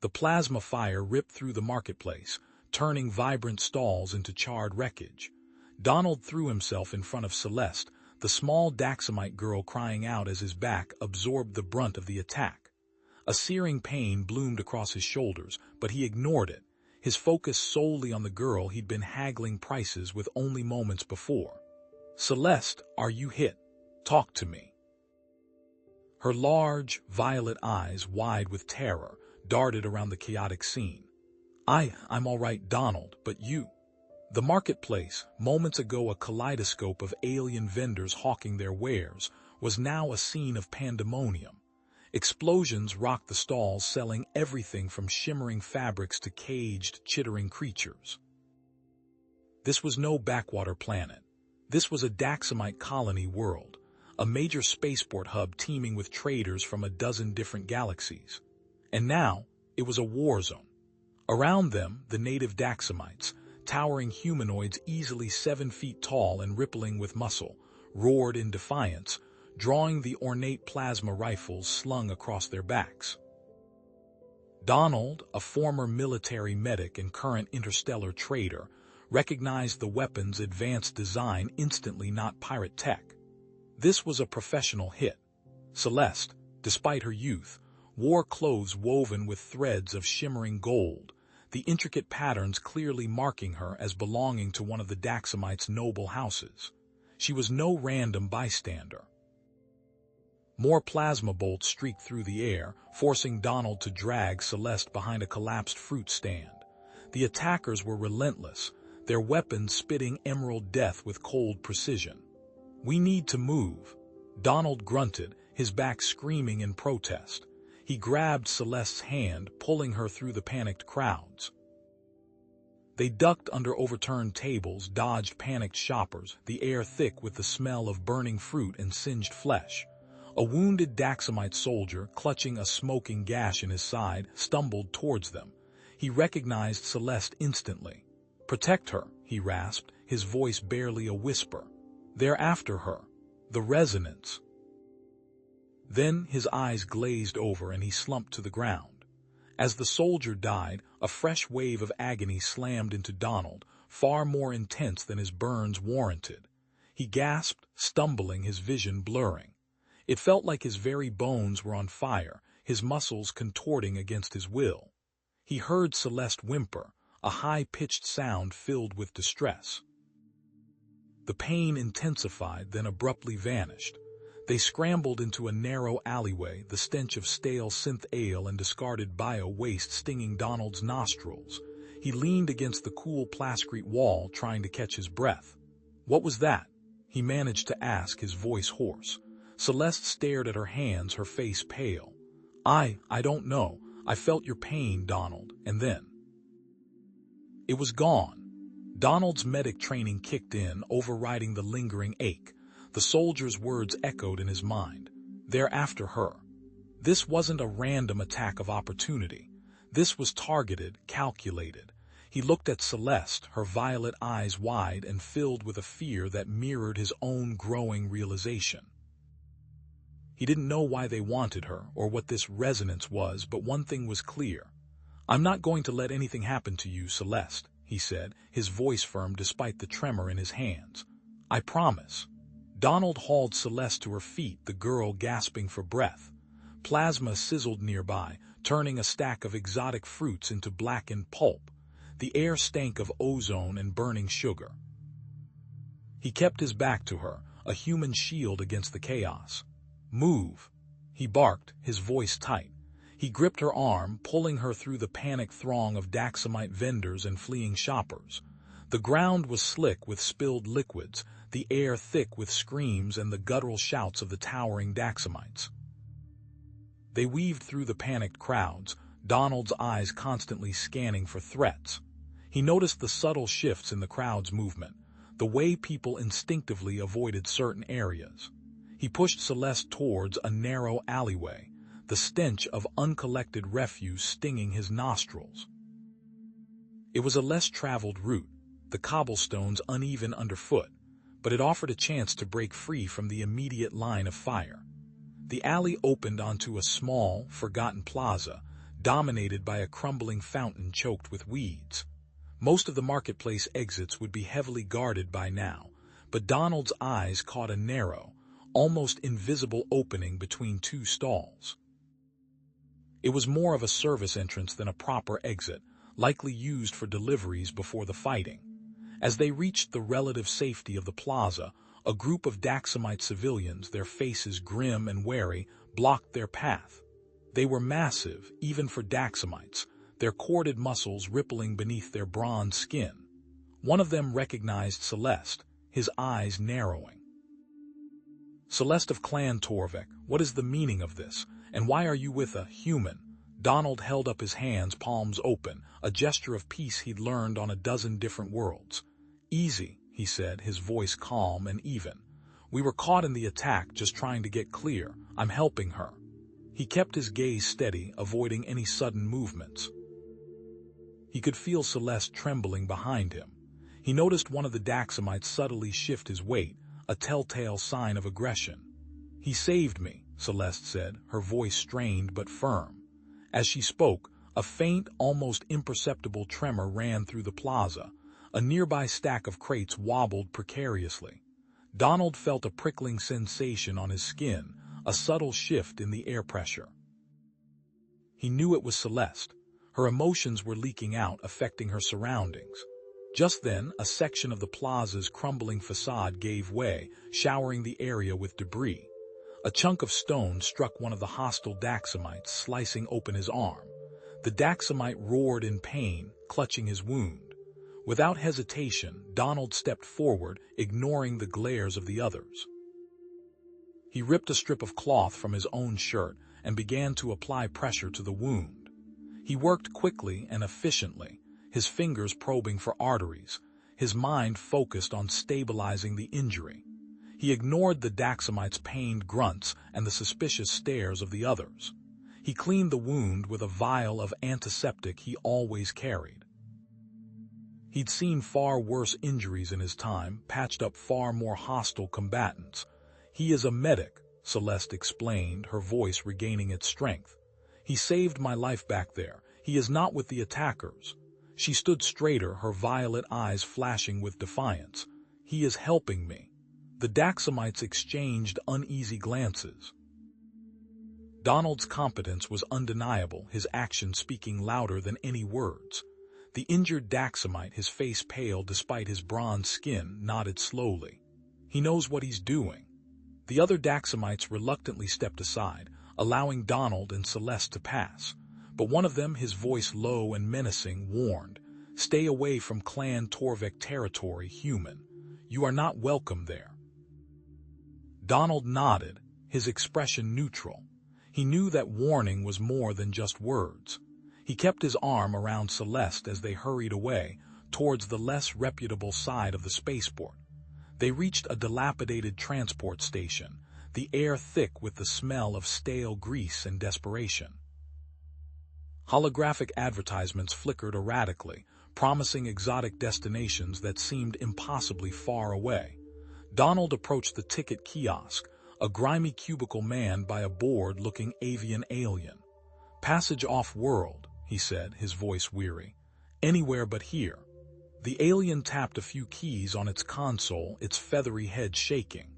The plasma fire ripped through the marketplace, turning vibrant stalls into charred wreckage. Donald threw himself in front of Celeste, the small Daxamite girl crying out as his back absorbed the brunt of the attack. A searing pain bloomed across his shoulders, but he ignored it, his focus solely on the girl he'd been haggling prices with only moments before. "Celeste, are you hit? Talk to me." Her large, violet eyes, wide with terror, darted around the chaotic scene. I'm all right, Donald, but you?" The marketplace, moments ago a kaleidoscope of alien vendors hawking their wares, was now a scene of pandemonium. Explosions rocked the stalls, selling everything from shimmering fabrics to caged, chittering creatures. This was no backwater planet. This was a Daxamite colony world, a major spaceport hub teeming with traders from a dozen different galaxies. And now, it was a war zone. Around them, the native Daxamites, towering humanoids easily 7 feet tall and rippling with muscle, roared in defiance, drawing the ornate plasma rifles slung across their backs. Donald, a former military medic and current interstellar trader, recognized the weapon's advanced design instantly, not pirate tech. This was a professional hit. Celeste, despite her youth, wore clothes woven with threads of shimmering gold, the intricate patterns clearly marking her as belonging to one of the Daxamite's noble houses. She was no random bystander. More plasma bolts streaked through the air, forcing Donald to drag Celeste behind a collapsed fruit stand. The attackers were relentless, their weapons spitting emerald death with cold precision. "We need to move," Donald grunted, his back screaming in protest. He grabbed Celeste's hand, pulling her through the panicked crowds. They ducked under overturned tables, dodged panicked shoppers, the air thick with the smell of burning fruit and singed flesh. A wounded Daxamite soldier, clutching a smoking gash in his side, stumbled towards them. He recognized Celeste instantly. "Protect her," he rasped, his voice barely a whisper. "They're after her. The resonance." Then his eyes glazed over and he slumped to the ground. As the soldier died, a fresh wave of agony slammed into Donald, far more intense than his burns warranted. He gasped, stumbling, his vision blurring. It felt like his very bones were on fire, his muscles contorting against his will. He heard Celeste whimper, a high-pitched sound filled with distress. The pain intensified, then abruptly vanished. They scrambled into a narrow alleyway, the stench of stale synth ale and discarded bio-waste stinging Donald's nostrils. He leaned against the cool plascrete wall, trying to catch his breath. "What was that?" he managed to ask, his voice hoarse. Celeste stared at her hands, her face pale. I don't know. I felt your pain, Donald, and then..." It was gone. Donald's medic training kicked in, overriding the lingering ache. The soldier's words echoed in his mind. "They're after her." This wasn't a random attack of opportunity. This was targeted, calculated. He looked at Celeste, her violet eyes wide and filled with a fear that mirrored his own growing realization. He didn't know why they wanted her or what this resonance was, but one thing was clear. "I'm not going to let anything happen to you, Celeste," he said, his voice firm despite the tremor in his hands. "I promise." Donald hauled Celeste to her feet, the girl gasping for breath. Plasma sizzled nearby, turning a stack of exotic fruits into blackened pulp. The air stank of ozone and burning sugar. He kept his back to her, a human shield against the chaos. "Move," he barked, his voice tight. He gripped her arm, pulling her through the panicked throng of Daxamite vendors and fleeing shoppers. The ground was slick with spilled liquids, the air thick with screams and the guttural shouts of the towering Daxamites. They weaved through the panicked crowds, Donald's eyes constantly scanning for threats. He noticed the subtle shifts in the crowd's movement, the way people instinctively avoided certain areas. He pushed Celeste towards a narrow alleyway, the stench of uncollected refuse stinging his nostrils. It was a less traveled route, the cobblestones uneven underfoot, but it offered a chance to break free from the immediate line of fire. The alley opened onto a small, forgotten plaza, dominated by a crumbling fountain choked with weeds. Most of the marketplace exits would be heavily guarded by now, but Donald's eyes caught a narrow, almost invisible opening between two stalls. It was more of a service entrance than a proper exit, likely used for deliveries before the fighting. As they reached the relative safety of the plaza, a group of Daxamite civilians, their faces grim and wary, blocked their path. They were massive, even for Daxamites, their corded muscles rippling beneath their bronze skin. One of them recognized Celeste, his eyes narrowing. "Celeste of Clan Torvik, what is the meaning of this, and why are you with a human?" Donald held up his hands, palms open, a gesture of peace he'd learned on a dozen different worlds. "Easy," he said, his voice calm and even. "We were caught in the attack, just trying to get clear. I'm helping her." He kept his gaze steady, avoiding any sudden movements. He could feel Celeste trembling behind him. He noticed one of the Daxamites subtly shift his weight, a telltale sign of aggression. "He saved me," Celeste said, her voice strained but firm. As she spoke, a faint, almost imperceptible tremor ran through the plaza. A nearby stack of crates wobbled precariously. Donald felt a prickling sensation on his skin, a subtle shift in the air pressure. He knew it was Celeste. Her emotions were leaking out, affecting her surroundings. Just then, a section of the plaza's crumbling facade gave way, showering the area with debris. A chunk of stone struck one of the hostile Daxamites, slicing open his arm. The Daxamite roared in pain, clutching his wound. Without hesitation, Donald stepped forward, ignoring the glares of the others. He ripped a strip of cloth from his own shirt and began to apply pressure to the wound. He worked quickly and efficiently, his fingers probing for arteries, his mind focused on stabilizing the injury. He ignored the Daxamite's pained grunts and the suspicious stares of the others. He cleaned the wound with a vial of antiseptic he always carried. He'd seen far worse injuries in his time, patched up far more hostile combatants. "He is a medic," Celeste explained, her voice regaining its strength. "He saved my life back there. He is not with the attackers." She stood straighter, her violet eyes flashing with defiance. "He is helping me." The Daxamites exchanged uneasy glances. Donald's competence was undeniable, his actions speaking louder than any words. The injured Daxamite, his face pale despite his bronze skin, nodded slowly. "He knows what he's doing." The other Daxamites reluctantly stepped aside, allowing Donald and Celeste to pass. But one of them, his voice low and menacing, warned, "Stay away from Clan Torvik territory, human. You are not welcome there." Donald nodded, his expression neutral. He knew that warning was more than just words. He kept his arm around Celeste as they hurried away, towards the less reputable side of the spaceport. They reached a dilapidated transport station, the air thick with the smell of stale grease and desperation. Holographic advertisements flickered erratically, promising exotic destinations that seemed impossibly far away. Donald approached the ticket kiosk, a grimy cubicle manned by a bored-looking avian alien. "Passage off-world," he said, his voice weary. "Anywhere but here." The alien tapped a few keys on its console, its feathery head shaking.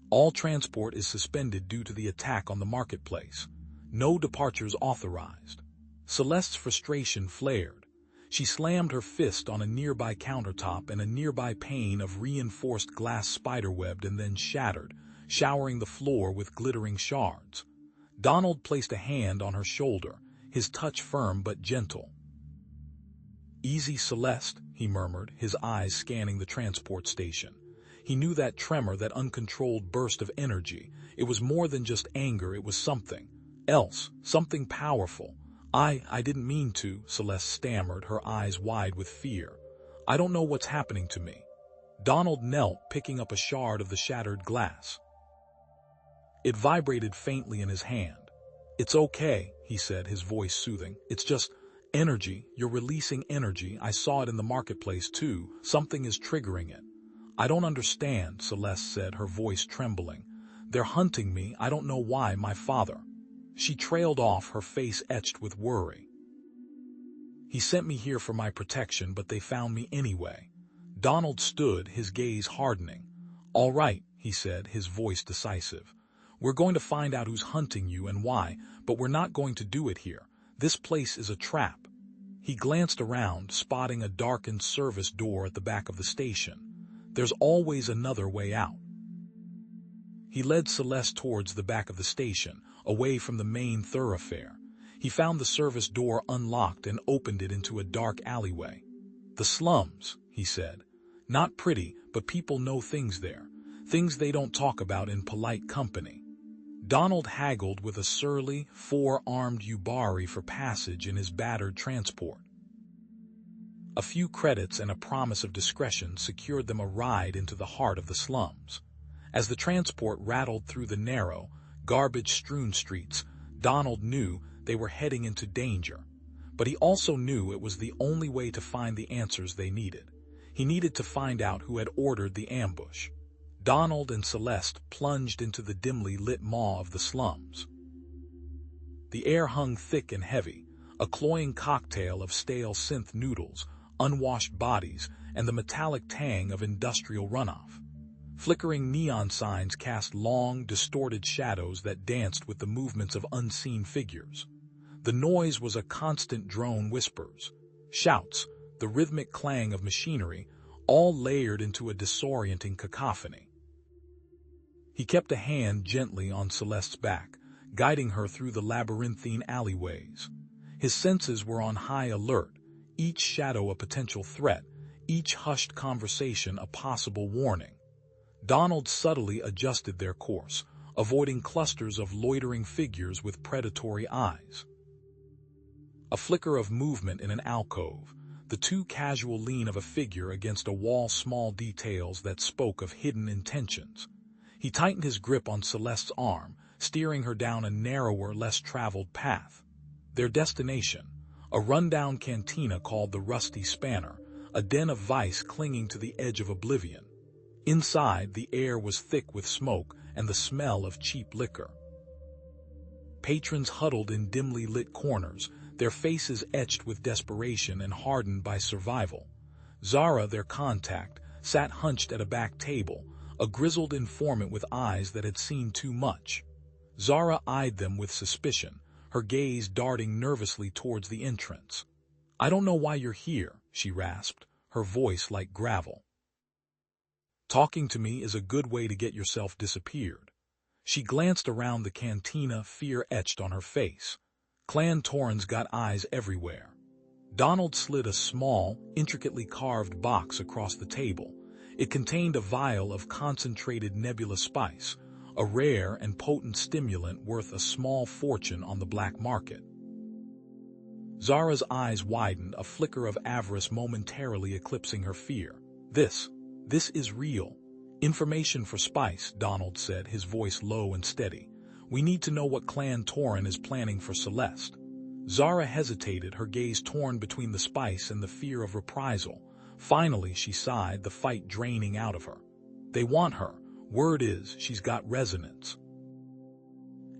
"All transport is suspended due to the attack on the marketplace. No departures authorized." Celeste's frustration flared. She slammed her fist on a nearby countertop, and a nearby pane of reinforced glass spiderwebbed and then shattered, showering the floor with glittering shards. Donald placed a hand on her shoulder, his touch firm but gentle. "Easy, Celeste," he murmured, his eyes scanning the transport station. He knew that tremor, that uncontrolled burst of energy. It was more than just anger, it was something else, something powerful. I didn't mean to," Celeste stammered, her eyes wide with fear. "I don't know what's happening to me." Donald knelt, picking up a shard of the shattered glass. It vibrated faintly in his hand. "It's okay," he said, his voice soothing. "It's just energy. You're releasing energy. I saw it in the marketplace too. Something is triggering it." "I don't understand," Celeste said, her voice trembling. "They're hunting me. I don't know why. My father." She trailed off, her face etched with worry. He sent me here for my protection, but they found me anyway. Donald stood, his gaze hardening. All right, he said, his voice decisive. We're going to find out who's hunting you and why, but we're not going to do it here. This place is a trap. He glanced around, spotting a darkened service door at the back of the station. There's always another way out. He led Celeste towards the back of the station, away from the main thoroughfare. He found the service door unlocked and opened it into a dark alleyway. The slums, he said. Not pretty, but people know things there. Things they don't talk about in polite company. Donald haggled with a surly, four-armed Ubari for passage in his battered transport. A few credits and a promise of discretion secured them a ride into the heart of the slums. As the transport rattled through the narrow, garbage-strewn streets, Donald knew they were heading into danger. But he also knew it was the only way to find the answers they needed. He needed to find out who had ordered the ambush. Donald and Celeste plunged into the dimly lit maw of the slums. The air hung thick and heavy, a cloying cocktail of stale synth noodles, unwashed bodies, and the metallic tang of industrial runoff. Flickering neon signs cast long, distorted shadows that danced with the movements of unseen figures. The noise was a constant drone whispers, shouts, the rhythmic clang of machinery, all layered into a disorienting cacophony. He kept a hand gently on Celeste's back, guiding her through the labyrinthine alleyways. His senses were on high alert, each shadow a potential threat, each hushed conversation a possible warning. Donald subtly adjusted their course, avoiding clusters of loitering figures with predatory eyes. A flicker of movement in an alcove, the too casual lean of a figure against a wall, small details that spoke of hidden intentions. He tightened his grip on Celeste's arm, steering her down a narrower, less traveled path. Their destination, a rundown cantina called the Rusty Spanner, a den of vice clinging to the edge of oblivion. Inside, the air was thick with smoke and the smell of cheap liquor. Patrons huddled in dimly lit corners, their faces etched with desperation and hardened by survival. Zara, their contact, sat hunched at a back table, a grizzled informant with eyes that had seen too much. Zara eyed them with suspicion, her gaze darting nervously towards the entrance. "I don't know why you're here," she rasped, her voice like gravel. "Talking to me is a good way to get yourself disappeared." She glanced around the cantina, fear etched on her face. Clan Torrens got eyes everywhere. Donald slid a small, intricately carved box across the table. It contained a vial of concentrated nebula spice, a rare and potent stimulant worth a small fortune on the black market. Zara's eyes widened, a flicker of avarice momentarily eclipsing her fear. This is real. Information for Spice, Donald said, his voice low and steady. We need to know what Clan Torren is planning for Celeste. Zara hesitated, her gaze torn between the spice and the fear of reprisal. Finally, she sighed, the fight draining out of her. They want her. Word is, she's got resonance.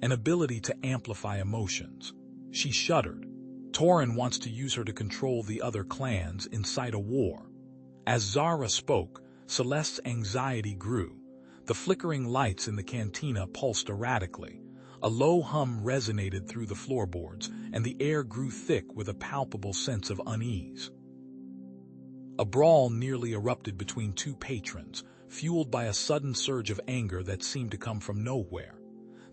An ability to amplify emotions. She shuddered. Torren wants to use her to control the other clans, incite a war. As Zara spoke, Celeste's anxiety grew. The flickering lights in the cantina pulsed erratically. A low hum resonated through the floorboards, and the air grew thick with a palpable sense of unease. A brawl nearly erupted between two patrons, fueled by a sudden surge of anger that seemed to come from nowhere.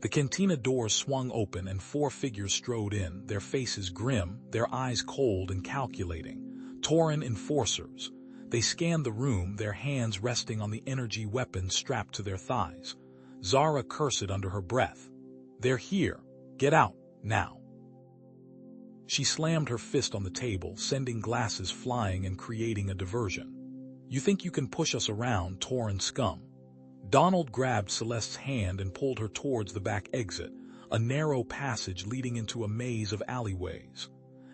The cantina doors swung open and four figures strode in, their faces grim, their eyes cold and calculating. Torren enforcers. They scanned the room, their hands resting on the energy weapons strapped to their thighs. Zara cursed under her breath. They're here. Get out, now. She slammed her fist on the table, sending glasses flying and creating a diversion. You think you can push us around, Torren scum? Donald grabbed Celeste's hand and pulled her towards the back exit, a narrow passage leading into a maze of alleyways.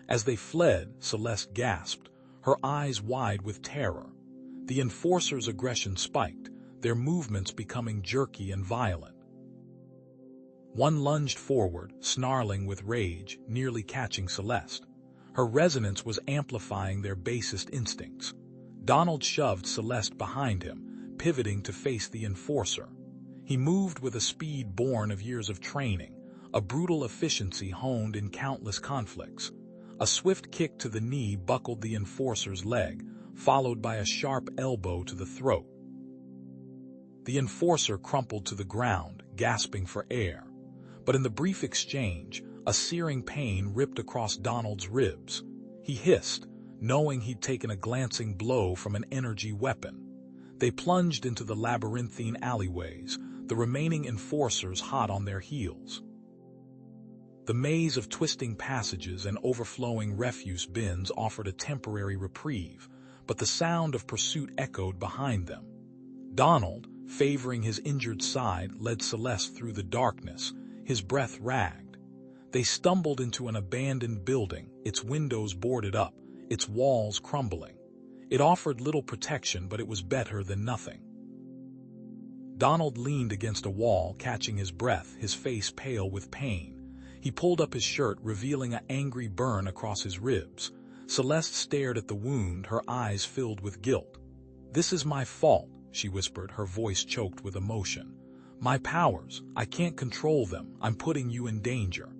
As they fled, Celeste gasped, her eyes wide with terror. The enforcers' aggression spiked, their movements becoming jerky and violent. One lunged forward, snarling with rage, nearly catching Celeste. Her resonance was amplifying their basest instincts. Donald shoved Celeste behind him, pivoting to face the enforcer. He moved with a speed born of years of training, a brutal efficiency honed in countless conflicts. A swift kick to the knee buckled the enforcer's leg, followed by a sharp elbow to the throat. The enforcer crumpled to the ground, gasping for air. But in the brief exchange, a searing pain ripped across Donald's ribs. He hissed, knowing he'd taken a glancing blow from an energy weapon. They plunged into the labyrinthine alleyways, the remaining enforcers hot on their heels. The maze of twisting passages and overflowing refuse bins offered a temporary reprieve, but the sound of pursuit echoed behind them. Donald, favoring his injured side, led Celeste through the darkness, his breath ragged. They stumbled into an abandoned building, its windows boarded up, its walls crumbling. It offered little protection, but it was better than nothing. Donald leaned against a wall, catching his breath, his face pale with pain. He pulled up his shirt, revealing an angry burn across his ribs. Celeste stared at the wound, her eyes filled with guilt. "This is my fault," she whispered, her voice choked with emotion. "My powers, I can't control them, I'm putting you in danger."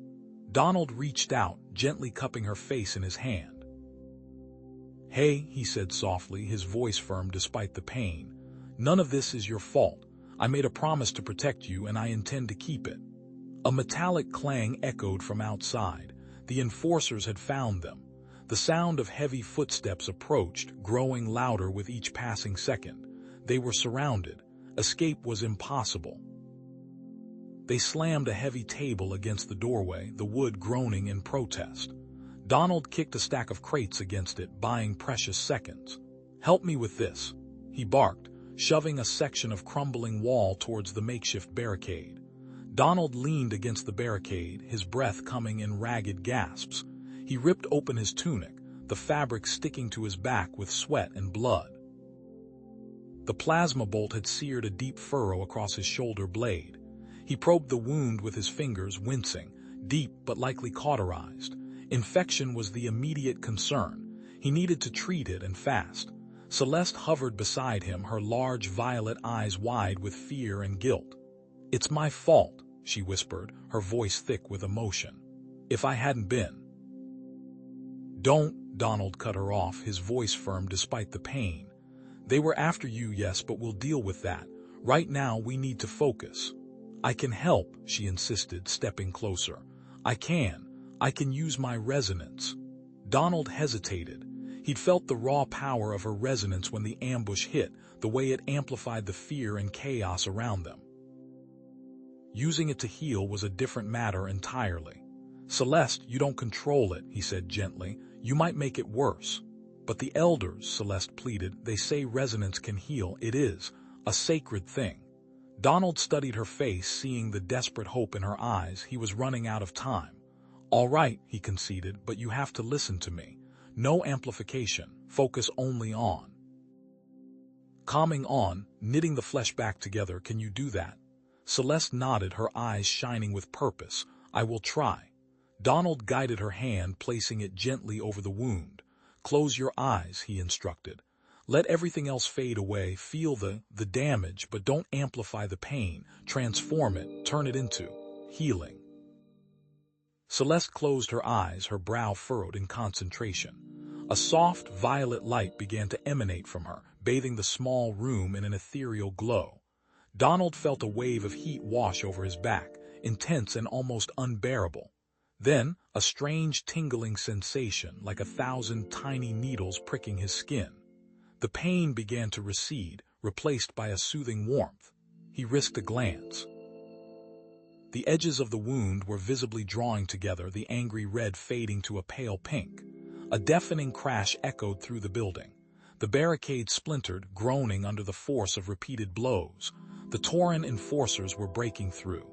Donald reached out, gently cupping her face in his hand. "Hey," he said softly, his voice firm despite the pain. "None of this is your fault. I made a promise to protect you, and I intend to keep it." A metallic clang echoed from outside. The enforcers had found them. The sound of heavy footsteps approached, growing louder with each passing second. They were surrounded. Escape was impossible. They slammed a heavy table against the doorway, the wood groaning in protest. Donald kicked a stack of crates against it, buying precious seconds. "Help me with this," he barked, shoving a section of crumbling wall towards the makeshift barricade. Donald leaned against the barricade, his breath coming in ragged gasps. He ripped open his tunic, the fabric sticking to his back with sweat and blood. The plasma bolt had seared a deep furrow across his shoulder blade. He probed the wound with his fingers, wincing, deep but likely cauterized. Infection was the immediate concern. He needed to treat it, and fast. Celeste hovered beside him, her large violet eyes wide with fear and guilt. "It's my fault," she whispered, her voice thick with emotion. "If I hadn't been—" "Don't," Donald cut her off, his voice firm despite the pain. "They were after you, yes, but we'll deal with that. Right now we need to focus." "I can help," she insisted, stepping closer. I can use my resonance." Donald hesitated. He'd felt the raw power of her resonance when the ambush hit, the way it amplified the fear and chaos around them. Using it to heal was a different matter entirely. "Celeste, you don't control it," he said gently. "You might make it worse." "But the elders," Celeste pleaded, "they say resonance can heal. It is a sacred thing." Donald studied her face, seeing the desperate hope in her eyes. He was running out of time. "All right," he conceded, "but you have to listen to me. No amplification, focus only on calming on, knitting the flesh back together. Can you do that?" Celeste nodded, her eyes shining with purpose. "I will try." Donald guided her hand, placing it gently over the wound. "Close your eyes," he instructed. "Let everything else fade away. Feel the damage, but don't amplify the pain. Transform it, turn it into healing." Celeste closed her eyes, her brow furrowed in concentration. A soft, violet light began to emanate from her, bathing the small room in an ethereal glow. Donald felt a wave of heat wash over his back, intense and almost unbearable. Then, a strange tingling sensation, like 1,000 tiny needles pricking his skin. The pain began to recede, replaced by a soothing warmth. He risked a glance. The edges of the wound were visibly drawing together, the angry red fading to a pale pink. A deafening crash echoed through the building. The barricade splintered, groaning under the force of repeated blows. The Tauran enforcers were breaking through.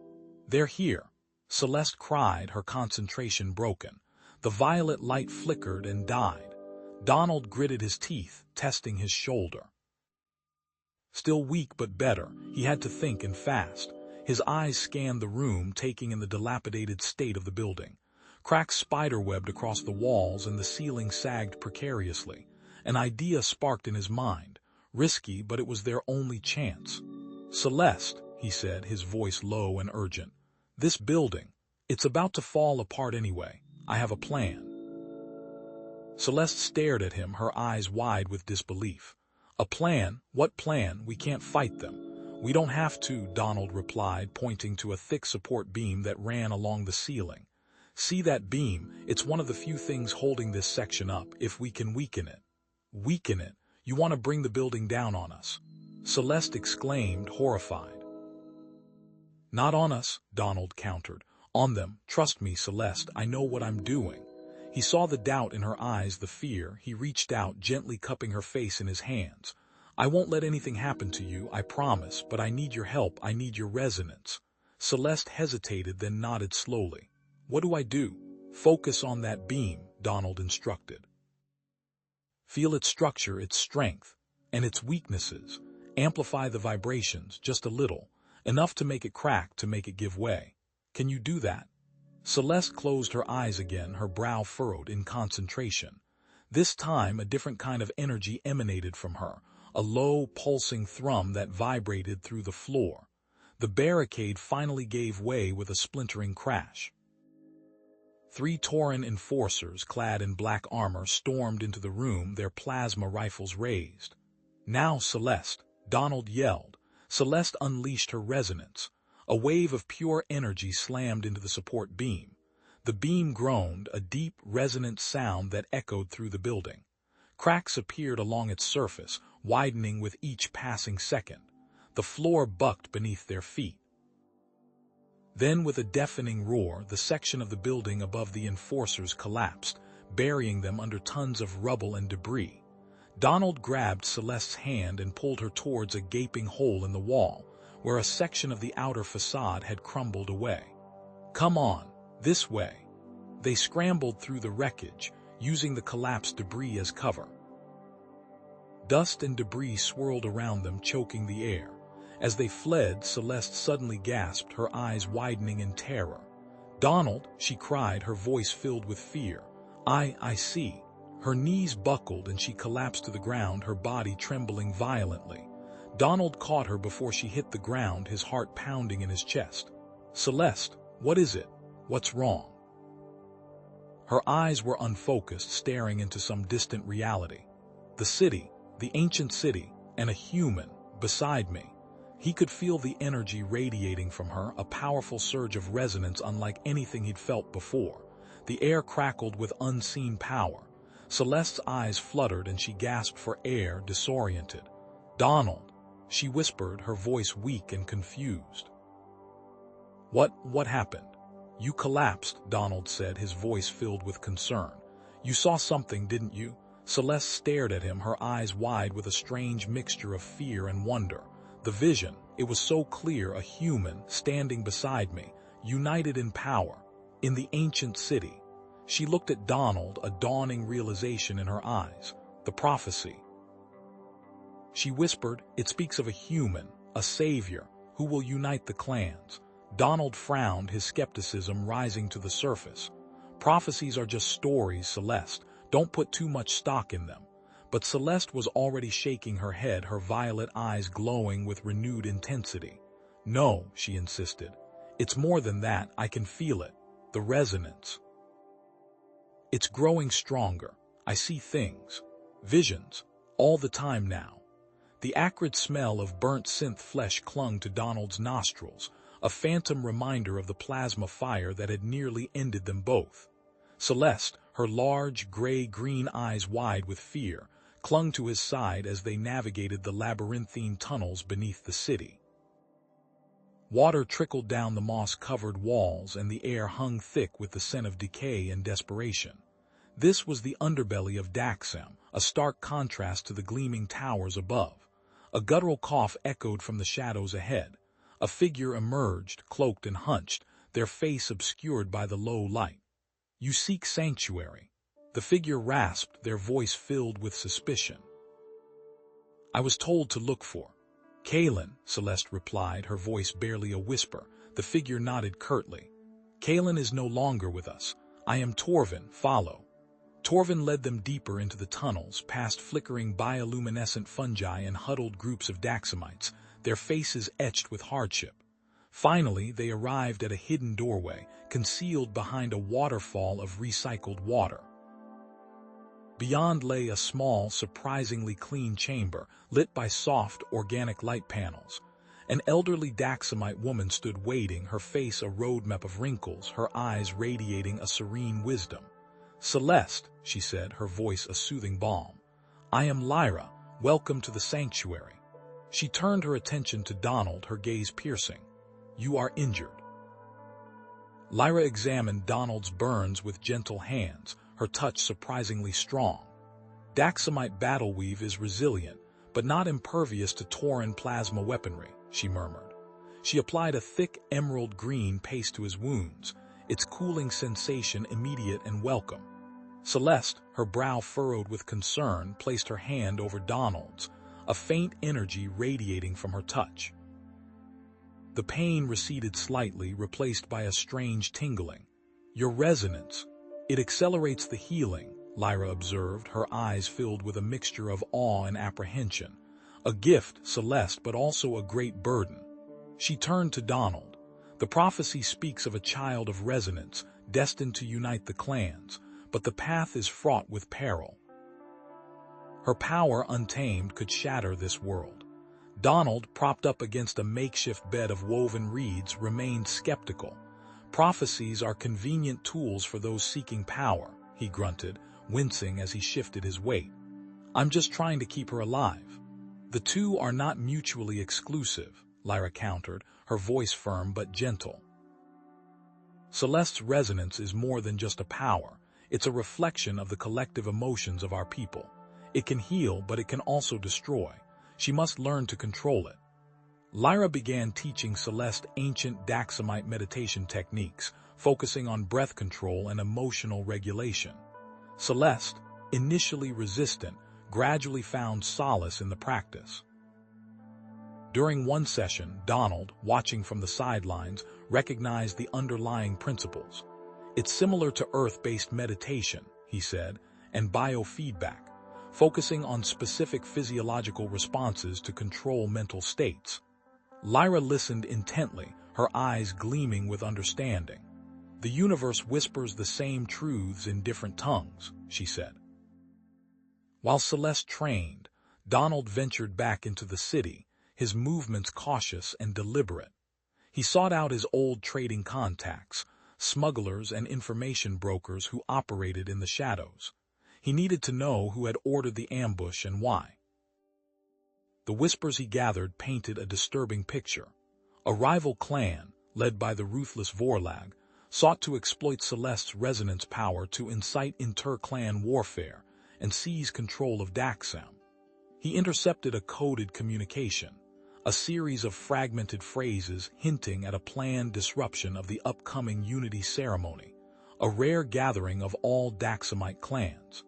"They're here," Celeste cried, her concentration broken. The violet light flickered and died. Donald gritted his teeth, testing his shoulder. Still weak but better, he had to think, and fast. His eyes scanned the room, taking in the dilapidated state of the building. Cracks spiderwebbed across the walls and the ceiling sagged precariously. An idea sparked in his mind. Risky, but it was their only chance. "Celeste," he said, his voice low and urgent. "This building, it's about to fall apart anyway. I have a plan." Celeste stared at him, her eyes wide with disbelief. "A plan? What plan? We can't fight them." "We don't have to," Donald replied, pointing to a thick support beam that ran along the ceiling. "See that beam? It's one of the few things holding this section up. If we can weaken it." "Weaken it? You want to bring the building down on us?" Celeste exclaimed, horrified. "Not on us," Donald countered. "On them. Trust me, Celeste, I know what I'm doing." He saw the doubt in her eyes, the fear. He reached out, gently cupping her face in his hands. "I won't let anything happen to you, I promise, but I need your help, I need your resonance." Celeste hesitated, then nodded slowly. "What do I do?" "Focus on that beam," Donald instructed. "Feel its structure, its strength, and its weaknesses. Amplify the vibrations, just a little, enough to make it crack, to make it give way. Can you do that?" Celeste closed her eyes again, her brow furrowed in concentration. This time a different kind of energy emanated from her, a low, pulsing thrum that vibrated through the floor. The barricade finally gave way with a splintering crash. 3 Tauran enforcers, clad in black armor, stormed into the room, their plasma rifles raised. "Now, Celeste!" Donald yelled. Celeste unleashed her resonance. A wave of pure energy slammed into the support beam. The beam groaned, a deep, resonant sound that echoed through the building. Cracks appeared along its surface, widening with each passing second. The floor bucked beneath their feet. Then, with a deafening roar, the section of the building above the enforcers collapsed, burying them under tons of rubble and debris. Donald grabbed Celeste's hand and pulled her towards a gaping hole in the wall, where a section of the outer facade had crumbled away. "Come on, this way." They scrambled through the wreckage, using the collapsed debris as cover. Dust and debris swirled around them, choking the air. As they fled, Celeste suddenly gasped, her eyes widening in terror. "Donald," she cried, her voice filled with fear. I see." Her knees buckled and she collapsed to the ground, her body trembling violently. Donald caught her before she hit the ground, his heart pounding in his chest. "Celeste, what is it? What's wrong?" Her eyes were unfocused, staring into some distant reality. The city, the ancient city, and a human, beside me. He could feel the energy radiating from her, a powerful surge of resonance unlike anything he'd felt before. The air crackled with unseen power. Celeste's eyes fluttered and she gasped for air, disoriented. "Donald," she whispered, her voice weak and confused. What happened?" "You collapsed," Donald said, his voice filled with concern. "You saw something, didn't you?" Celeste stared at him, her eyes wide with a strange mixture of fear and wonder. The vision, it was so clear, a human, standing beside me, united in power, in the ancient city. She looked at Donald, a dawning realization in her eyes. The prophecy. She whispered, "It speaks of a human, a savior, who will unite the clans." Donald frowned, his skepticism rising to the surface. "Prophecies are just stories, Celeste. Don't put too much stock in them." But Celeste was already shaking her head, her violet eyes glowing with renewed intensity. "No," she insisted. "It's more than that, I can feel it. The resonance. It's growing stronger. I see things. Visions. All the time now." The acrid smell of burnt synth flesh clung to Donald's nostrils, a phantom reminder of the plasma fire that had nearly ended them both. Celeste, her large, gray-green eyes wide with fear, clung to his side as they navigated the labyrinthine tunnels beneath the city. Water trickled down the moss-covered walls and the air hung thick with the scent of decay and desperation. This was the underbelly of Daxam, a stark contrast to the gleaming towers above. A guttural cough echoed from the shadows ahead. A figure emerged, cloaked and hunched, their face obscured by the low light. "You seek sanctuary," the figure rasped, their voice filled with suspicion. "I was told to look for Kalen, Celeste replied, her voice barely a whisper. The figure nodded curtly. Kalen is no longer with us. I am Torvin, follow. Torvin led them deeper into the tunnels, past flickering bioluminescent fungi and huddled groups of daxamites, their faces etched with hardship. Finally, they arrived at a hidden doorway, concealed behind a waterfall of recycled water. Beyond lay a small, surprisingly clean chamber, lit by soft, organic light panels. An elderly daxamite woman stood waiting, her face a roadmap of wrinkles, her eyes radiating a serene wisdom. Celeste, she said, her voice a soothing balm. I am Lyra, welcome to the sanctuary. She turned her attention to Donald, her gaze piercing. You are injured. Lyra examined Donald's burns with gentle hands, her touch surprisingly strong. Daxamite battleweave is resilient, but not impervious to Tauran plasma weaponry, she murmured. She applied a thick emerald green paste to his wounds, its cooling sensation immediate and welcome. Celeste, her brow furrowed with concern, placed her hand over Donald's, a faint energy radiating from her touch. The pain receded slightly, replaced by a strange tingling. Your resonance. It accelerates the healing, Lyra observed, her eyes filled with a mixture of awe and apprehension. A gift, Celeste, but also a great burden. She turned to Donald. The prophecy speaks of a child of resonance, destined to unite the clans, but the path is fraught with peril. Her power, untamed, could shatter this world. Donald, propped up against a makeshift bed of woven reeds, remained skeptical. Prophecies are convenient tools for those seeking power, he grunted, wincing as he shifted his weight. I'm just trying to keep her alive. The two are not mutually exclusive, Lyra countered, her voice firm but gentle. Celeste's resonance is more than just a power. It's a reflection of the collective emotions of our people. It can heal, but it can also destroy. She must learn to control it. Lyra began teaching Celeste ancient daxamite meditation techniques, focusing on breath control and emotional regulation. Celeste, initially resistant, gradually found solace in the practice. During one session, Donald, watching from the sidelines, recognized the underlying principles. It's similar to Earth-based meditation, he said, and biofeedback, focusing on specific physiological responses to control mental states. Lyra listened intently, her eyes gleaming with understanding. The universe whispers the same truths in different tongues, she said. While Celeste trained, Donald ventured back into the city, his movements cautious and deliberate. He sought out his old trading contacts, smugglers and information brokers who operated in the shadows. He needed to know who had ordered the ambush and why. The whispers he gathered painted a disturbing picture. A rival clan, led by the ruthless Vorlag, sought to exploit Celeste's resonance power to incite inter-clan warfare and seize control of Daxam. He intercepted a coded communication, a series of fragmented phrases hinting at a planned disruption of the upcoming Unity ceremony, a rare gathering of all Daxamite clans.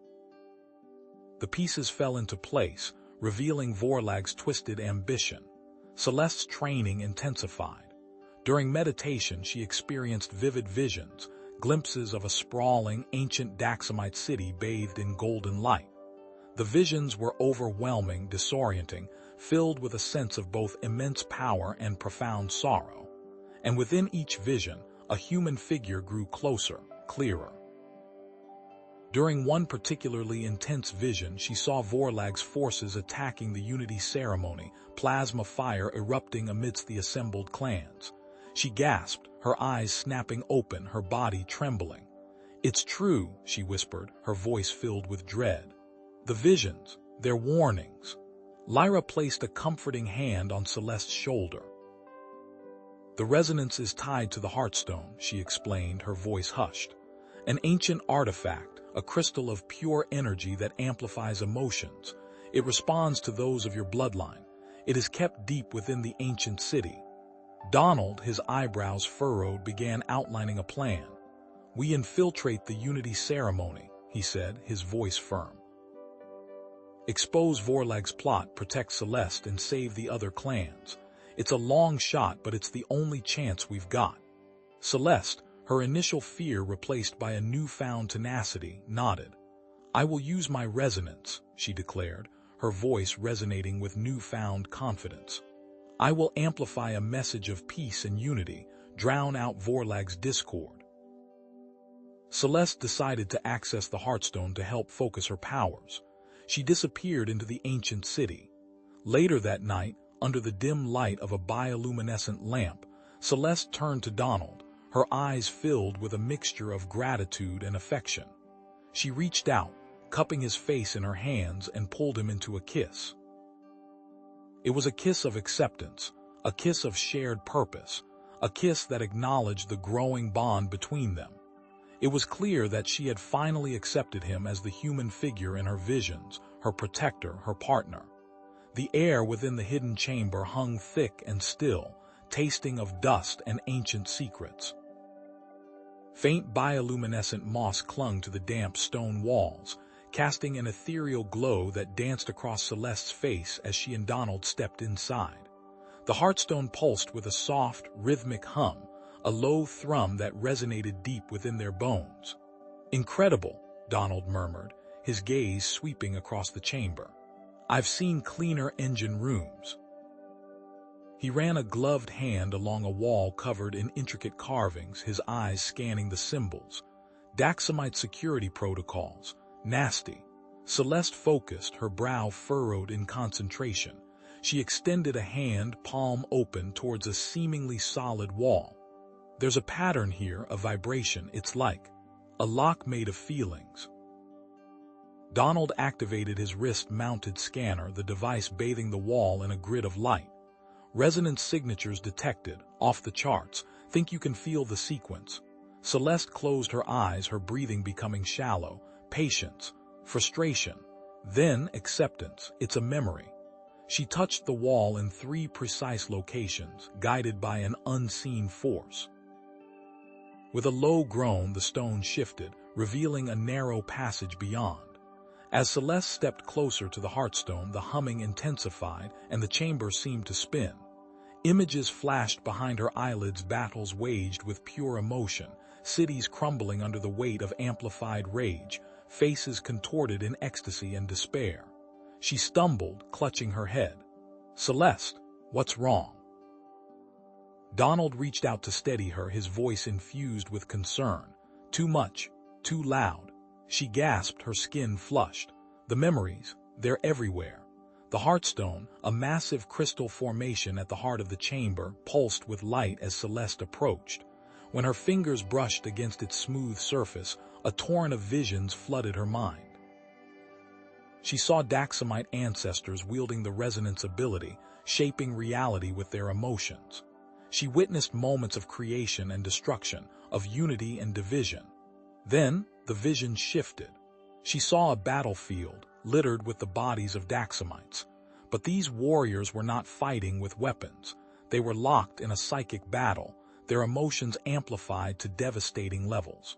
The pieces fell into place, revealing Vorlag's twisted ambition. Celeste's training intensified. During meditation, she experienced vivid visions, glimpses of a sprawling, ancient Daxamite city bathed in golden light. The visions were overwhelming, disorienting, filled with a sense of both immense power and profound sorrow. And within each vision, a human figure grew closer, clearer. During one particularly intense vision, she saw Vorlag's forces attacking the Unity ceremony, plasma fire erupting amidst the assembled clans. She gasped, her eyes snapping open, her body trembling. "It's true," she whispered, her voice filled with dread. "The visions, they're warnings." Lyra placed a comforting hand on Celeste's shoulder. "The resonance is tied to the Heartstone," she explained, her voice hushed. "An ancient artifact, a crystal of pure energy that amplifies emotions. It responds to those of your bloodline. It is kept deep within the ancient city." Donald, his eyebrows furrowed, began outlining a plan. "We infiltrate the Unity ceremony," he said, his voice firm. Expose Vorlag's plot, protect Celeste, and save the other clans. It's a long shot, but it's the only chance we've got. Celeste, her initial fear replaced by a newfound tenacity, nodded. I will use my resonance, she declared, her voice resonating with newfound confidence. I will amplify a message of peace and unity, drown out Vorlag's discord. Celeste decided to access the Heartstone to help focus her powers. She disappeared into the ancient city. Later that night, under the dim light of a bioluminescent lamp, Celeste turned to Donald, her eyes filled with a mixture of gratitude and affection. She reached out, cupping his face in her hands, and pulled him into a kiss. It was a kiss of acceptance, a kiss of shared purpose, a kiss that acknowledged the growing bond between them. It was clear that she had finally accepted him as the human figure in her visions, her protector, her partner. The air within the hidden chamber hung thick and still, tasting of dust and ancient secrets. Faint bioluminescent moss clung to the damp stone walls, casting an ethereal glow that danced across Celeste's face as she and Donald stepped inside. The Heartstone pulsed with a soft, rhythmic hum, a low thrum that resonated deep within their bones. Incredible, Donald murmured, his gaze sweeping across the chamber. I've seen cleaner engine rooms. He ran a gloved hand along a wall covered in intricate carvings, his eyes scanning the symbols. Daxamite security protocols. Nasty. Celeste focused, her brow furrowed in concentration. She extended a hand, palm open, towards a seemingly solid wall. There's a pattern here, a vibration, it's like a lock made of feelings. Donald activated his wrist-mounted scanner, the device bathing the wall in a grid of light. Resonance signatures detected, off the charts. Think you can feel the sequence. Celeste closed her eyes, her breathing becoming shallow. Patience, frustration, then acceptance. It's a memory. She touched the wall in 3 precise locations, guided by an unseen force. With a low groan, the stone shifted, revealing a narrow passage beyond. As Celeste stepped closer to the Heartstone, the humming intensified and the chamber seemed to spin. Images flashed behind her eyelids, battles waged with pure emotion, cities crumbling under the weight of amplified rage, faces contorted in ecstasy and despair. She stumbled, clutching her head. Celeste, what's wrong? Donald reached out to steady her, his voice infused with concern. Too much, too loud. She gasped, her skin flushed. The memories, they're everywhere. The Heartstone, a massive crystal formation at the heart of the chamber, pulsed with light as Celeste approached. When her fingers brushed against its smooth surface, a torrent of visions flooded her mind. She saw Daxamite ancestors wielding the resonance ability, shaping reality with their emotions. She witnessed moments of creation and destruction, of unity and division. Then, the vision shifted. She saw a battlefield, littered with the bodies of Daxamites. But these warriors were not fighting with weapons. They were locked in a psychic battle, their emotions amplified to devastating levels.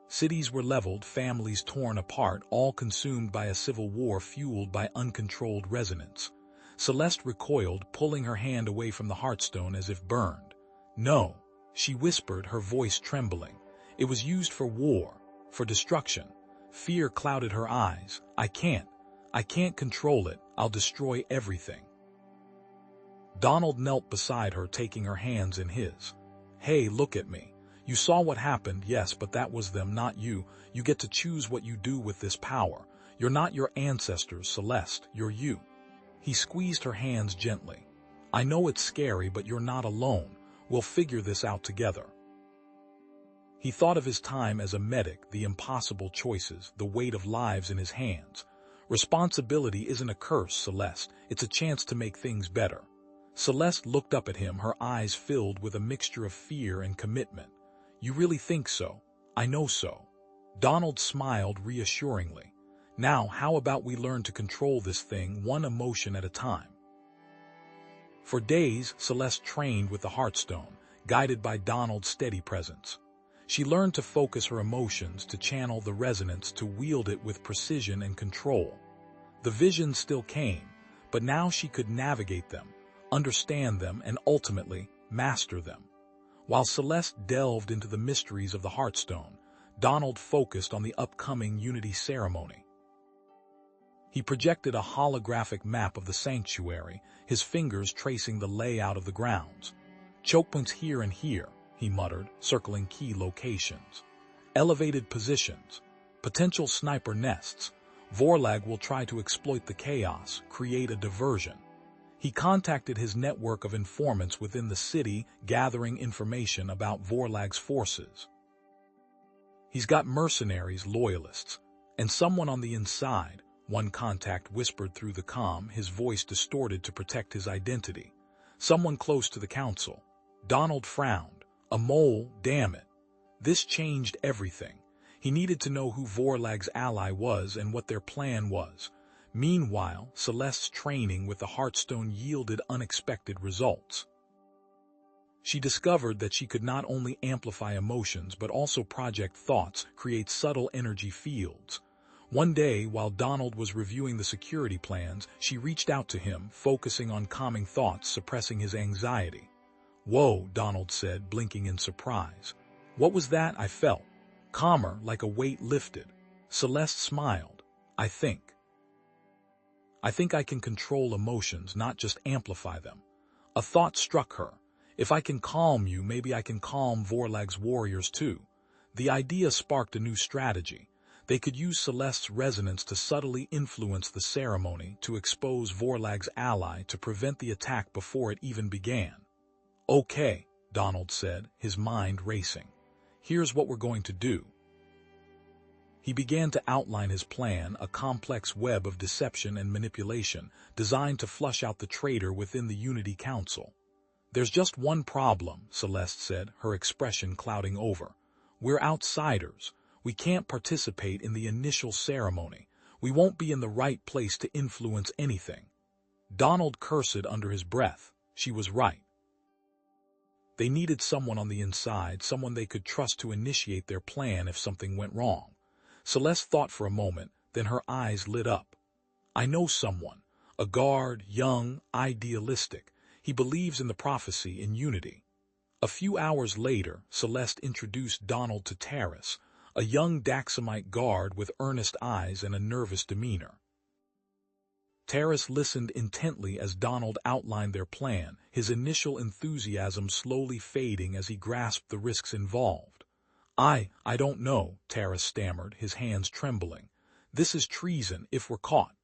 Cities were leveled, families torn apart, all consumed by a civil war fueled by uncontrolled resonance. Celeste recoiled, pulling her hand away from the Heartstone as if burned. No, she whispered, her voice trembling. It was used for war, for destruction. Fear clouded her eyes. I can't control it. I'll destroy everything. Donald knelt beside her, taking her hands in his. Hey, look at me. You saw what happened, yes, but that was them, not you. You get to choose what you do with this power. You're not your ancestors, Celeste. You're you. He squeezed her hands gently. I know it's scary, but you're not alone. We'll figure this out together. He thought of his time as a medic, the impossible choices, the weight of lives in his hands. Responsibility isn't a curse, Celeste. It's a chance to make things better. Celeste looked up at him, her eyes filled with a mixture of fear and commitment. You really think so? I know so. Donald smiled reassuringly. Now, how about we learn to control this thing one emotion at a time? For days, Celeste trained with the Heartstone, guided by Donald's steady presence. She learned to focus her emotions, to channel the resonance, to wield it with precision and control. The visions still came, but now she could navigate them, understand them, and ultimately master them. While Celeste delved into the mysteries of the Heartstone, Donald focused on the upcoming Unity ceremony. He projected a holographic map of the sanctuary, his fingers tracing the layout of the grounds. "Chokepoints here and here," he muttered, circling key locations. "Elevated positions. Potential sniper nests. Vorlag will try to exploit the chaos, create a diversion." He contacted his network of informants within the city, gathering information about Vorlag's forces. "He's got mercenaries, loyalists, and someone on the inside," one contact whispered through the comm, his voice distorted to protect his identity. "Someone close to the council." Donald frowned. A mole, damn it. This changed everything. He needed to know who Vorlag's ally was and what their plan was. Meanwhile, Celeste's training with the Heartstone yielded unexpected results. She discovered that she could not only amplify emotions but also project thoughts, create subtle energy fields. One day, while Donald was reviewing the security plans, she reached out to him, focusing on calming thoughts, suppressing his anxiety. "Whoa," Donald said, blinking in surprise. "What was that?" I felt calmer, like a weight lifted. Celeste smiled. I think I can control emotions, not just amplify them." A thought struck her. "If I can calm you, maybe I can calm Vorlag's warriors too." The idea sparked a new strategy. They could use Celeste's resonance to subtly influence the ceremony, to expose Vorlag's ally, to prevent the attack before it even began. "Okay," Donald said, his mind racing. "Here's what we're going to do." He began to outline his plan, a complex web of deception and manipulation, designed to flush out the traitor within the Unity Council. "There's just one problem," Celeste said, her expression clouding over. "We're outsiders. We can't participate in the initial ceremony. We won't be in the right place to influence anything." Donald cursed under his breath. She was right. They needed someone on the inside, someone they could trust to initiate their plan if something went wrong. Celeste thought for a moment, then her eyes lit up. "I know someone. A guard, young, idealistic. He believes in the prophecy in Unity." A few hours later, Celeste introduced Donald to Taris, a young Daxamite guard with earnest eyes and a nervous demeanor. Taris listened intently as Donald outlined their plan, his initial enthusiasm slowly fading as he grasped the risks involved. I don't know," Taris stammered, his hands trembling. "This is treason if we're caught."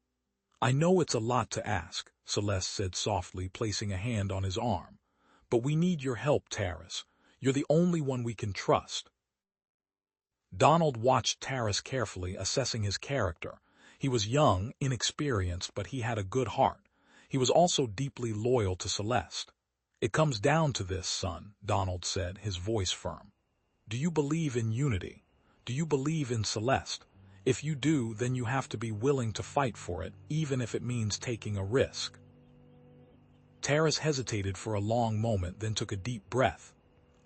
"I know it's a lot to ask," Celeste said softly, placing a hand on his arm. "But we need your help, Taris. You're the only one we can trust." Donald watched Taris carefully, assessing his character. He was young, inexperienced, but he had a good heart. He was also deeply loyal to Celeste. "It comes down to this, son," Donald said, his voice firm. "Do you believe in Unity? Do you believe in Celeste? If you do, then you have to be willing to fight for it, even if it means taking a risk." Taris hesitated for a long moment, then took a deep breath.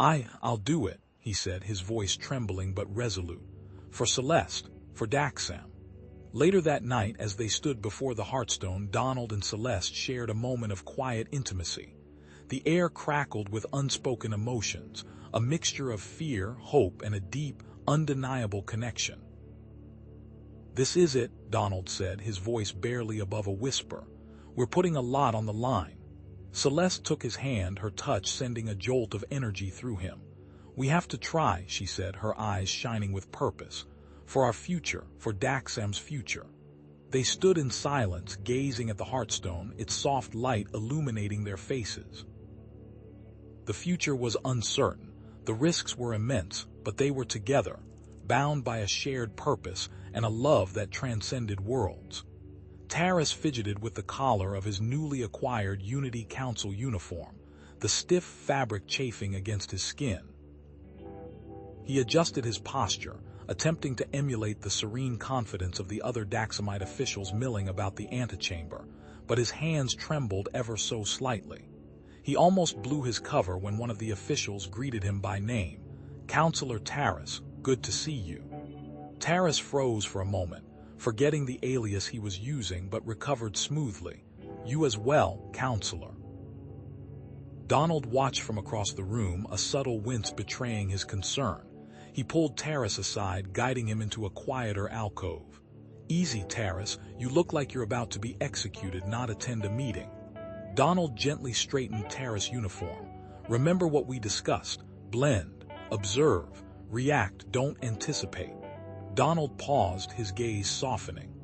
I'll do it," he said, his voice trembling but resolute. "For Celeste, for Daxam." Later that night, as they stood before the Heartstone, Donald and Celeste shared a moment of quiet intimacy. The air crackled with unspoken emotions, a mixture of fear, hope, and a deep, undeniable connection. "This is it," Donald said, his voice barely above a whisper. "We're putting a lot on the line." Celeste took his hand, her touch sending a jolt of energy through him. "We have to try," she said, her eyes shining with purpose. "For our future, for Daxam's future." They stood in silence, gazing at the Heartstone, its soft light illuminating their faces. The future was uncertain. The risks were immense, but they were together, bound by a shared purpose and a love that transcended worlds. Taris fidgeted with the collar of his newly acquired Unity Council uniform, the stiff fabric chafing against his skin. He adjusted his posture, attempting to emulate the serene confidence of the other Daxamite officials milling about the antechamber, but his hands trembled ever so slightly. He almost blew his cover when one of the officials greeted him by name. "Counselor Taris, good to see you." Taris froze for a moment. forgetting the alias he was using but recovered smoothly. "You as well, counselor." Donald watched from across the room, a subtle wince betraying his concern. He pulled Terrace aside, guiding him into a quieter alcove. "Easy, Terrace, you look like you're about to be executed, not attend a meeting." Donald gently straightened Terrace's uniform. "Remember what we discussed. Blend, observe, react, don't anticipate." Donald paused, his gaze softening.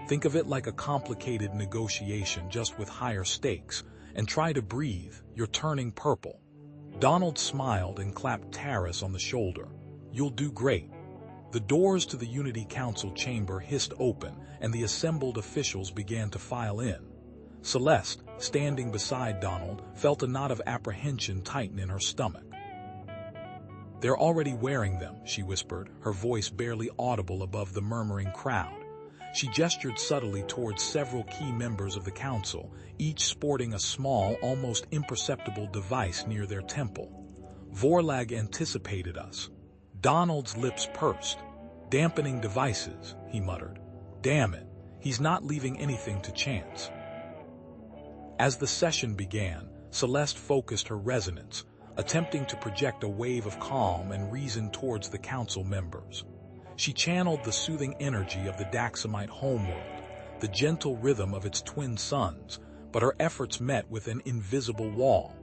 "Think of it like a complicated negotiation, just with higher stakes. And try to breathe, you're turning purple." Donald smiled and clapped Terrace on the shoulder. "You'll do great." The doors to the Unity Council chamber hissed open, and the assembled officials began to file in. Celeste, standing beside Donald, felt a knot of apprehension tighten in her stomach. "They're already wearing them," she whispered, her voice barely audible above the murmuring crowd. She gestured subtly towards several key members of the council, each sporting a small, almost imperceptible device near their temple. "Vorlag anticipated us." Donald's lips pursed. "Dampening devices," he muttered. "Damn it, he's not leaving anything to chance." As the session began, Celeste focused her resonance, attempting to project a wave of calm and reason towards the council members. She channeled the soothing energy of the Daxamite homeworld, the gentle rhythm of its twin suns, but her efforts met with an invisible wall.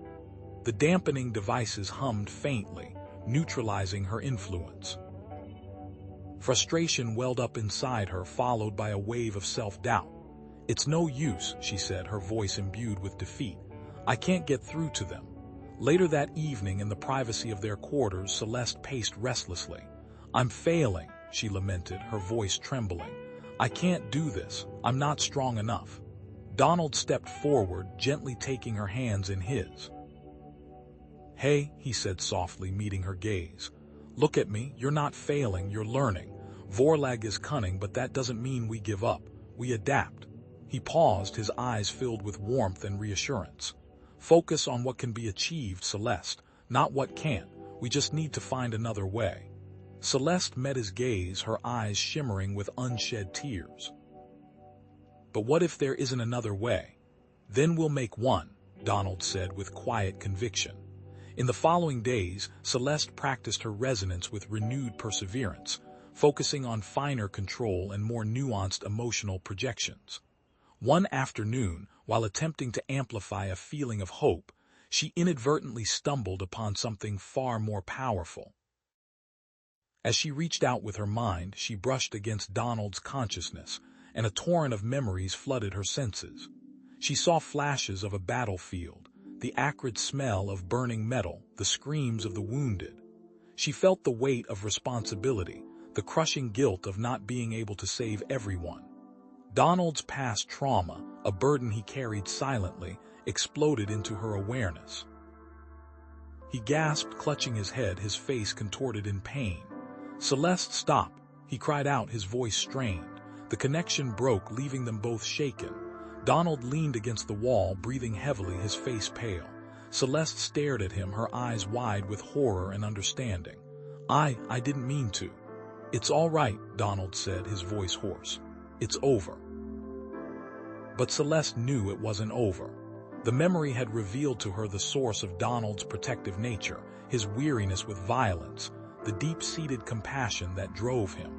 The dampening devices hummed faintly, neutralizing her influence. Frustration welled up inside her, followed by a wave of self-doubt. "It's no use," she said, her voice imbued with defeat. "I can't get through to them." Later that evening, in the privacy of their quarters, Celeste paced restlessly. "I'm failing," she lamented, her voice trembling. "I can't do this. I'm not strong enough." Donald stepped forward, gently taking her hands in his. "Hey," he said softly, meeting her gaze. "Look at me. You're not failing, you're learning. Vorlag is cunning, but that doesn't mean we give up. We adapt." He paused, his eyes filled with warmth and reassurance. "Focus on what can be achieved, Celeste, not what can't. We just need to find another way." Celeste met his gaze, her eyes shimmering with unshed tears. "But what if there isn't another way? Then we'll make one," Donald said with quiet conviction. In the following days, Celeste practiced her resonance with renewed perseverance, focusing on finer control and more nuanced emotional projections. One afternoon, while attempting to amplify a feeling of hope, she inadvertently stumbled upon something far more powerful. As she reached out with her mind, she brushed against Donald's consciousness, and a torrent of memories flooded her senses. She saw flashes of a battlefield, the acrid smell of burning metal, the screams of the wounded. She felt the weight of responsibility, the crushing guilt of not being able to save everyone. Donald's past trauma, a burden he carried silently, exploded into her awareness. He gasped, clutching his head, his face contorted in pain. "Celeste, stop!" he cried out, his voice strained. The connection broke, leaving them both shaken. Donald leaned against the wall, breathing heavily, his face pale. Celeste stared at him, her eyes wide with horror and understanding. I didn't mean to." "It's all right," Donald said, his voice hoarse. "It's over." But Celeste knew it wasn't over. The memory had revealed to her the source of Donald's protective nature, his weariness with violence, the deep-seated compassion that drove him.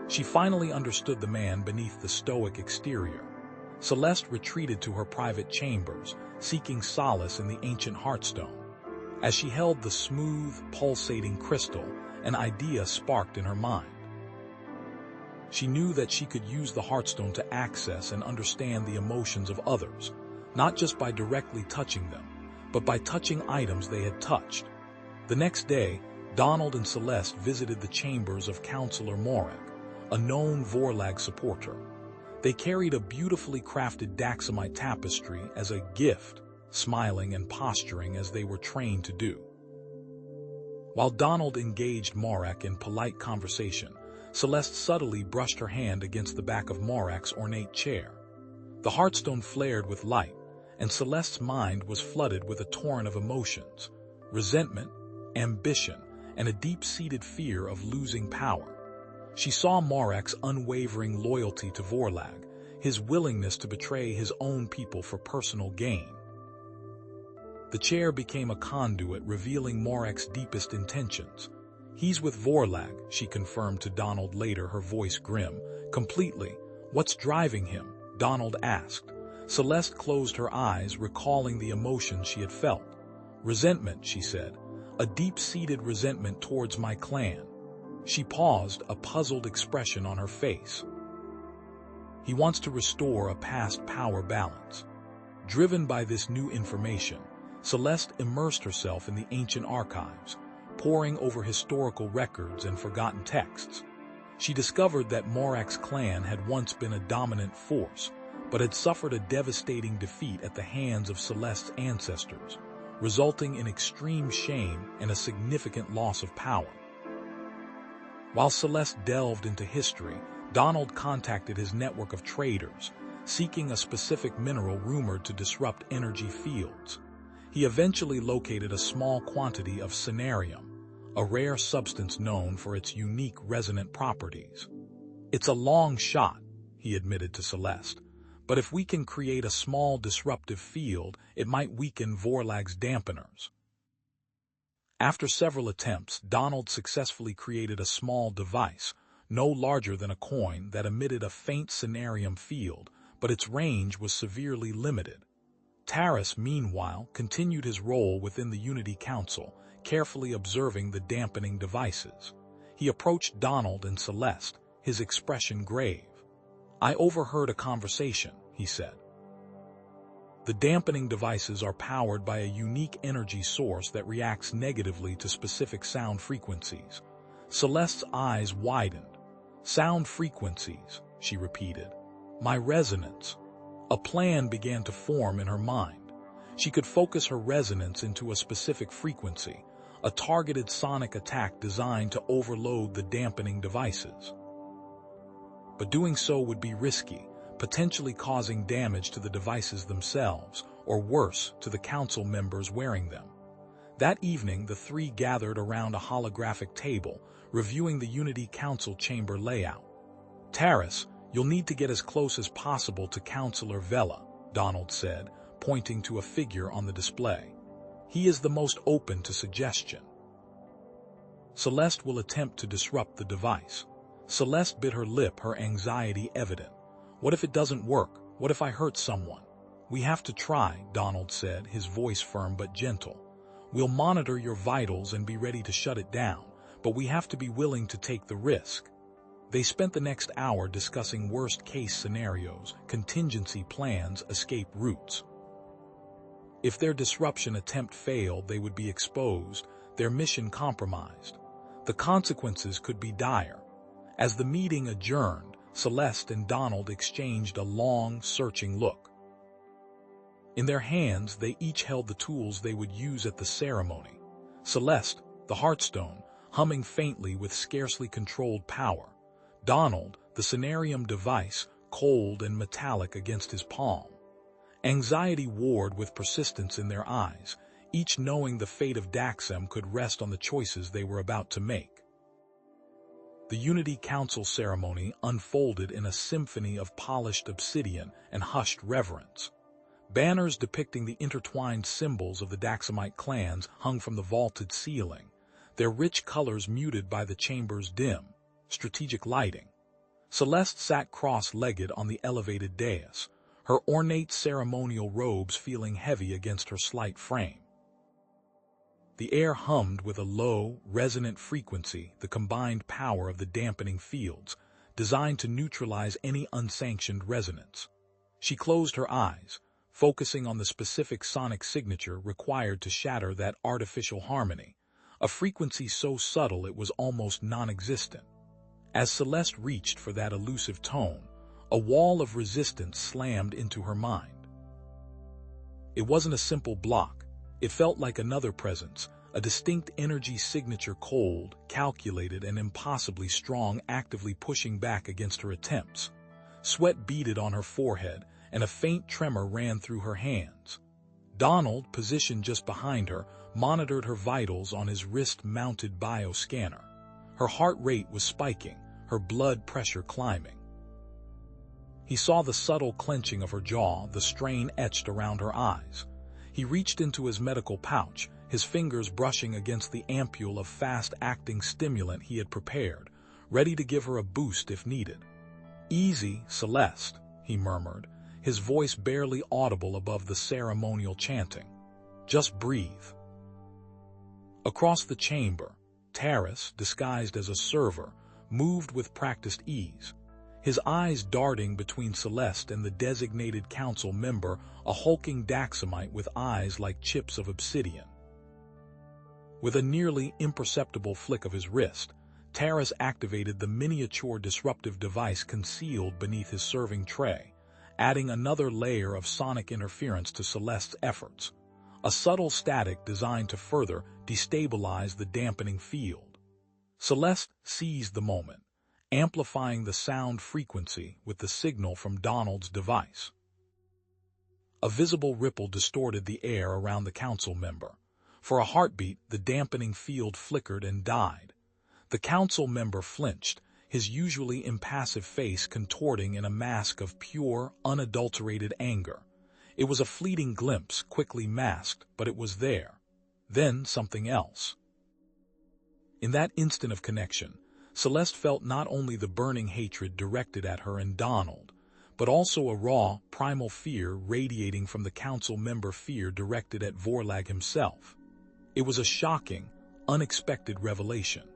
She finally understood the man beneath the stoic exterior. Celeste retreated to her private chambers, seeking solace in the ancient heartstone. As she held the smooth, pulsating crystal, an idea sparked in her mind. She knew that she could use the heartstone to access and understand the emotions of others, not just by directly touching them, but by touching items they had touched. The next day, Donald and Celeste visited the chambers of Counselor Morak, a known Vorlag supporter. They carried a beautifully crafted Daxamite tapestry as a gift, smiling and posturing as they were trained to do. While Donald engaged Morak in polite conversation, Celeste subtly brushed her hand against the back of Morak's ornate chair. The heartstone flared with light, and Celeste's mind was flooded with a torrent of emotions: resentment, ambition, and a deep-seated fear of losing power. She saw Morek's unwavering loyalty to Vorlag, his willingness to betray his own people for personal gain. The chair became a conduit revealing Morek's deepest intentions. "He's with Vorlag," she confirmed to Donald later, her voice grim. "Completely. What's driving him?" Donald asked. Celeste closed her eyes, recalling the emotions she had felt. "Resentment," she said. "A deep-seated resentment towards my clan." She paused, a puzzled expression on her face. "He wants to restore a past power balance." Driven by this new information, Celeste immersed herself in the ancient archives, poring over historical records and forgotten texts. She discovered that Morek's clan had once been a dominant force, but had suffered a devastating defeat at the hands of Celeste's ancestors, resulting in extreme shame and a significant loss of power. While Celeste delved into history, Donald contacted his network of traders, seeking a specific mineral rumored to disrupt energy fields. He eventually located a small quantity of cinerarium, a rare substance known for its unique resonant properties. "It's a long shot," he admitted to Celeste, "but if we can create a small disruptive field, it might weaken Vorlag's dampeners." After several attempts, Donald successfully created a small device, no larger than a coin, that emitted a faint cinerarium field, but its range was severely limited. Taris, meanwhile, continued his role within the Unity Council, carefully observing the dampening devices. He approached Donald and Celeste, his expression grave. "I overheard a conversation," he said. "The dampening devices are powered by a unique energy source that reacts negatively to specific sound frequencies." Celeste's eyes widened. "Sound frequencies," she repeated. "My resonance." A plan began to form in her mind. She could focus her resonance into a specific frequency, a targeted sonic attack designed to overload the dampening devices. But doing so would be risky, potentially causing damage to the devices themselves, or worse, to the council members wearing them. That evening, the three gathered around a holographic table, reviewing the Unity Council chamber layout. "Taris, you'll need to get as close as possible to Counselor Vela," Donald said, pointing to a figure on the display. "He is the most open to suggestion." Celeste will attempt to disrupt the device. Celeste bit her lip, her anxiety evident. "What if it doesn't work? What if I hurt someone?" "We have to try," Donald said, his voice firm but gentle. "We'll monitor your vitals and be ready to shut it down, but we have to be willing to take the risk." They spent the next hour discussing worst-case scenarios, contingency plans, escape routes. If their disruption attempt failed, they would be exposed, their mission compromised. The consequences could be dire. As the meeting adjourned, Celeste and Donald exchanged a long, searching look. In their hands, they each held the tools they would use at the ceremony. Celeste, the Heartstone, humming faintly with scarcely controlled power. Donald, the cinerarium device, cold and metallic against his palm. Anxiety warred with persistence in their eyes, each knowing the fate of Daxam could rest on the choices they were about to make. The Unity Council ceremony unfolded in a symphony of polished obsidian and hushed reverence. Banners depicting the intertwined symbols of the Daxamite clans hung from the vaulted ceiling, their rich colors muted by the chamber's dim, strategic lighting. Celeste sat cross-legged on the elevated dais, her ornate ceremonial robes feeling heavy against her slight frame. The air hummed with a low, resonant frequency, the combined power of the dampening fields, designed to neutralize any unsanctioned resonance. She closed her eyes, focusing on the specific sonic signature required to shatter that artificial harmony, a frequency so subtle it was almost non-existent. As Celeste reached for that elusive tone, a wall of resistance slammed into her mind. It wasn't a simple block. It felt like another presence, a distinct energy signature, cold, calculated, and impossibly strong, actively pushing back against her attempts. Sweat beaded on her forehead, and a faint tremor ran through her hands. Donald, positioned just behind her, monitored her vitals on his wrist-mounted bioscanner. Her heart rate was spiking, her blood pressure climbing. He saw the subtle clenching of her jaw, the strain etched around her eyes. He reached into his medical pouch, his fingers brushing against the ampule of fast-acting stimulant he had prepared, ready to give her a boost if needed. "Easy, Celeste," he murmured, his voice barely audible above the ceremonial chanting. "Just breathe." Across the chamber, Taras, disguised as a server, moved with practiced ease, his eyes darting between Celeste and the designated council member, a hulking Daxamite with eyes like chips of obsidian. With a nearly imperceptible flick of his wrist, Taras activated the miniature disruptive device concealed beneath his serving tray, adding another layer of sonic interference to Celeste's efforts, a subtle static designed to further destabilize the dampening field. Celeste seized the moment, amplifying the sound frequency with the signal from Donald's device. A visible ripple distorted the air around the council member. For a heartbeat, the dampening field flickered and died. The council member flinched, his usually impassive face contorting in a mask of pure, unadulterated anger. It was a fleeting glimpse, quickly masked, but it was there. Then something else. In that instant of connection, Celeste felt not only the burning hatred directed at her and Donald, but also a raw, primal fear radiating from the council member, fear directed at Vorlag himself. It was a shocking, unexpected revelation.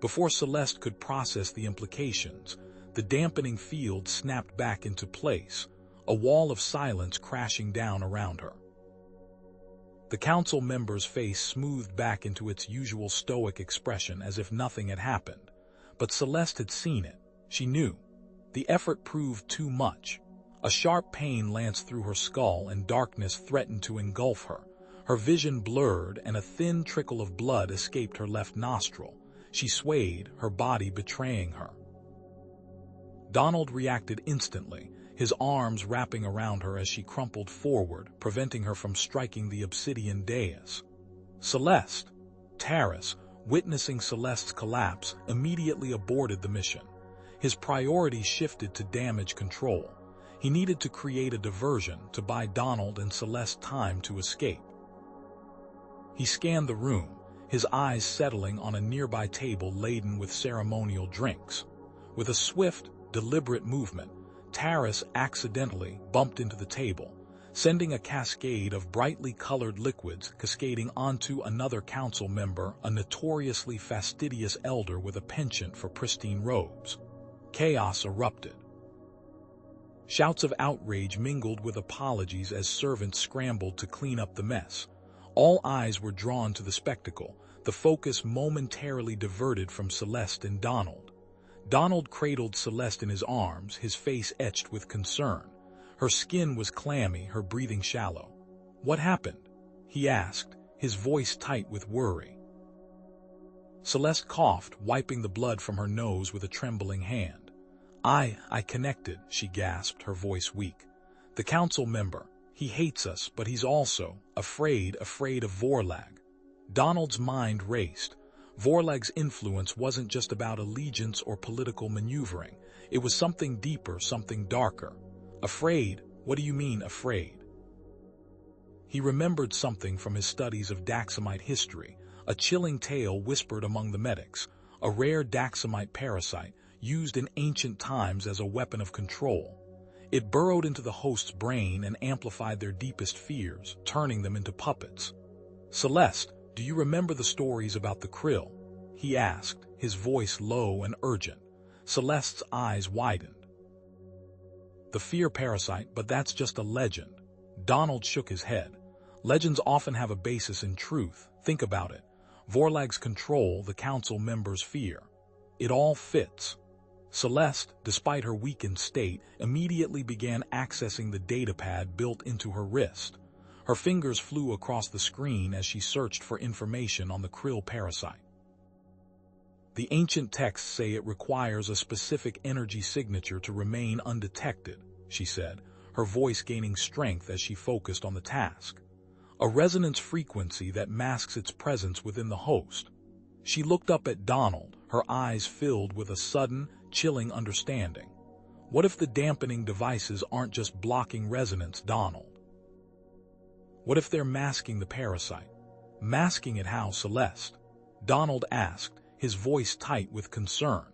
Before Celeste could process the implications, the dampening field snapped back into place, a wall of silence crashing down around her. The council member's face smoothed back into its usual stoic expression as if nothing had happened. But Celeste had seen it. She knew. The effort proved too much. A sharp pain lanced through her skull and darkness threatened to engulf her. Her vision blurred and a thin trickle of blood escaped her left nostril. She swayed, her body betraying her. Donald reacted instantly, his arms wrapping around her as she crumpled forward, preventing her from striking the obsidian dais. Celeste, Taras, witnessing Celeste's collapse, immediately aborted the mission. His priorities shifted to damage control. He needed to create a diversion to buy Donald and Celeste time to escape. He scanned the room, his eyes settling on a nearby table laden with ceremonial drinks. With a swift, deliberate movement, Taras accidentally bumped into the table, sending a cascade of brightly colored liquids cascading onto another council member, a notoriously fastidious elder with a penchant for pristine robes. Chaos erupted. Shouts of outrage mingled with apologies as servants scrambled to clean up the mess. All eyes were drawn to the spectacle, the focus momentarily diverted from Celeste and Donald. Donald cradled Celeste in his arms, his face etched with concern. Her skin was clammy, her breathing shallow. "What happened?" he asked, his voice tight with worry. Celeste coughed, wiping the blood from her nose with a trembling hand. I connected," she gasped, her voice weak. "The council member, he hates us, but he's also afraid of Vorlag." Donald's mind raced. Vorlag's influence wasn't just about allegiance or political maneuvering. It was something deeper, something darker. Afraid? What do you mean, afraid? He remembered something from his studies of Daxamite history, a chilling tale whispered among the medics, a rare Daxamite parasite used in ancient times as a weapon of control. It burrowed into the host's brain and amplified their deepest fears, turning them into puppets. "Celeste, do you remember the stories about the krill?" he asked, his voice low and urgent. Celeste's eyes widened. "The fear parasite, but that's just a legend." Donald shook his head. "Legends often have a basis in truth. Think about it. Vorlag's control, the council members' fear. It all fits." Celeste, despite her weakened state, immediately began accessing the datapad built into her wrist. Her fingers flew across the screen as she searched for information on the krill parasite. "The ancient texts say it requires a specific energy signature to remain undetected," she said, her voice gaining strength as she focused on the task. "A resonance frequency that masks its presence within the host." She looked up at Donald, her eyes filled with a sudden, chilling understanding. What if the dampening devices aren't just blocking resonance, Donald? What if they're masking the parasite? Masking it how, Celeste? Donald asked, his voice tight with concern.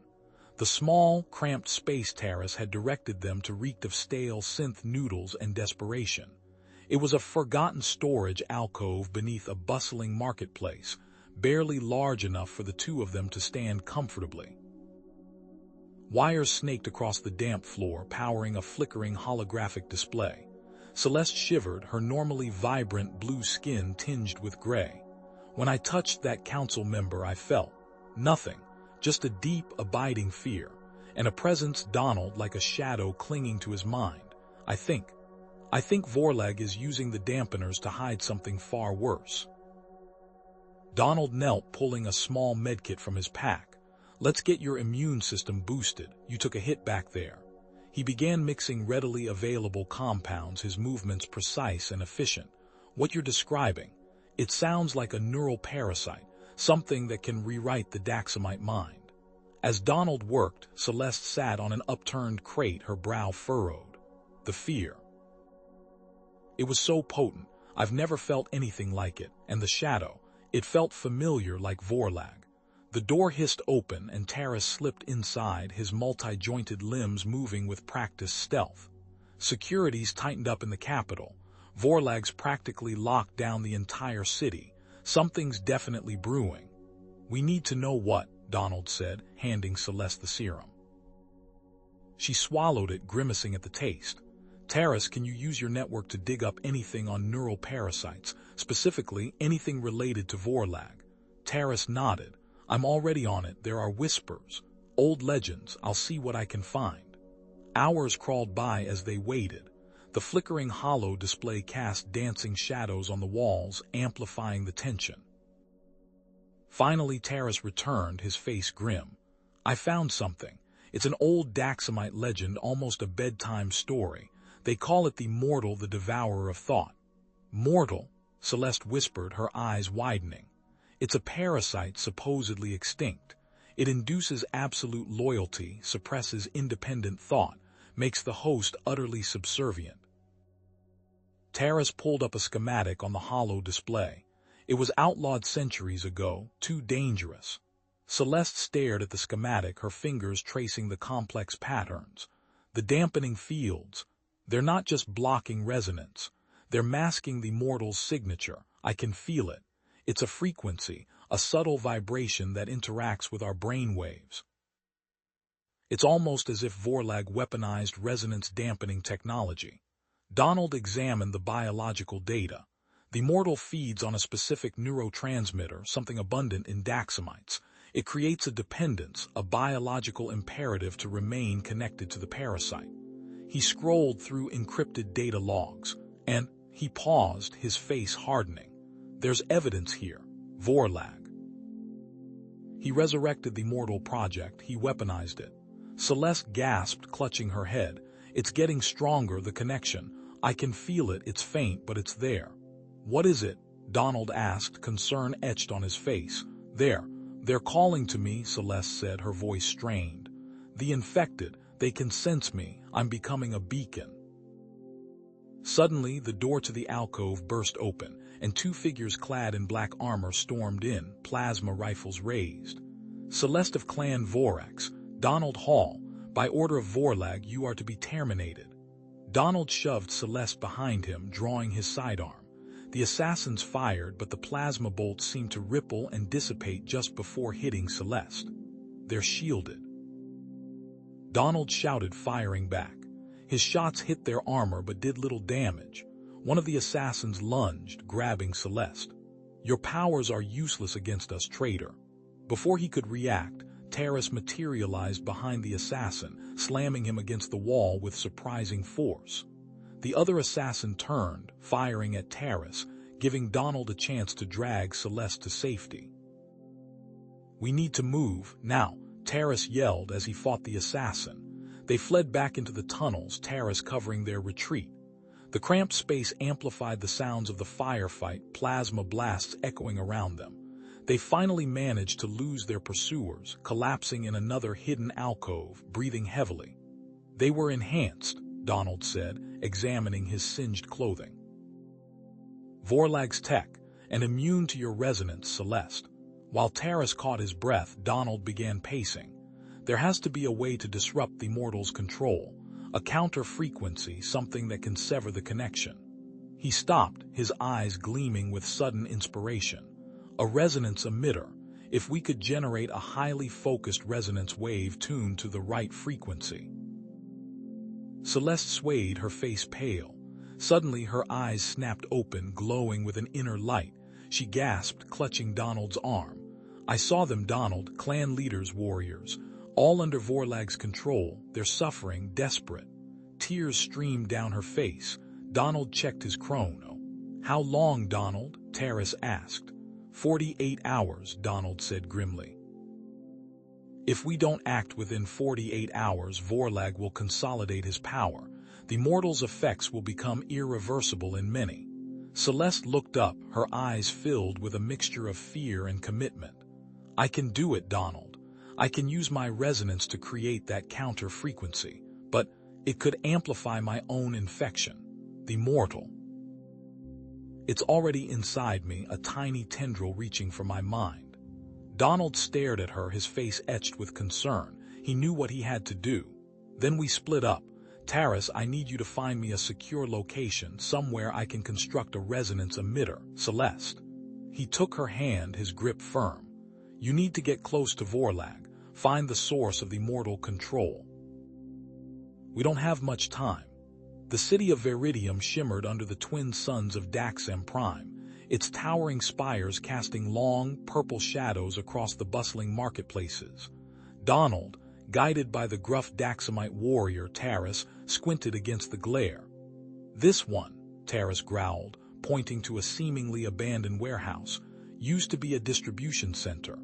The small, cramped space terrace had directed them to reek of stale synth noodles and desperation. It was a forgotten storage alcove beneath a bustling marketplace, barely large enough for the two of them to stand comfortably. Wires snaked across the damp floor, powering a flickering holographic display. Celeste shivered, her normally vibrant blue skin tinged with gray. When I touched that council member, I felt nothing, just a deep, abiding fear, and a presence, Donald, like a shadow clinging to his mind. I think Vorlag is using the dampeners to hide something far worse. Donald knelt, pulling a small medkit from his pack. Let's get your immune system boosted. You took a hit back there. He began mixing readily available compounds, his movements precise and efficient. What you're describing, it sounds like a neural parasite, something that can rewrite the Daxamite mind. As Donald worked, Celeste sat on an upturned crate, her brow furrowed. The fear. It was so potent, I've never felt anything like it, and the shadow, it felt familiar like Vorlag. The door hissed open and Taras slipped inside, his multi-jointed limbs moving with practiced stealth. Securities tightened up in the capital. Vorlag's practically locked down the entire city. Something's definitely brewing. We need to know what, Donald said, handing Celeste the serum. She swallowed it, grimacing at the taste. Taras, can you use your network to dig up anything on neural parasites, specifically anything related to Vorlag? Taras nodded. I'm already on it. There are whispers, old legends. I'll see what I can find. Hours crawled by as they waited. The flickering hollow display cast dancing shadows on the walls, amplifying the tension. Finally, Taras returned, his face grim. I found something. It's an old Daxamite legend, almost a bedtime story. They call it the Mortal, the Devourer of Thought. Mortal, Celeste whispered, her eyes widening. It's a parasite supposedly extinct. It induces absolute loyalty, suppresses independent thought, makes the host utterly subservient. Taras pulled up a schematic on the hollow display. It was outlawed centuries ago, too dangerous. Celeste stared at the schematic, her fingers tracing the complex patterns. The dampening fields, they're not just blocking resonance. They're masking the mortal's signature. I can feel it. It's a frequency, a subtle vibration that interacts with our brain waves. It's almost as if Vorlag weaponized resonance-dampening technology. Donald examined the biological data. The mortal feeds on a specific neurotransmitter, something abundant in Daxamites. It creates a dependence, a biological imperative to remain connected to the parasite. He scrolled through encrypted data logs, and he paused, his face hardening. There's evidence here. Vorlag. He resurrected the Mortal Project. He weaponized it. Celeste gasped, clutching her head. It's getting stronger, the connection. I can feel it. It's faint, but it's there. What is it? Donald asked, concern etched on his face. They're calling to me, Celeste said, her voice strained. The infected. They can sense me. I'm becoming a beacon. Suddenly, the door to the alcove burst open, and two figures clad in black armor stormed in, plasma rifles raised. Celeste of Clan Vorax, Donald Hall, by order of Vorlag, you are to be terminated. Donald shoved Celeste behind him, drawing his sidearm. The assassins fired, but the plasma bolts seemed to ripple and dissipate just before hitting Celeste. They're shielded. Donald shouted, firing back. His shots hit their armor but did little damage. One of the assassins lunged, grabbing Celeste. Your powers are useless against us, traitor. Before he could react, Taras materialized behind the assassin, slamming him against the wall with surprising force. The other assassin turned, firing at Taras, giving Donald a chance to drag Celeste to safety. We need to move, now, Taras yelled as he fought the assassin. They fled back into the tunnels, Taras covering their retreat. The cramped space amplified the sounds of the firefight, plasma blasts echoing around them. They finally managed to lose their pursuers, collapsing in another hidden alcove, breathing heavily. They were enhanced, Donald said, examining his singed clothing. Vorlag's tech, and immune to your resonance, Celeste. While Taras caught his breath, Donald began pacing. There has to be a way to disrupt the mortal's control, a counter-frequency, something that can sever the connection. He stopped, his eyes gleaming with sudden inspiration. A resonance emitter. If we could generate a highly focused resonance wave tuned to the right frequency. Celeste swayed, her face pale. Suddenly her eyes snapped open, glowing with an inner light. She gasped, clutching Donald's arm. I saw them, Donald, clan leaders, warriors, all under Vorlag's control, their suffering, desperate. Tears streamed down her face. Donald checked his chrono. How long, Donald? Taras asked. 48 hours, Donald said grimly. If we don't act within 48 hours, Vorlag will consolidate his power. The mortal's effects will become irreversible in many. Celeste looked up, her eyes filled with a mixture of fear and commitment. I can do it, Donald. I can use my resonance to create that counter-frequency, but it could amplify my own infection, the mortal. It's already inside me, a tiny tendril reaching for my mind. Donald stared at her, his face etched with concern. He knew what he had to do. Then we split up. Taras, I need you to find me a secure location, somewhere I can construct a resonance emitter, Celeste. He took her hand, his grip firm. You need to get close to Vorlag, find the source of the mortal control. We don't have much time. The city of Viridium shimmered under the twin suns of Daxam Prime, its towering spires casting long, purple shadows across the bustling marketplaces. Donald, guided by the gruff Daxamite warrior Taras, squinted against the glare. This one, Taras growled, pointing to a seemingly abandoned warehouse, used to be a distribution center.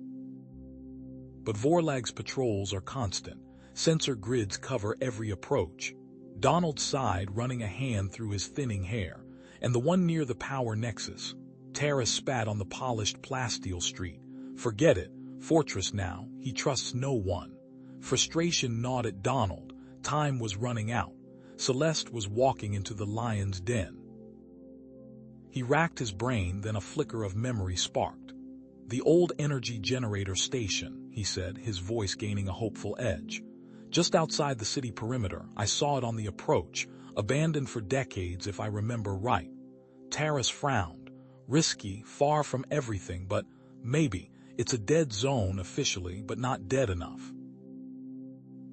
But Vorlag's patrols are constant. Sensor grids cover every approach. Donald sighed, running a hand through his thinning hair. And the one near the power nexus. Taras spat on the polished plasteel street. Forget it. Fortress now. He trusts no one. Frustration gnawed at Donald. Time was running out. Celeste was walking into the lion's den. He racked his brain, then a flicker of memory sparked. The old energy generator station, he said, his voice gaining a hopeful edge. Just outside the city perimeter, I saw it on the approach, abandoned for decades if I remember right. Taras frowned. Risky, far from everything, but maybe. It's a dead zone officially, but not dead enough.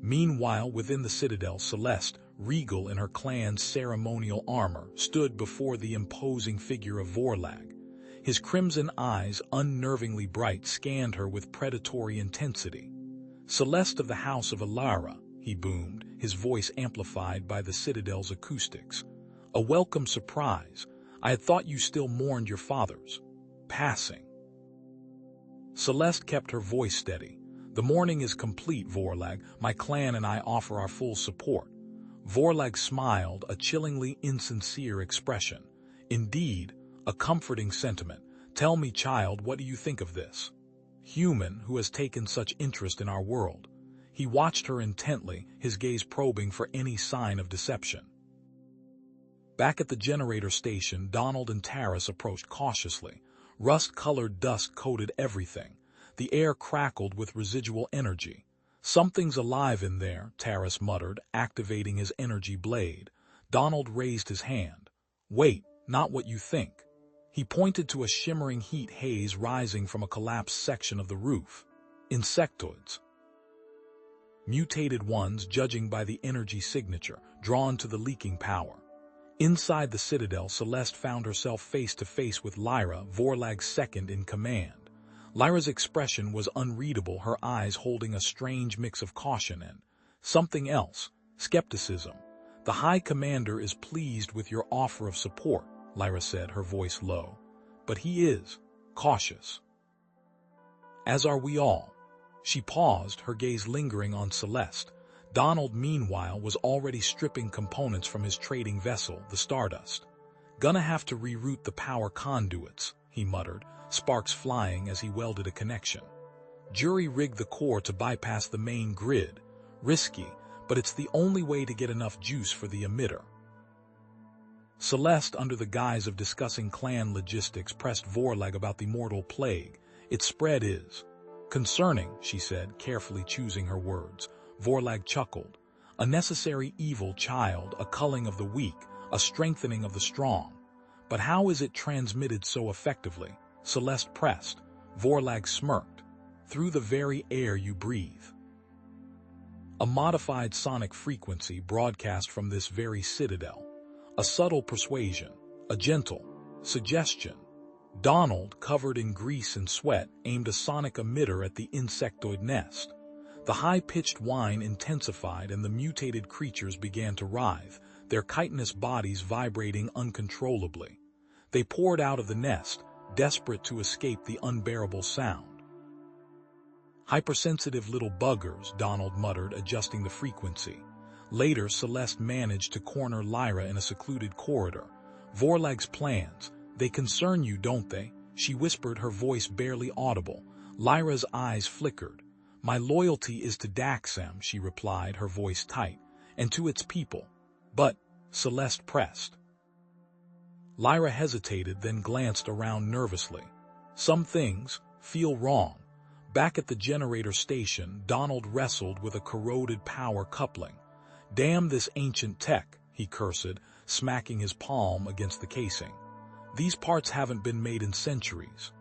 Meanwhile, within the citadel, Celeste, regal in her clan's ceremonial armor, stood before the imposing figure of Vorlag. His crimson eyes, unnervingly bright, scanned her with predatory intensity. Celeste of the House of Alara, he boomed, his voice amplified by the citadel's acoustics. A welcome surprise. I had thought you still mourned your father's passing. Celeste kept her voice steady. The mourning is complete, Vorlag. My clan and I offer our full support. Vorlag smiled, a chillingly insincere expression. Indeed, a comforting sentiment. Tell me, child, what do you think of this human who has taken such interest in our world? He watched her intently, his gaze probing for any sign of deception. Back at the generator station, Donald and Taras approached cautiously. Rust-colored dust coated everything. The air crackled with residual energy. Something's alive in there, Taras muttered, activating his energy blade. Donald raised his hand. Wait, not what you think. He pointed to a shimmering heat haze rising from a collapsed section of the roof. Insectoids. Mutated ones, judging by the energy signature, drawn to the leaking power. Inside the citadel, Celeste found herself face to face with Lyra, Vorlag's second in command. Lyra's expression was unreadable, her eyes holding a strange mix of caution and something else, skepticism. The High Commander is pleased with your offer of support, Lyra said, her voice low. But he is cautious. As are we all. She paused, her gaze lingering on Celeste. Donald, meanwhile, was already stripping components from his trading vessel, the Stardust. Gonna have to reroute the power conduits, he muttered, sparks flying as he welded a connection. Jury-rigged the core to bypass the main grid. Risky, but it's the only way to get enough juice for the emitter. Celeste, under the guise of discussing clan logistics, pressed Vorlag about the mortal plague. Its spread is concerning, she said, carefully choosing her words. Vorlag chuckled. A necessary evil, child, a culling of the weak, a strengthening of the strong. But how is it transmitted so effectively? Celeste pressed. Vorlag smirked. Through the very air you breathe. A modified sonic frequency broadcast from this very citadel. A subtle persuasion, a gentle suggestion. Donald, covered in grease and sweat, aimed a sonic emitter at the insectoid nest. The high-pitched whine intensified and the mutated creatures began to writhe, their chitinous bodies vibrating uncontrollably. They poured out of the nest, desperate to escape the unbearable sound. Hypersensitive little buggers, Donald muttered, adjusting the frequency. Later, Celeste managed to corner Lyra in a secluded corridor. Vorlag's plans, they concern you, don't they? She whispered, her voice barely audible. Lyra's eyes flickered. My loyalty is to Daxam, she replied, her voice tight, and to its people. But, Celeste pressed. Lyra hesitated, then glanced around nervously. Some things feel wrong. Back at the generator station, Donald wrestled with a corroded power coupling. Damn this ancient tech, he cursed, smacking his palm against the casing. These parts haven't been made in centuries.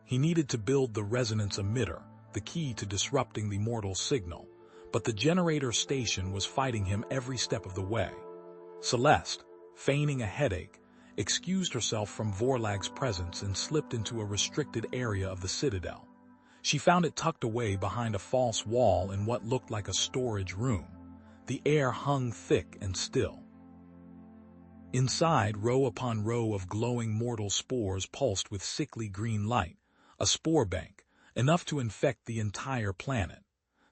He needed to build the resonance emitter, the key to disrupting the mortal signal, but the generator station was fighting him every step of the way. Celeste, feigning a headache, excused herself from Vorlag's presence and slipped into a restricted area of the citadel. She found it tucked away behind a false wall in what looked like a storage room. The air hung thick and still. Inside, row upon row of glowing mortal spores pulsed with sickly green light, a spore bank, enough to infect the entire planet.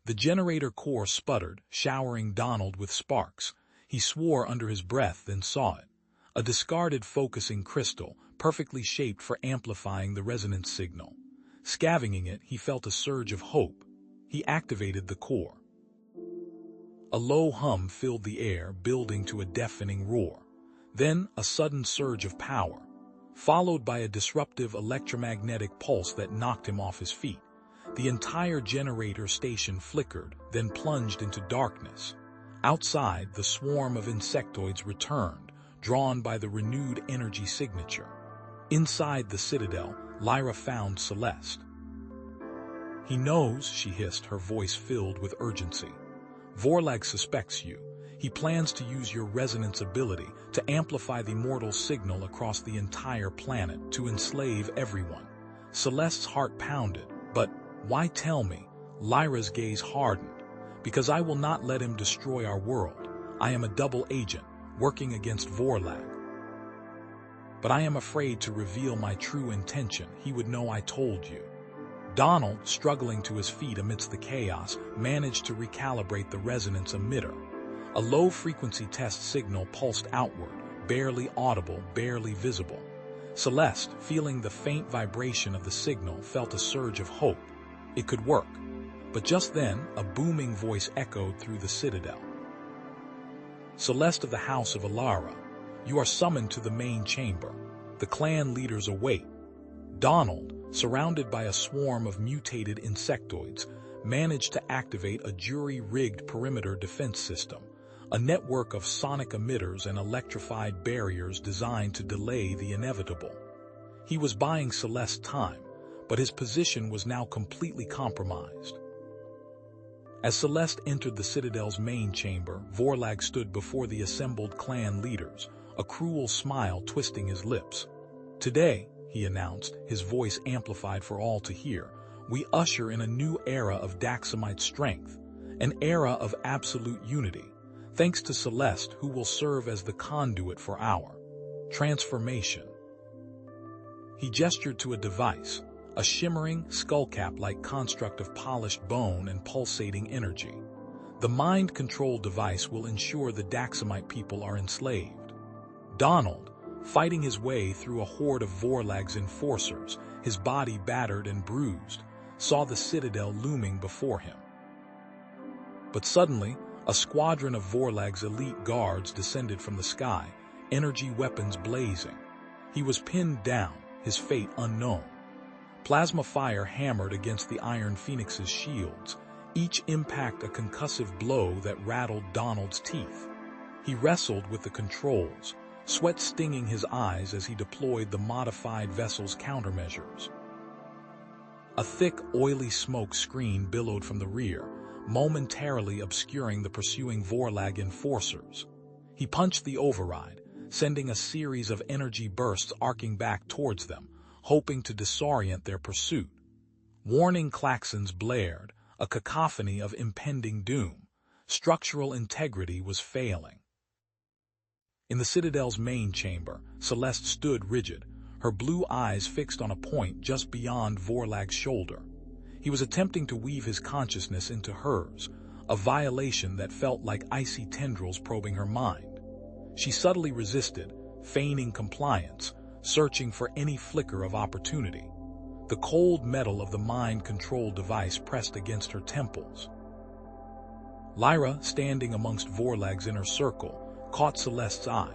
The generator core sputtered, showering Donald with sparks. He swore under his breath, then saw it. A discarded focusing crystal, perfectly shaped for amplifying the resonance signal. Scavenging it, he felt a surge of hope. He activated the core. A low hum filled the air, building to a deafening roar. Then, a sudden surge of power, followed by a disruptive electromagnetic pulse that knocked him off his feet. The entire generator station flickered, then plunged into darkness. Outside, the swarm of insectoids returned, drawn by the renewed energy signature. Inside the citadel, Lyra found Celeste. He knows, she hissed, her voice filled with urgency. Vorlag suspects you. He plans to use your resonance ability to amplify the mortal signal across the entire planet to enslave everyone. Celeste's heart pounded. But why tell me? Lyra's gaze hardened. Because I will not let him destroy our world. I am a double agent, working against Vorlag. But I am afraid to reveal my true intention. He would know I told you. Donald, struggling to his feet amidst the chaos, managed to recalibrate the resonance emitter. A low-frequency test signal pulsed outward, barely audible, barely visible. Celeste, feeling the faint vibration of the signal, felt a surge of hope. It could work. But just then, a booming voice echoed through the citadel. Celeste of the House of Alara, you are summoned to the main chamber. The clan leaders await. Donald, surrounded by a swarm of mutated insectoids, managed to activate a jury-rigged perimeter defense system, a network of sonic emitters and electrified barriers designed to delay the inevitable. He was buying Celeste's time, but his position was now completely compromised. As Celeste entered the Citadel's main chamber, Vorlag stood before the assembled clan leaders, a cruel smile twisting his lips. Today, he announced, his voice amplified for all to hear, we usher in a new era of Daxamite strength, an era of absolute unity, thanks to Celeste, who will serve as the conduit for our transformation. He gestured to a device, a shimmering, skullcap-like construct of polished bone and pulsating energy. The mind-control device will ensure the Daxamite people are enslaved. Donald, fighting his way through a horde of Vorlag's enforcers, his body battered and bruised, saw the citadel looming before him. But suddenly, a squadron of Vorlag's elite guards descended from the sky, energy weapons blazing. He was pinned down, his fate unknown. Plasma fire hammered against the Iron Phoenix's shields, each impact a concussive blow that rattled Donald's teeth. He wrestled with the controls, sweat stinging his eyes as he deployed the modified vessel's countermeasures. A thick, oily smoke screen billowed from the rear, momentarily obscuring the pursuing Vorlag enforcers. He punched the override, sending a series of energy bursts arcing back towards them, hoping to disorient their pursuit. Warning klaxons blared, a cacophony of impending doom. Structural integrity was failing. In the Citadel's main chamber, Celeste stood rigid, her blue eyes fixed on a point just beyond Vorlag's shoulder. He was attempting to weave his consciousness into hers, a violation that felt like icy tendrils probing her mind. She subtly resisted, feigning compliance, searching for any flicker of opportunity. The cold metal of the mind-control device pressed against her temples. Lyra, standing amongst Vorlag's inner circle, caught Celeste's eye.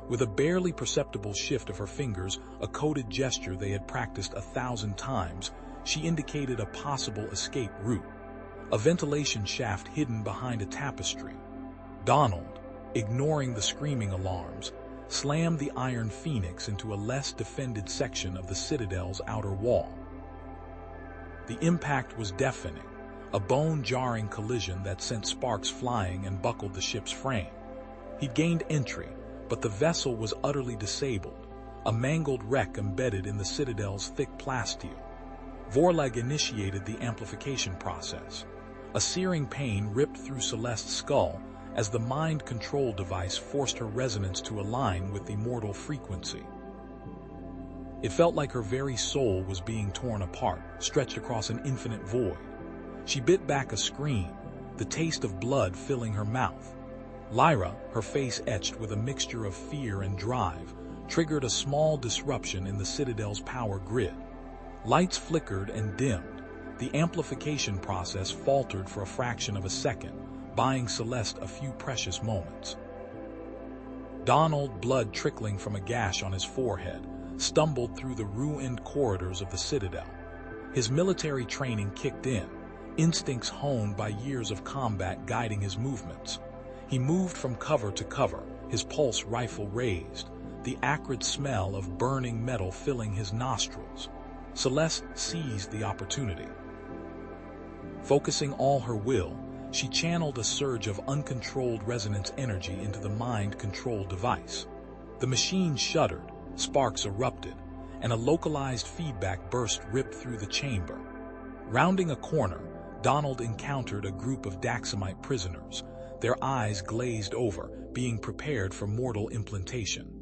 With a barely perceptible shift of her fingers, a coded gesture they had practiced 1,000 times, she indicated a possible escape route. A ventilation shaft hidden behind a tapestry. Donald, ignoring the screaming alarms, slammed the Iron Phoenix into a less defended section of the Citadel's outer wall. The impact was deafening, a bone-jarring collision that sent sparks flying and buckled the ship's frame. He'd gained entry, but the vessel was utterly disabled, a mangled wreck embedded in the Citadel's thick plasteel. Vorlag initiated the amplification process. A searing pain ripped through Celeste's skull as the mind control device forced her resonance to align with the mortal frequency. It felt like her very soul was being torn apart, stretched across an infinite void. She bit back a scream, the taste of blood filling her mouth. Lyra, her face etched with a mixture of fear and drive, triggered a small disruption in the Citadel's power grid. Lights flickered and dimmed. The amplification process faltered for a fraction of a second, buying Celeste a few precious moments. Donald, blood trickling from a gash on his forehead, stumbled through the ruined corridors of the Citadel. His military training kicked in, instincts honed by years of combat guiding his movements. He moved from cover to cover, his pulse rifle raised, the acrid smell of burning metal filling his nostrils. Celeste seized the opportunity. Focusing all her will, she channeled a surge of uncontrolled resonance energy into the mind-control device. The machine shuddered, sparks erupted, and a localized feedback burst ripped through the chamber. Rounding a corner, Donald encountered a group of Daxamite prisoners, their eyes glazed over, being prepared for mortal implantation.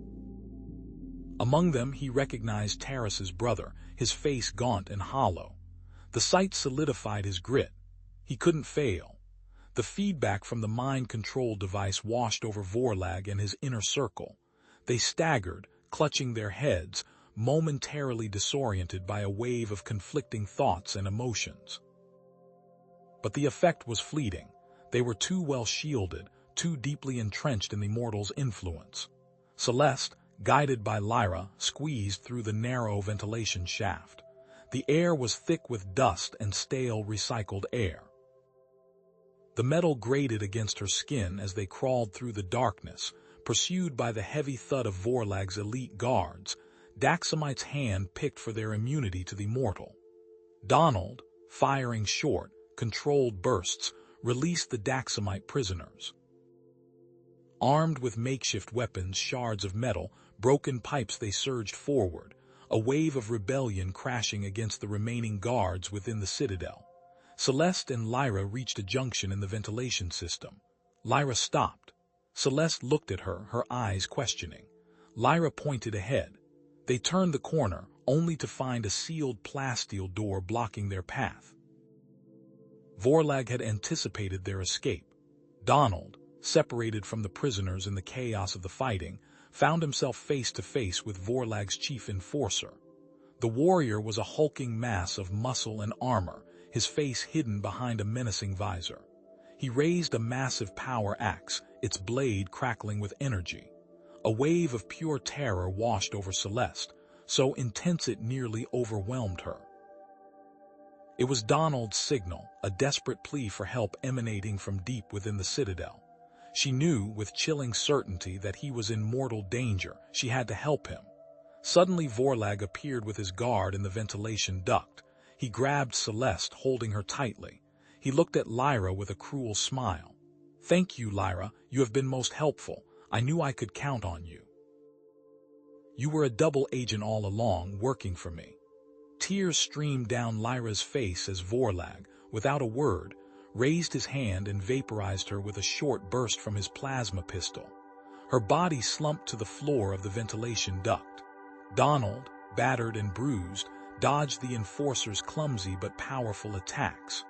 Among them, he recognized Terrace's brother, his face gaunt and hollow. The sight solidified his grit. He couldn't fail. The feedback from the mind control device washed over Vorlag and his inner circle. They staggered, clutching their heads, momentarily disoriented by a wave of conflicting thoughts and emotions. But the effect was fleeting. They were too well shielded, too deeply entrenched in the mortal's influence. Celeste, guided by Lyra, squeezed through the narrow ventilation shaft. The air was thick with dust and stale recycled air. The metal grated against her skin as they crawled through the darkness, pursued by the heavy thud of Vorlag's elite guards. Daxamite's hand picked for their immunity to the mortal. Donald, firing short, controlled bursts, released the Daxamite prisoners. Armed with makeshift weapons, shards of metal, broken pipes, they surged forward, a wave of rebellion crashing against the remaining guards within the Citadel. Celeste and Lyra reached a junction in the ventilation system. Lyra stopped. Celeste looked at her, her eyes questioning. Lyra pointed ahead. They turned the corner, only to find a sealed plasteel door blocking their path. Vorlag had anticipated their escape. Donald, separated from the prisoners in the chaos of the fighting, found himself face to face with Vorlag's chief enforcer. The warrior was a hulking mass of muscle and armor, his face hidden behind a menacing visor. He raised a massive power axe, its blade crackling with energy. A wave of pure terror washed over Celeste, so intense it nearly overwhelmed her. It was Donald's signal, a desperate plea for help emanating from deep within the citadel. She knew with chilling certainty that he was in mortal danger. She had to help him. Suddenly Vorlag appeared with his guard in the ventilation duct. He grabbed Celeste, holding her tightly. He looked at Lyra with a cruel smile. "Thank you, Lyra. You have been most helpful. I knew I could count on you. You were a double agent all along, working for me." Tears streamed down Lyra's face as Vorlag, without a word, raised his hand and vaporized her with a short burst from his plasma pistol. Her body slumped to the floor of the ventilation duct. Donald, battered and bruised, dodged the enforcer's clumsy but powerful attacks.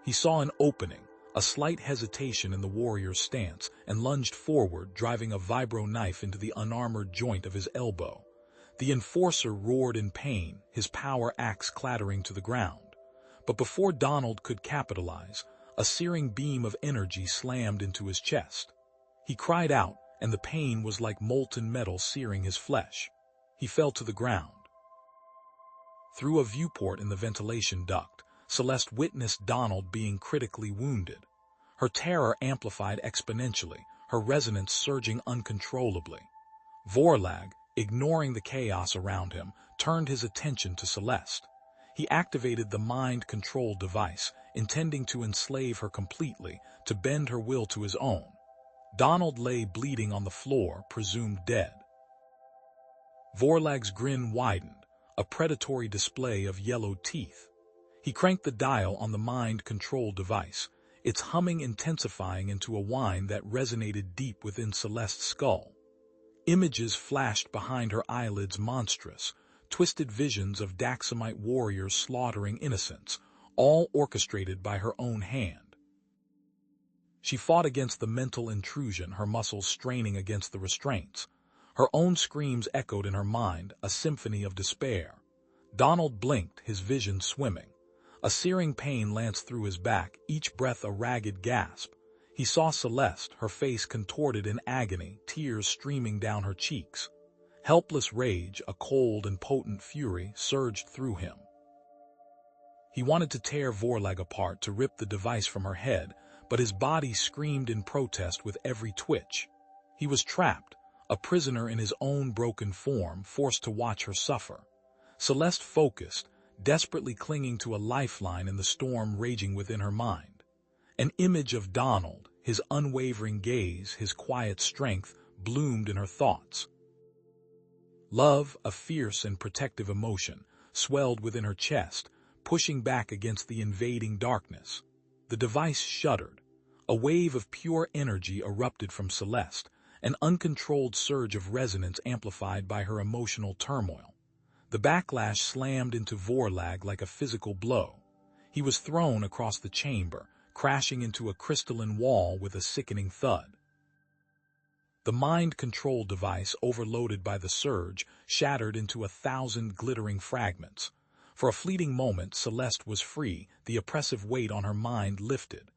He saw an opening, a slight hesitation in the warrior's stance, and lunged forward, driving a vibro knife into the unarmored joint of his elbow. The enforcer roared in pain, his power axe clattering to the ground. But before Donald could capitalize, a searing beam of energy slammed into his chest. He cried out, and the pain was like molten metal searing his flesh. He fell to the ground. Through a viewport in the ventilation duct, Celeste witnessed Donald being critically wounded. Her terror amplified exponentially, her resonance surging uncontrollably. Vorlag, ignoring the chaos around him, turned his attention to Celeste. He activated the mind control device, intending to enslave her completely, to bend her will to his own. Donald lay bleeding on the floor, presumed dead. Vorlag's grin widened, a predatory display of yellowed teeth. He cranked the dial on the mind control device, its humming intensifying into a whine that resonated deep within Celeste's skull. Images flashed behind her eyelids, monstrous, twisted visions of Daxamite warriors slaughtering innocents, all orchestrated by her own hand. She fought against the mental intrusion, her muscles straining against the restraints. Her own screams echoed in her mind, a symphony of despair. Donald blinked, his vision swimming. A searing pain lanced through his back, each breath a ragged gasp. He saw Celeste, her face contorted in agony, tears streaming down her cheeks. Helpless rage, a cold and potent fury, surged through him. He wanted to tear Vorlag apart, to rip the device from her head, but his body screamed in protest with every twitch. He was trapped, a prisoner in his own broken form, forced to watch her suffer. Celeste focused, desperately clinging to a lifeline in the storm raging within her mind. An image of Donald, his unwavering gaze, his quiet strength, bloomed in her thoughts. Love, a fierce and protective emotion, swelled within her chest, pushing back against the invading darkness. The device shuddered. A wave of pure energy erupted from Celeste, an uncontrolled surge of resonance amplified by her emotional turmoil. The backlash slammed into Vorlag like a physical blow. He was thrown across the chamber, crashing into a crystalline wall with a sickening thud. The mind control device, overloaded by the surge, shattered into 1,000 glittering fragments. For a fleeting moment, Celeste was free, the oppressive weight on her mind lifted.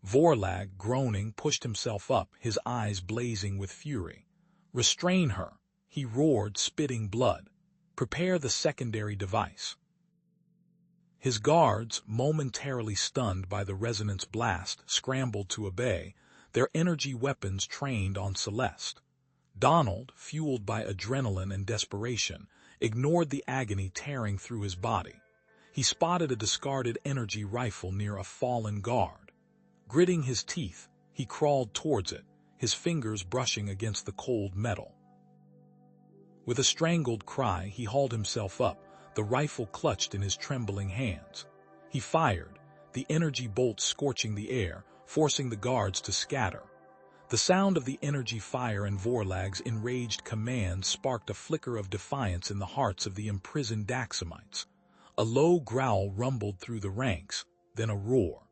Vorlag, groaning, pushed himself up, his eyes blazing with fury. "Restrain her," he roared, spitting blood. "Prepare the secondary device." His guards, momentarily stunned by the resonance blast, scrambled to obey, their energy weapons trained on Celeste. Donald, fueled by adrenaline and desperation, ignored the agony tearing through his body. He spotted a discarded energy rifle near a fallen guard. Gritting his teeth, he crawled towards it, his fingers brushing against the cold metal. With a strangled cry, he hauled himself up, the rifle clutched in his trembling hands. He fired, the energy bolt scorching the air, forcing the guards to scatter. The sound of the energy fire and Vorlag's enraged commands sparked a flicker of defiance in the hearts of the imprisoned Daxamites. A low growl rumbled through the ranks, then a roar.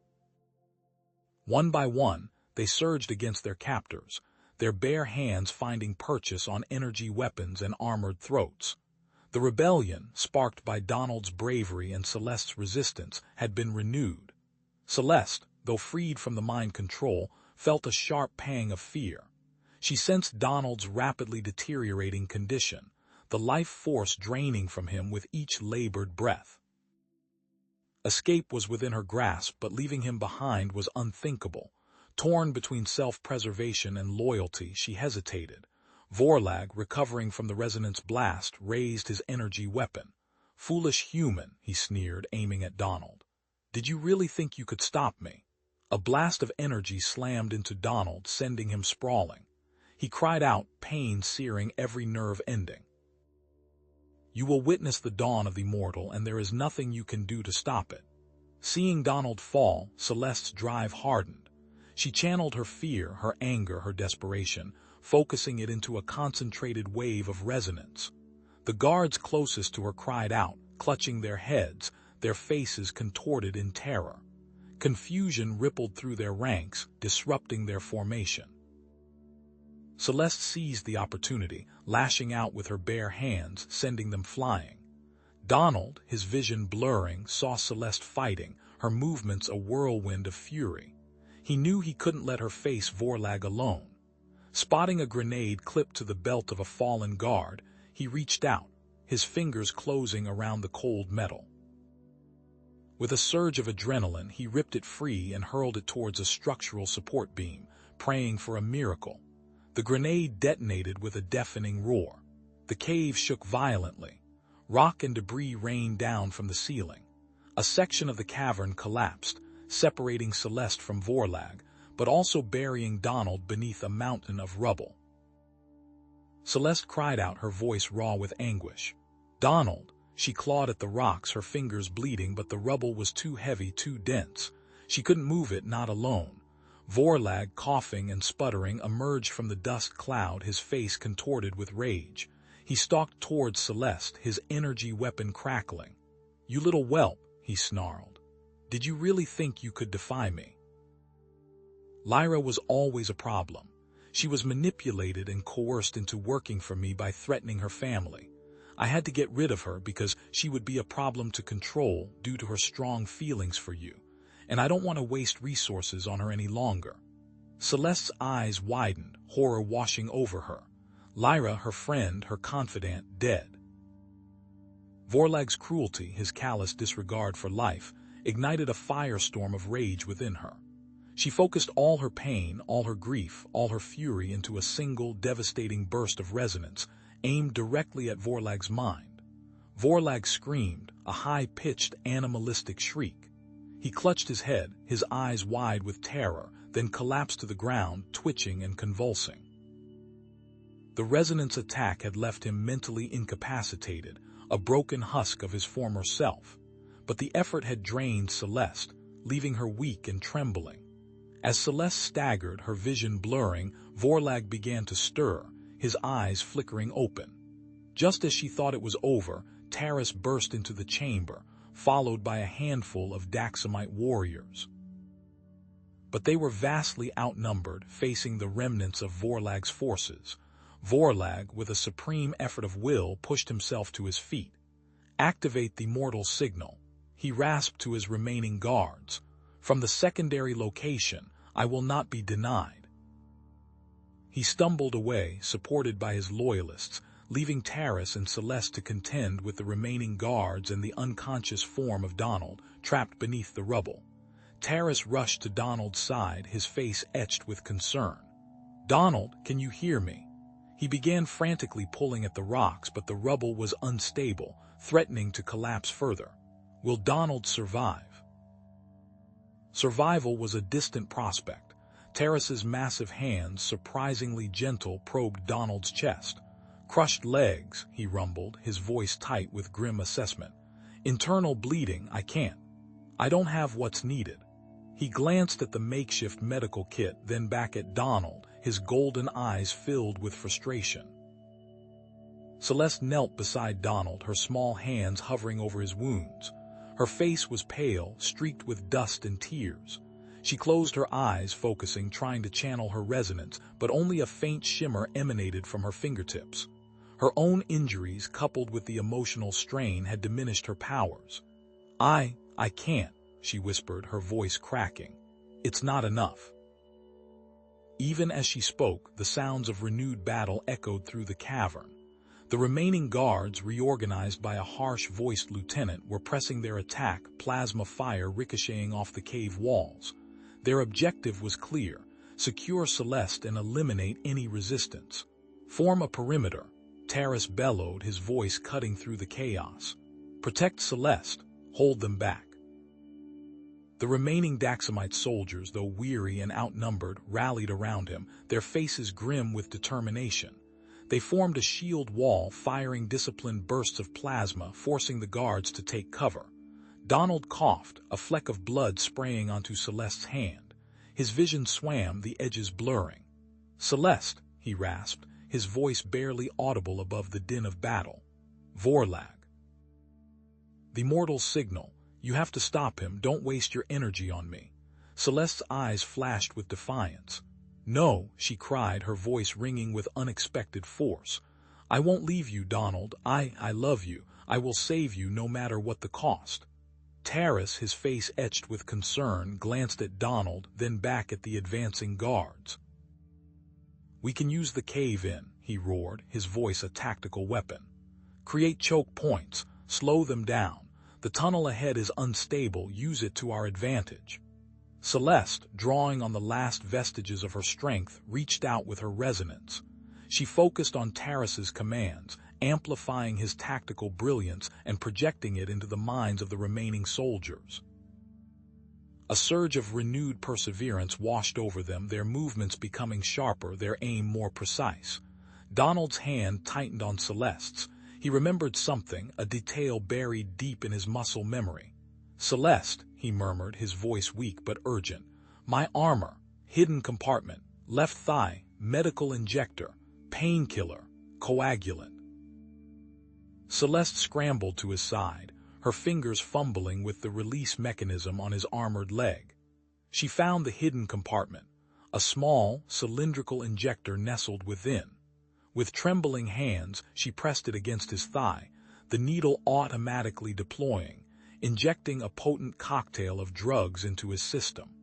One by one, they surged against their captors, their bare hands finding purchase on energy weapons and armored throats. The rebellion, sparked by Donald's bravery and Celeste's resistance, had been renewed. Celeste, though freed from the mind control, felt a sharp pang of fear. She sensed Donald's rapidly deteriorating condition, the life force draining from him with each labored breath. Escape was within her grasp, but leaving him behind was unthinkable. Torn between self-preservation and loyalty, she hesitated. Vorlag, recovering from the resonance blast, raised his energy weapon. "Foolish human," he sneered, aiming at Donald. "Did you really think you could stop me?" A blast of energy slammed into Donald, sending him sprawling. He cried out, pain searing every nerve ending. "You will witness the dawn of the mortal, and there is nothing you can do to stop it." Seeing Donald fall, Celeste's drive hardened. She channeled her fear, her anger, her desperation, focusing it into a concentrated wave of resonance. The guards closest to her cried out, clutching their heads, their faces contorted in terror. Confusion rippled through their ranks, disrupting their formation. Celeste seized the opportunity, lashing out with her bare hands, sending them flying. Donald, his vision blurring, saw Celeste fighting, her movements a whirlwind of fury. He knew he couldn't let her face Vorlag alone. Spotting a grenade clipped to the belt of a fallen guard, he reached out, his fingers closing around the cold metal. With a surge of adrenaline, he ripped it free and hurled it towards a structural support beam, praying for a miracle. The grenade detonated with a deafening roar. The cave shook violently. Rock and debris rained down from the ceiling. A section of the cavern collapsed, separating Celeste from Vorlag, but also burying Donald beneath a mountain of rubble. Celeste cried out, her voice raw with anguish. "Donald!" She clawed at the rocks, her fingers bleeding, but the rubble was too heavy, too dense. She couldn't move it, not alone. Vorlag, coughing and sputtering, emerged from the dust cloud, his face contorted with rage. He stalked towards Celeste, his energy weapon crackling. "You little whelp," he snarled. "Did you really think you could defy me?" Lyra was always a problem. She was manipulated and coerced into working for me by threatening her family. I had to get rid of her because she would be a problem to control due to her strong feelings for you, and I don't want to waste resources on her any longer. Celeste's eyes widened, horror washing over her. Lyra, her friend, her confidant, dead. Vorlag's cruelty, his callous disregard for life, ignited a firestorm of rage within her. She focused all her pain, all her grief, all her fury into a single devastating burst of resonance, aimed directly at Vorlag's mind. Vorlag screamed, a high-pitched, animalistic shriek. He clutched his head, his eyes wide with terror, then collapsed to the ground, twitching and convulsing. The resonance attack had left him mentally incapacitated, a broken husk of his former self. But the effort had drained Celeste, leaving her weak and trembling. As Celeste staggered, her vision blurring, Vorlag began to stir, his eyes flickering open. Just as she thought it was over, Taris burst into the chamber, followed by a handful of Daxamite warriors. But they were vastly outnumbered, facing the remnants of Vorlag's forces. Vorlag, with a supreme effort of will, pushed himself to his feet. "Activate the mortal signal," he rasped to his remaining guards. "From the secondary location, I will not be denied." He stumbled away, supported by his loyalists, leaving Taris and Celeste to contend with the remaining guards and the unconscious form of Donald, trapped beneath the rubble. Taris rushed to Donald's side, his face etched with concern. "Donald, can you hear me?" He began frantically pulling at the rocks, but the rubble was unstable, threatening to collapse further. Will Donald survive? Survival was a distant prospect. Taris's massive hands, surprisingly gentle, probed Donald's chest. "Crushed legs," he rumbled, his voice tight with grim assessment. "Internal bleeding, I can't. I don't have what's needed." He glanced at the makeshift medical kit, then back at Donald, his golden eyes filled with frustration. Celeste knelt beside Donald, her small hands hovering over his wounds. Her face was pale, streaked with dust and tears. She closed her eyes, focusing, trying to channel her resonance, but only a faint shimmer emanated from her fingertips. Her own injuries, coupled with the emotional strain, had diminished her powers. I can't," she whispered, her voice cracking. "It's not enough." Even as she spoke, the sounds of renewed battle echoed through the cavern. The remaining guards, reorganized by a harsh-voiced lieutenant, were pressing their attack, plasma fire ricocheting off the cave walls. Their objective was clear: secure Celeste and eliminate any resistance. "Form a perimeter," Taris bellowed, his voice cutting through the chaos. "Protect Celeste, hold them back." The remaining Daxamite soldiers, though weary and outnumbered, rallied around him, their faces grim with determination. They formed a shield wall, firing disciplined bursts of plasma, forcing the guards to take cover. Donald coughed, a fleck of blood spraying onto Celeste's hand. His vision swam, the edges blurring. "Celeste," he rasped, his voice barely audible above the din of battle. "Vorlag. The mortal's signal. You have to stop him, don't waste your energy on me." Celeste's eyes flashed with defiance. "No," she cried, her voice ringing with unexpected force. "I won't leave you, Donald. I love you. I will save you no matter what the cost." Taris, his face etched with concern, glanced at Donald, then back at the advancing guards. "We can use the cave-in," he roared, his voice a tactical weapon. "Create choke points, slow them down. The tunnel ahead is unstable, use it to our advantage." Celeste, drawing on the last vestiges of her strength, reached out with her resonance. She focused on Taris's commands, amplifying his tactical brilliance and projecting it into the minds of the remaining soldiers. A surge of renewed perseverance washed over them, their movements becoming sharper, their aim more precise. Donald's hand tightened on Celeste's. He remembered something, a detail buried deep in his muscle memory. "Celeste," he murmured, his voice weak but urgent. "My armor, hidden compartment, left thigh, medical injector, painkiller, coagulant." Celeste scrambled to his side, her fingers fumbling with the release mechanism on his armored leg. She found the hidden compartment, a small, cylindrical injector nestled within. With trembling hands, she pressed it against his thigh, the needle automatically deploying, injecting a potent cocktail of drugs into his system.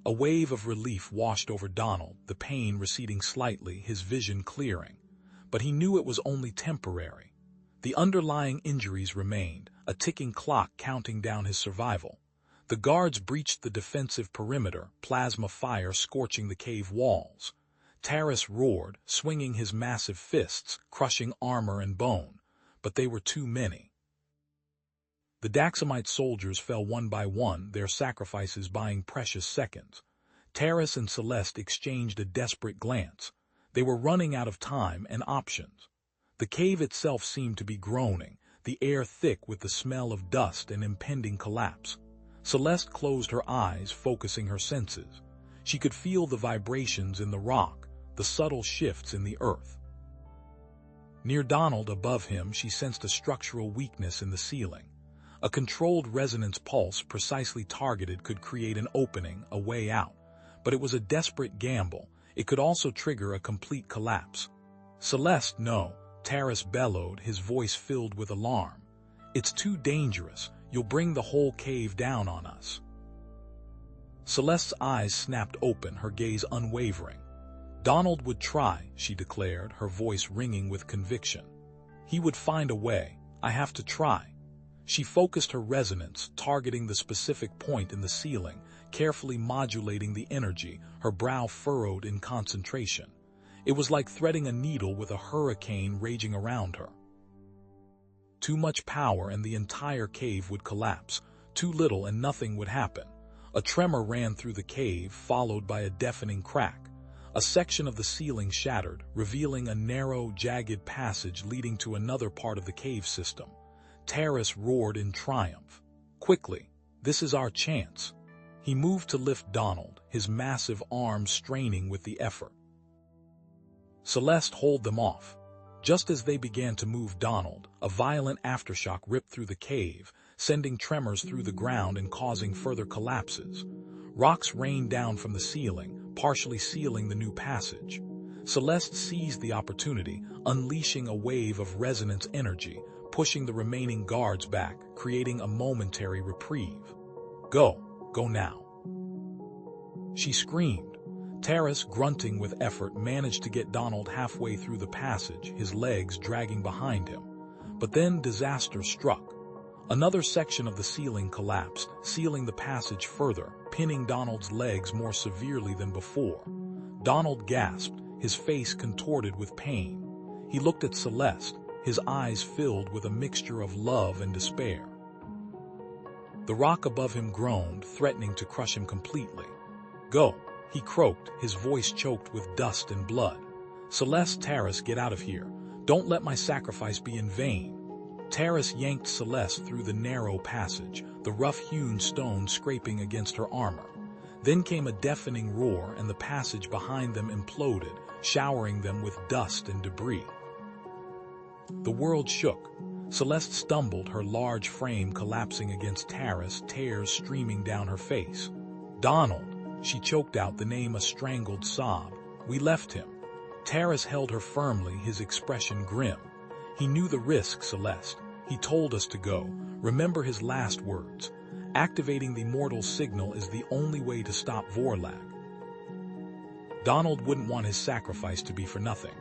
A wave of relief washed over Donald, the pain receding slightly, his vision clearing. But he knew it was only temporary. The underlying injuries remained, a ticking clock counting down his survival. The guards breached the defensive perimeter, plasma fire scorching the cave walls. Taris roared, swinging his massive fists, crushing armor and bone, but they were too many. The Daxamite soldiers fell one by one, their sacrifices buying precious seconds. Taris and Celeste exchanged a desperate glance. They were running out of time and options. The cave itself seemed to be groaning, the air thick with the smell of dust and impending collapse. Celeste closed her eyes, focusing her senses. She could feel the vibrations in the rock, the subtle shifts in the earth. Near Donald, above him, she sensed a structural weakness in the ceiling. A controlled resonance pulse, precisely targeted, could create an opening, a way out. But it was a desperate gamble. It could also trigger a complete collapse. "Celeste, no," Taris bellowed, his voice filled with alarm. "It's too dangerous. You'll bring the whole cave down on us." Celeste's eyes snapped open, her gaze unwavering. "Donald would try," she declared, her voice ringing with conviction. "He would find a way. I have to try." She focused her resonance, targeting the specific point in the ceiling, carefully modulating the energy, her brow furrowed in concentration. It was like threading a needle with a hurricane raging around her. Too much power and the entire cave would collapse. Too little and nothing would happen. A tremor ran through the cave, followed by a deafening crack. A section of the ceiling shattered, revealing a narrow, jagged passage leading to another part of the cave system. Taris roared in triumph. "Quickly, this is our chance." He moved to lift Donald, his massive arms straining with the effort. Celeste held them off. Just as they began to move Donald, a violent aftershock ripped through the cave, sending tremors through the ground and causing further collapses. Rocks rained down from the ceiling, partially sealing the new passage. Celeste seized the opportunity, unleashing a wave of resonance energy, pushing the remaining guards back, creating a momentary reprieve. Go now. She screamed. Terrace, grunting with effort, managed to get Donald halfway through the passage, his legs dragging behind him. But then disaster struck. Another section of the ceiling collapsed, sealing the passage further, pinning Donald's legs more severely than before. Donald gasped, his face contorted with pain. He looked at Celeste, his eyes filled with a mixture of love and despair. The rock above him groaned, threatening to crush him completely. Go, he croaked, his voice choked with dust and blood. Celeste, Terrace, get out of here. Don't let my sacrifice be in vain. Terrace yanked Celeste through the narrow passage, the rough-hewn stone scraping against her armor. Then came a deafening roar, and the passage behind them imploded, showering them with dust and debris. The world shook. Celeste stumbled, her large frame collapsing against Terrace, tears streaming down her face. Donald, she choked out the name, a strangled sob. We left him. Terrace held her firmly, his expression grim. He knew the risk, Celeste. He told us to go. Remember his last words. Activating the mortal signal is the only way to stop Vorlag. Donald wouldn't want his sacrifice to be for nothing.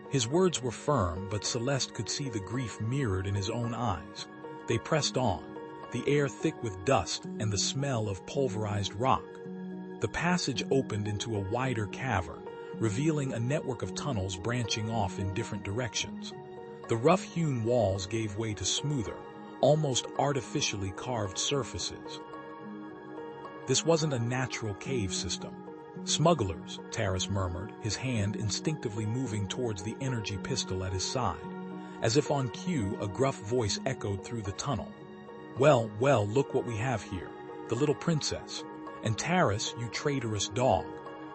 His words were firm, but Celeste could see the grief mirrored in his own eyes. They pressed on, the air thick with dust and the smell of pulverized rock. The passage opened into a wider cavern, revealing a network of tunnels branching off in different directions. The rough-hewn walls gave way to smoother, almost artificially carved surfaces. This wasn't a natural cave system. Smugglers, Terrace murmured, his hand instinctively moving towards the energy pistol at his side. As if on cue, a gruff voice echoed through the tunnel. Well, look what we have here. The little princess. And Terrace, you traitorous dog.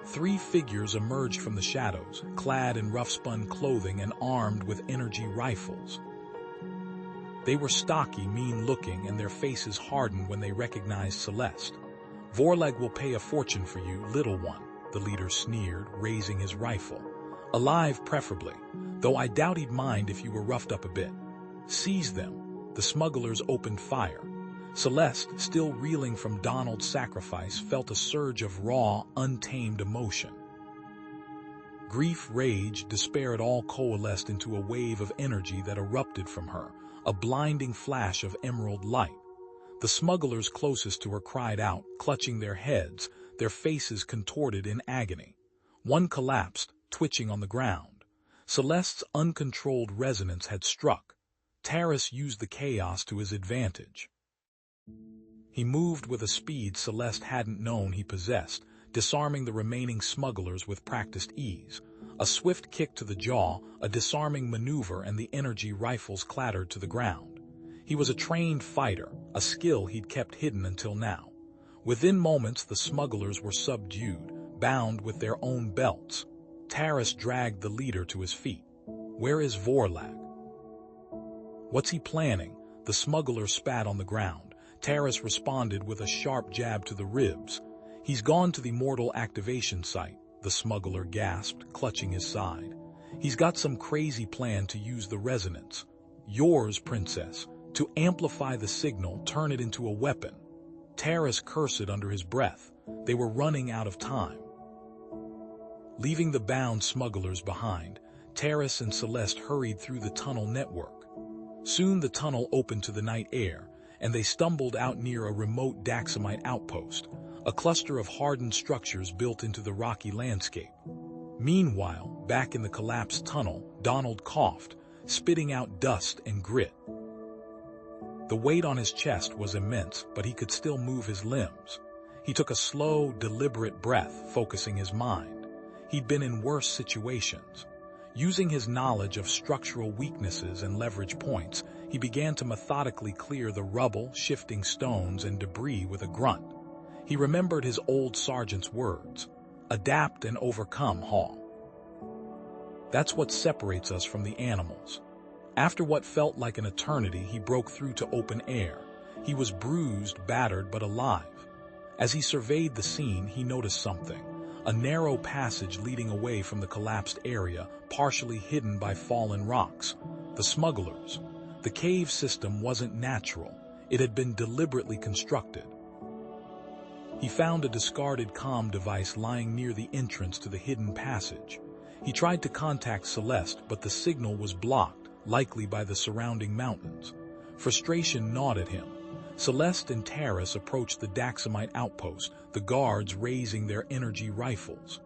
3 figures emerged from the shadows, clad in rough-spun clothing and armed with energy rifles. They were stocky, mean-looking, and their faces hardened when they recognized Celeste. Vorlag will pay a fortune for you, little one, the leader sneered, raising his rifle. Alive, preferably, though I doubt he'd mind if you were roughed up a bit. Seize them. The smugglers opened fire. Celeste, still reeling from Donald's sacrifice, felt a surge of raw, untamed emotion. Grief, rage, despair, it all coalesced into a wave of energy that erupted from her, a blinding flash of emerald light. The smugglers closest to her cried out, clutching their heads, their faces contorted in agony. One collapsed, twitching on the ground. Celeste's uncontrolled resonance had struck. Terrace used the chaos to his advantage. He moved with a speed Celeste hadn't known he possessed, disarming the remaining smugglers with practiced ease. A swift kick to the jaw, a disarming maneuver, and the energy rifles clattered to the ground. He was a trained fighter, a skill he'd kept hidden until now. Within moments, the smugglers were subdued, bound with their own belts. Terrace dragged the leader to his feet. Where is Vorlag? What's he planning? The smuggler spat on the ground. Terrace responded with a sharp jab to the ribs. He's gone to the mortal activation site, the smuggler gasped, clutching his side. He's got some crazy plan to use the resonance. Yours, princess, to amplify the signal, turn it into a weapon. Terrace cursed under his breath. They were running out of time. Leaving the bound smugglers behind, Terrace and Celeste hurried through the tunnel network. Soon the tunnel opened to the night air, and they stumbled out near a remote Daxamite outpost, a cluster of hardened structures built into the rocky landscape. Meanwhile, back in the collapsed tunnel, Donald coughed, spitting out dust and grit. The weight on his chest was immense, but he could still move his limbs. He took a slow, deliberate breath, focusing his mind. He'd been in worse situations. Using his knowledge of structural weaknesses and leverage points, he began to methodically clear the rubble, shifting stones, and debris with a grunt. He remembered his old sergeant's words, "Adapt and overcome, Hall." That's what separates us from the animals. After what felt like an eternity, he broke through to open air. He was bruised, battered, but alive. As he surveyed the scene, he noticed something. A narrow passage leading away from the collapsed area, partially hidden by fallen rocks. The smugglers. The cave system wasn't natural. It had been deliberately constructed. He found a discarded comm device lying near the entrance to the hidden passage. He tried to contact Celeste, but the signal was blocked, likely by the surrounding mountains. Frustration gnawed at him. Celeste and Taris approached the Daxamite outpost, the guards raising their energy rifles.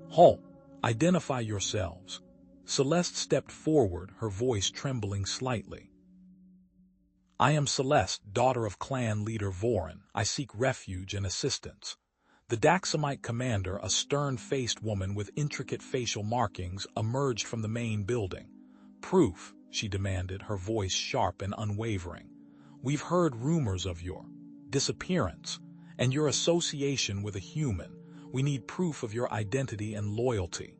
"Halt! Identify yourselves." Celeste stepped forward, her voice trembling slightly. "I am Celeste, daughter of clan leader Vorin. I seek refuge and assistance." The Daxamite commander, a stern-faced woman with intricate facial markings, emerged from the main building. "Proof," she demanded, her voice sharp and unwavering. "We've heard rumors of your disappearance and your association with a human. We need proof of your identity and loyalty."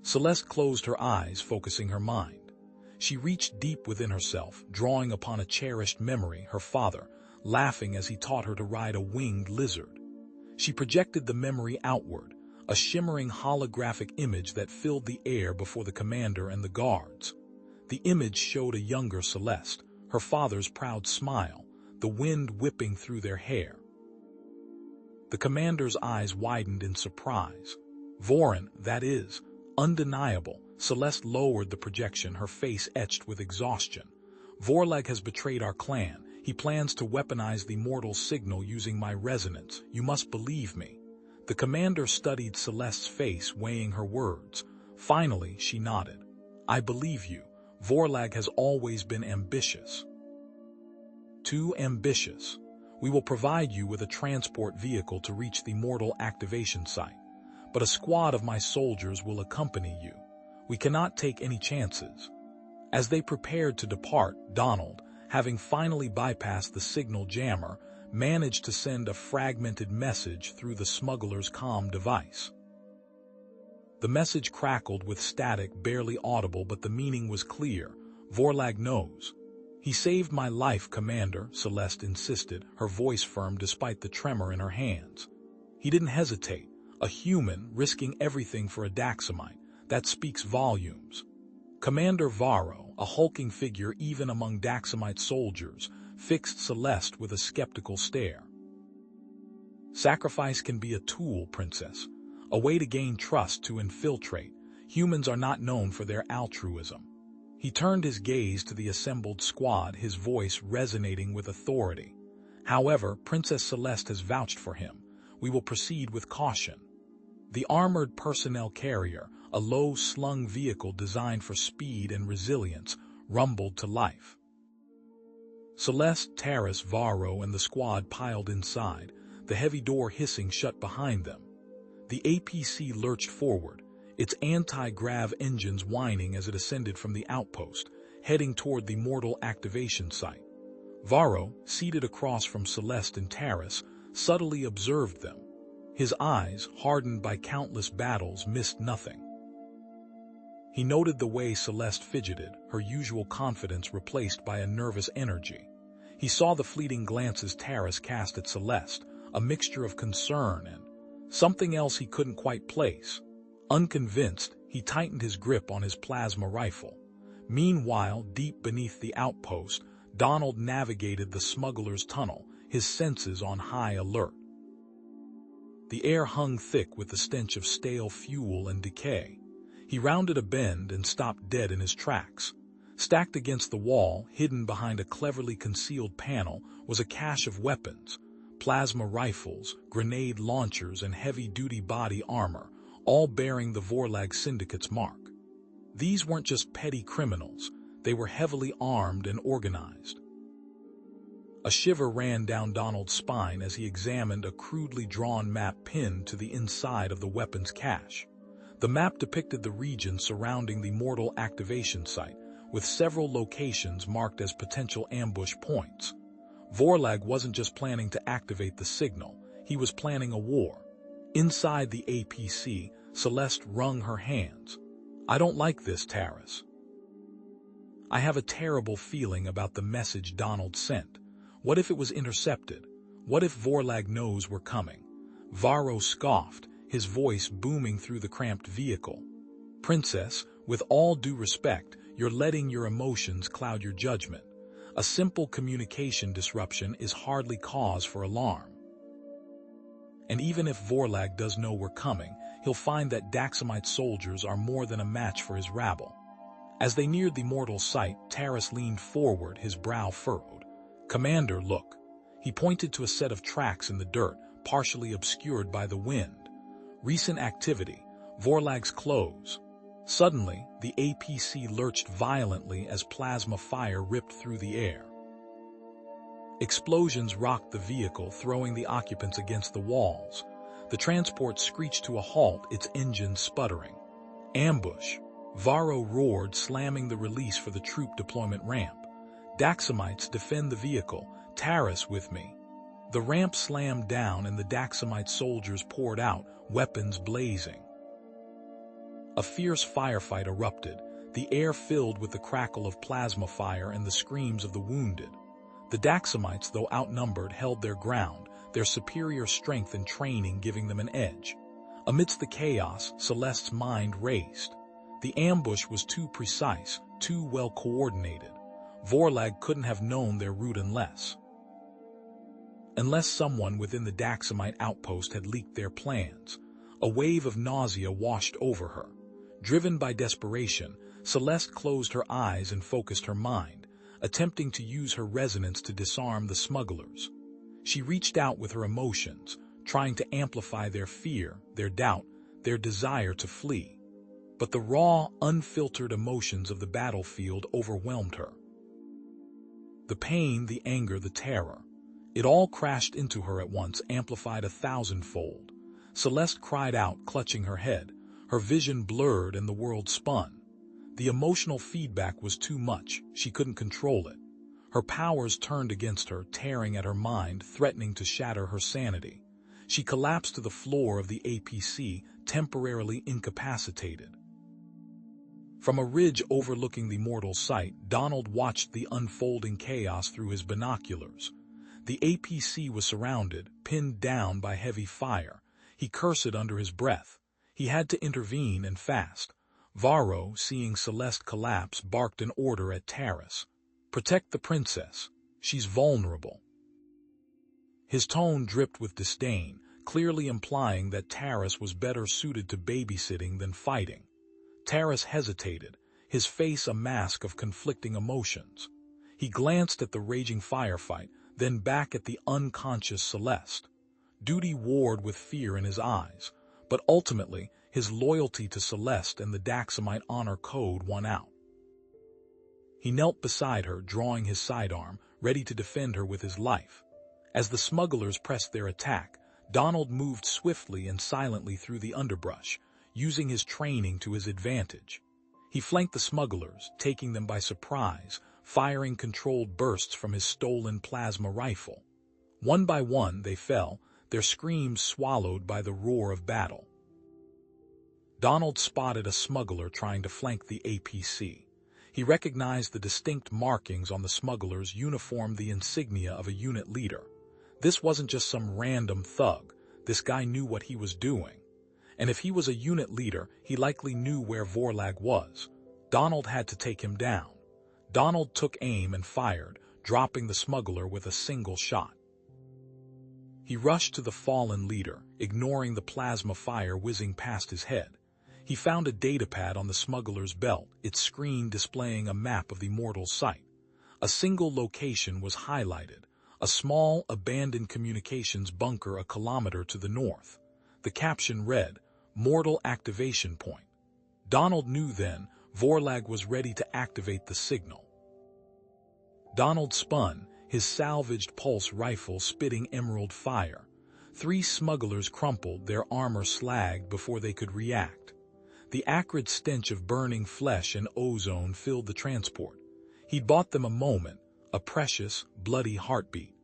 Celeste closed her eyes, focusing her mind. She reached deep within herself, drawing upon a cherished memory, her father, laughing as he taught her to ride a winged lizard. She projected the memory outward, a shimmering holographic image that filled the air before the commander and the guards. The image showed a younger Celeste, her father's proud smile, the wind whipping through their hair. The commander's eyes widened in surprise. "Vorin, that is undeniable." Celeste lowered the projection, her face etched with exhaustion. "Vorlag has betrayed our clan. He plans to weaponize the mortal signal using my resonance. You must believe me." The commander studied Celeste's face, weighing her words. Finally, she nodded. "I believe you. Vorlag has always been ambitious." "Too ambitious. We will provide you with a transport vehicle to reach the mortal activation site, but a squad of my soldiers will accompany you. We cannot take any chances." As they prepared to depart, Donald, having finally bypassed the signal jammer, managed to send a fragmented message through the smuggler's comm device. The message crackled with static, barely audible, but the meaning was clear. "Vorlag knows." "He saved my life, Commander," Celeste insisted, her voice firm despite the tremor in her hands. "He didn't hesitate. A human, risking everything for a Daxamite. That speaks volumes." Commander Varro, a hulking figure even among Daxamite soldiers, fixed Celeste with a skeptical stare. "Sacrifice can be a tool, Princess. A way to gain trust, to infiltrate. Humans are not known for their altruism." He turned his gaze to the assembled squad, his voice resonating with authority. "However, Princess Celeste has vouched for him. We will proceed with caution." The armored personnel carrier, a low-slung vehicle designed for speed and resilience, rumbled to life. Celeste, Taris, Varro, and the squad piled inside, the heavy door hissing shut behind them. The APC lurched forward, its anti-grav engines whining as it ascended from the outpost, heading toward the mortal activation site. Varro, seated across from Celeste and Taris, subtly observed them. His eyes, hardened by countless battles, missed nothing. He noted the way Celeste fidgeted, her usual confidence replaced by a nervous energy. He saw the fleeting glances Taris cast at Celeste, a mixture of concern and something else he couldn't quite place. Unconvinced, he tightened his grip on his plasma rifle. Meanwhile, deep beneath the outpost, Donald navigated the smuggler's tunnel, his senses on high alert. The air hung thick with the stench of stale fuel and decay. He rounded a bend and stopped dead in his tracks. Stacked against the wall, hidden behind a cleverly concealed panel, was a cache of weapons. Plasma rifles, grenade launchers, and heavy-duty body armor, all bearing the Vorlag Syndicate's mark. These weren't just petty criminals, they were heavily armed and organized. A shiver ran down Donald's spine as he examined a crudely drawn map pinned to the inside of the weapons cache. The map depicted the region surrounding the mortal activation site, with several locations marked as potential ambush points. Vorlag wasn't just planning to activate the signal, he was planning a war. Inside the APC, Celeste wrung her hands. "I don't like this, Taris." "I have a terrible feeling about the message Donald sent. What if it was intercepted? What if Vorlag knows we're coming? Varro scoffed, his voice booming through the cramped vehicle. Princess, with all due respect, you're letting your emotions cloud your judgment. A simple communication disruption is hardly cause for alarm. And even if Vorlag does know we're coming, he'll find that Daxamite soldiers are more than a match for his rabble. As they neared the mortal site, Taras leaned forward, his brow furrowed. Commander, look. He pointed to a set of tracks in the dirt, partially obscured by the wind. Recent activity, Vorlag's close. Suddenly, the APC lurched violently as plasma fire ripped through the air. Explosions rocked the vehicle, throwing the occupants against the walls. The transport screeched to a halt, its engine sputtering. Ambush! Varro roared, slamming the release for the troop deployment ramp. Daxamites, defend the vehicle. Taras, with me. The ramp slammed down and the Daxamite soldiers poured out, weapons blazing. A fierce firefight erupted, the air filled with the crackle of plasma fire and the screams of the wounded. The Daxamites, though outnumbered, held their ground, their superior strength and training giving them an edge. Amidst the chaos, Celeste's mind raced. The ambush was too precise, too well coordinated. Vorlag couldn't have known their route unless someone within the Daxamite outpost had leaked their plans. A wave of nausea washed over her. Driven by desperation, Celeste closed her eyes and focused her mind, attempting to use her resonance to disarm the smugglers. She reached out with her emotions, trying to amplify their fear, their doubt, their desire to flee. But the raw, unfiltered emotions of the battlefield overwhelmed her. The pain, the anger, the terror. It all crashed into her at once, amplified 1,000-fold. Celeste cried out, clutching her head. Her vision blurred and the world spun. The emotional feedback was too much. She couldn't control it. Her powers turned against her, tearing at her mind, threatening to shatter her sanity. She collapsed to the floor of the APC, temporarily incapacitated. From a ridge overlooking the mortal site, Donald watched the unfolding chaos through his binoculars. The APC was surrounded, pinned down by heavy fire. He cursed under his breath. He had to intervene, and fast. Varro, seeing Celeste collapse, barked an order at Taras. Protect the princess. She's vulnerable. His tone dripped with disdain, clearly implying that Taras was better suited to babysitting than fighting. Taras hesitated, his face a mask of conflicting emotions. He glanced at the raging firefight, then back at the unconscious Celeste. Duty warred with fear in his eyes, but ultimately his loyalty to Celeste and the Daxamite honor code won out. He knelt beside her, drawing his sidearm, ready to defend her with his life. As the smugglers pressed their attack, Donald moved swiftly and silently through the underbrush, using his training to his advantage. He flanked the smugglers, taking them by surprise, firing controlled bursts from his stolen plasma rifle. One by one they fell, their screams swallowed by the roar of battle. Donald spotted a smuggler trying to flank the APC. He recognized the distinct markings on the smuggler's uniform, the insignia of a unit leader. This wasn't just some random thug. This guy knew what he was doing. And if he was a unit leader, he likely knew where Vorlag was. Donald had to take him down. Donald took aim and fired, dropping the smuggler with a single shot. He rushed to the fallen leader, ignoring the plasma fire whizzing past his head. He found a datapad on the smuggler's belt, its screen displaying a map of the mortal site. A single location was highlighted, a small, abandoned communications bunker a kilometer to the north. The caption read, Mortal Activation Point. Donald knew then Vorlag was ready to activate the signal. Donald spun, his salvaged pulse rifle spitting emerald fire. 3 smugglers crumpled, their armor slagged before they could react. The acrid stench of burning flesh and ozone filled the transport. He'd bought them a moment, a precious, bloody heartbeat.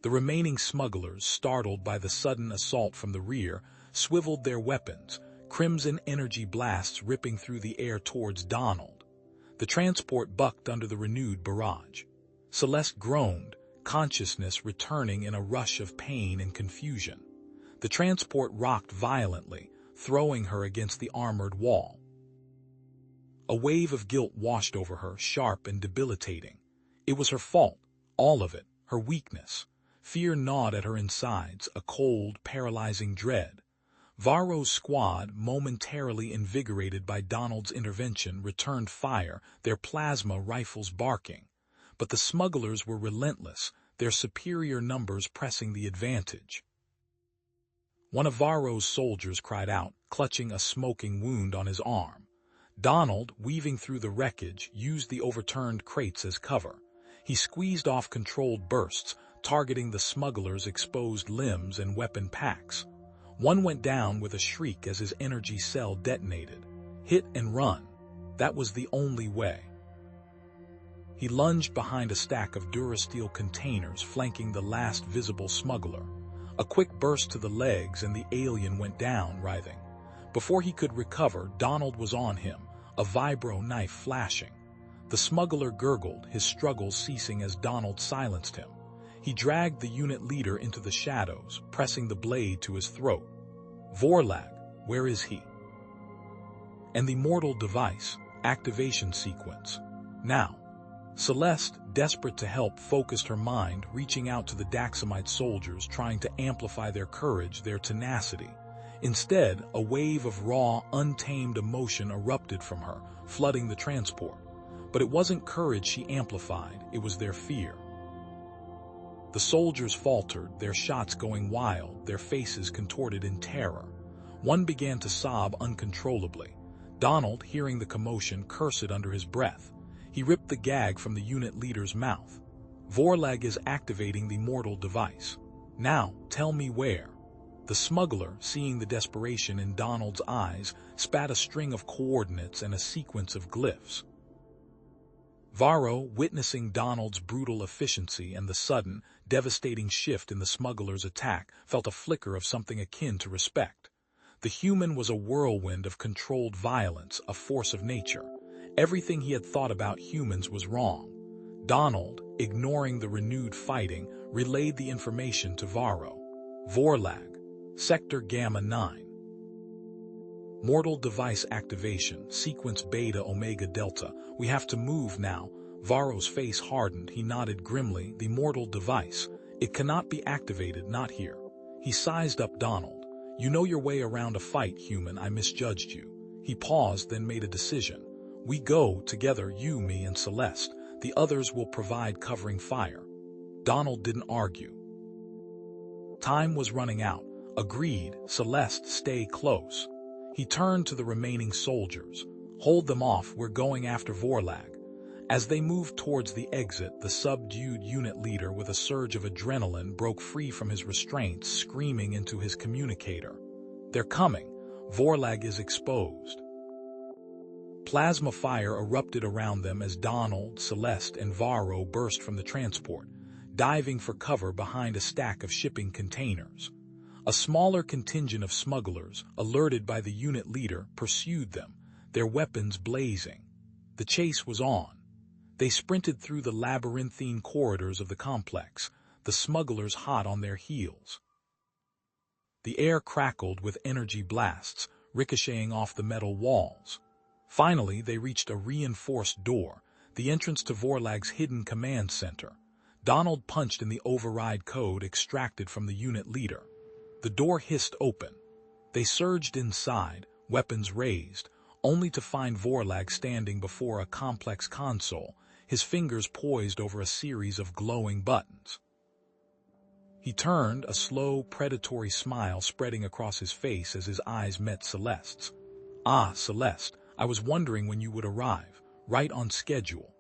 The remaining smugglers, startled by the sudden assault from the rear, swiveled their weapons, crimson energy blasts ripping through the air towards Donald. The transport bucked under the renewed barrage. Celeste groaned, consciousness returning in a rush of pain and confusion. The transport rocked violently, throwing her against the armored wall. A wave of guilt washed over her, sharp and debilitating. It was her fault, all of it, her weakness. Fear gnawed at her insides, a cold, paralyzing dread. Varro's squad, momentarily invigorated by Donald's intervention, returned fire, their plasma rifles barking. But the smugglers were relentless, their superior numbers pressing the advantage. One of Varro's soldiers cried out, clutching a smoking wound on his arm. Donald, weaving through the wreckage, used the overturned crates as cover. He squeezed off controlled bursts, targeting the smugglers' exposed limbs and weapon packs. One went down with a shriek as his energy cell detonated. Hit and run. That was the only way. He lunged behind a stack of Durasteel containers flanking the last visible smuggler. A quick burst to the legs and the alien went down, writhing. Before he could recover, Donald was on him, a vibro knife flashing. The smuggler gurgled, his struggles ceasing as Donald silenced him. He dragged the unit leader into the shadows, pressing the blade to his throat. Vorlag, where is he? And the mortal device, activation sequence. Now. Celeste, desperate to help, focused her mind, reaching out to the Daxamite soldiers, trying to amplify their courage, their tenacity. Instead, a wave of raw, untamed emotion erupted from her, flooding the transport. But it wasn't courage she amplified, it was their fear. The soldiers faltered, their shots going wild, their faces contorted in terror. One began to sob uncontrollably. Donald, hearing the commotion, cursed under his breath. He ripped the gag from the unit leader's mouth. Vorlag is activating the mortal device. Now, tell me where. The smuggler, seeing the desperation in Donald's eyes, spat a string of coordinates and a sequence of glyphs. Varro, witnessing Donald's brutal efficiency and the sudden, devastating shift in the smuggler's attack, felt a flicker of something akin to respect. The human was a whirlwind of controlled violence, a force of nature. Everything he had thought about humans was wrong. Donald, ignoring the renewed fighting, relayed the information to Varro. Vorlag, Sector Gamma 9. Mortal device activation, sequence Beta Omega Delta. We have to move now. Varro's face hardened. He nodded grimly. The mortal device. It cannot be activated, not here. He sized up Donald. You know your way around a fight, human. I misjudged you. He paused, then made a decision. We go together, you, me, and Celeste. The others will provide covering fire. Donald didn't argue. Time was running out. Agreed, Celeste, stay close. He turned to the remaining soldiers. Hold them off, we're going after Vorlag. As they moved towards the exit, the subdued unit leader, with a surge of adrenaline, broke free from his restraints, screaming into his communicator. They're coming. Vorlag is exposed. Plasma fire erupted around them as Donald, Celeste, and Varro burst from the transport, diving for cover behind a stack of shipping containers. A smaller contingent of smugglers, alerted by the unit leader, pursued them, their weapons blazing. The chase was on. They sprinted through the labyrinthine corridors of the complex, the smugglers hot on their heels. The air crackled with energy blasts, ricocheting off the metal walls. Finally, they reached a reinforced door, the entrance to Vorlag's hidden command center. Donald punched in the override code extracted from the unit leader. The door hissed open. They surged inside, weapons raised, only to find Vorlag standing before a complex console, his fingers poised over a series of glowing buttons. He turned, a slow, predatory smile spreading across his face as his eyes met Celeste's. Ah, Celeste, I was wondering when you would arrive, right on schedule.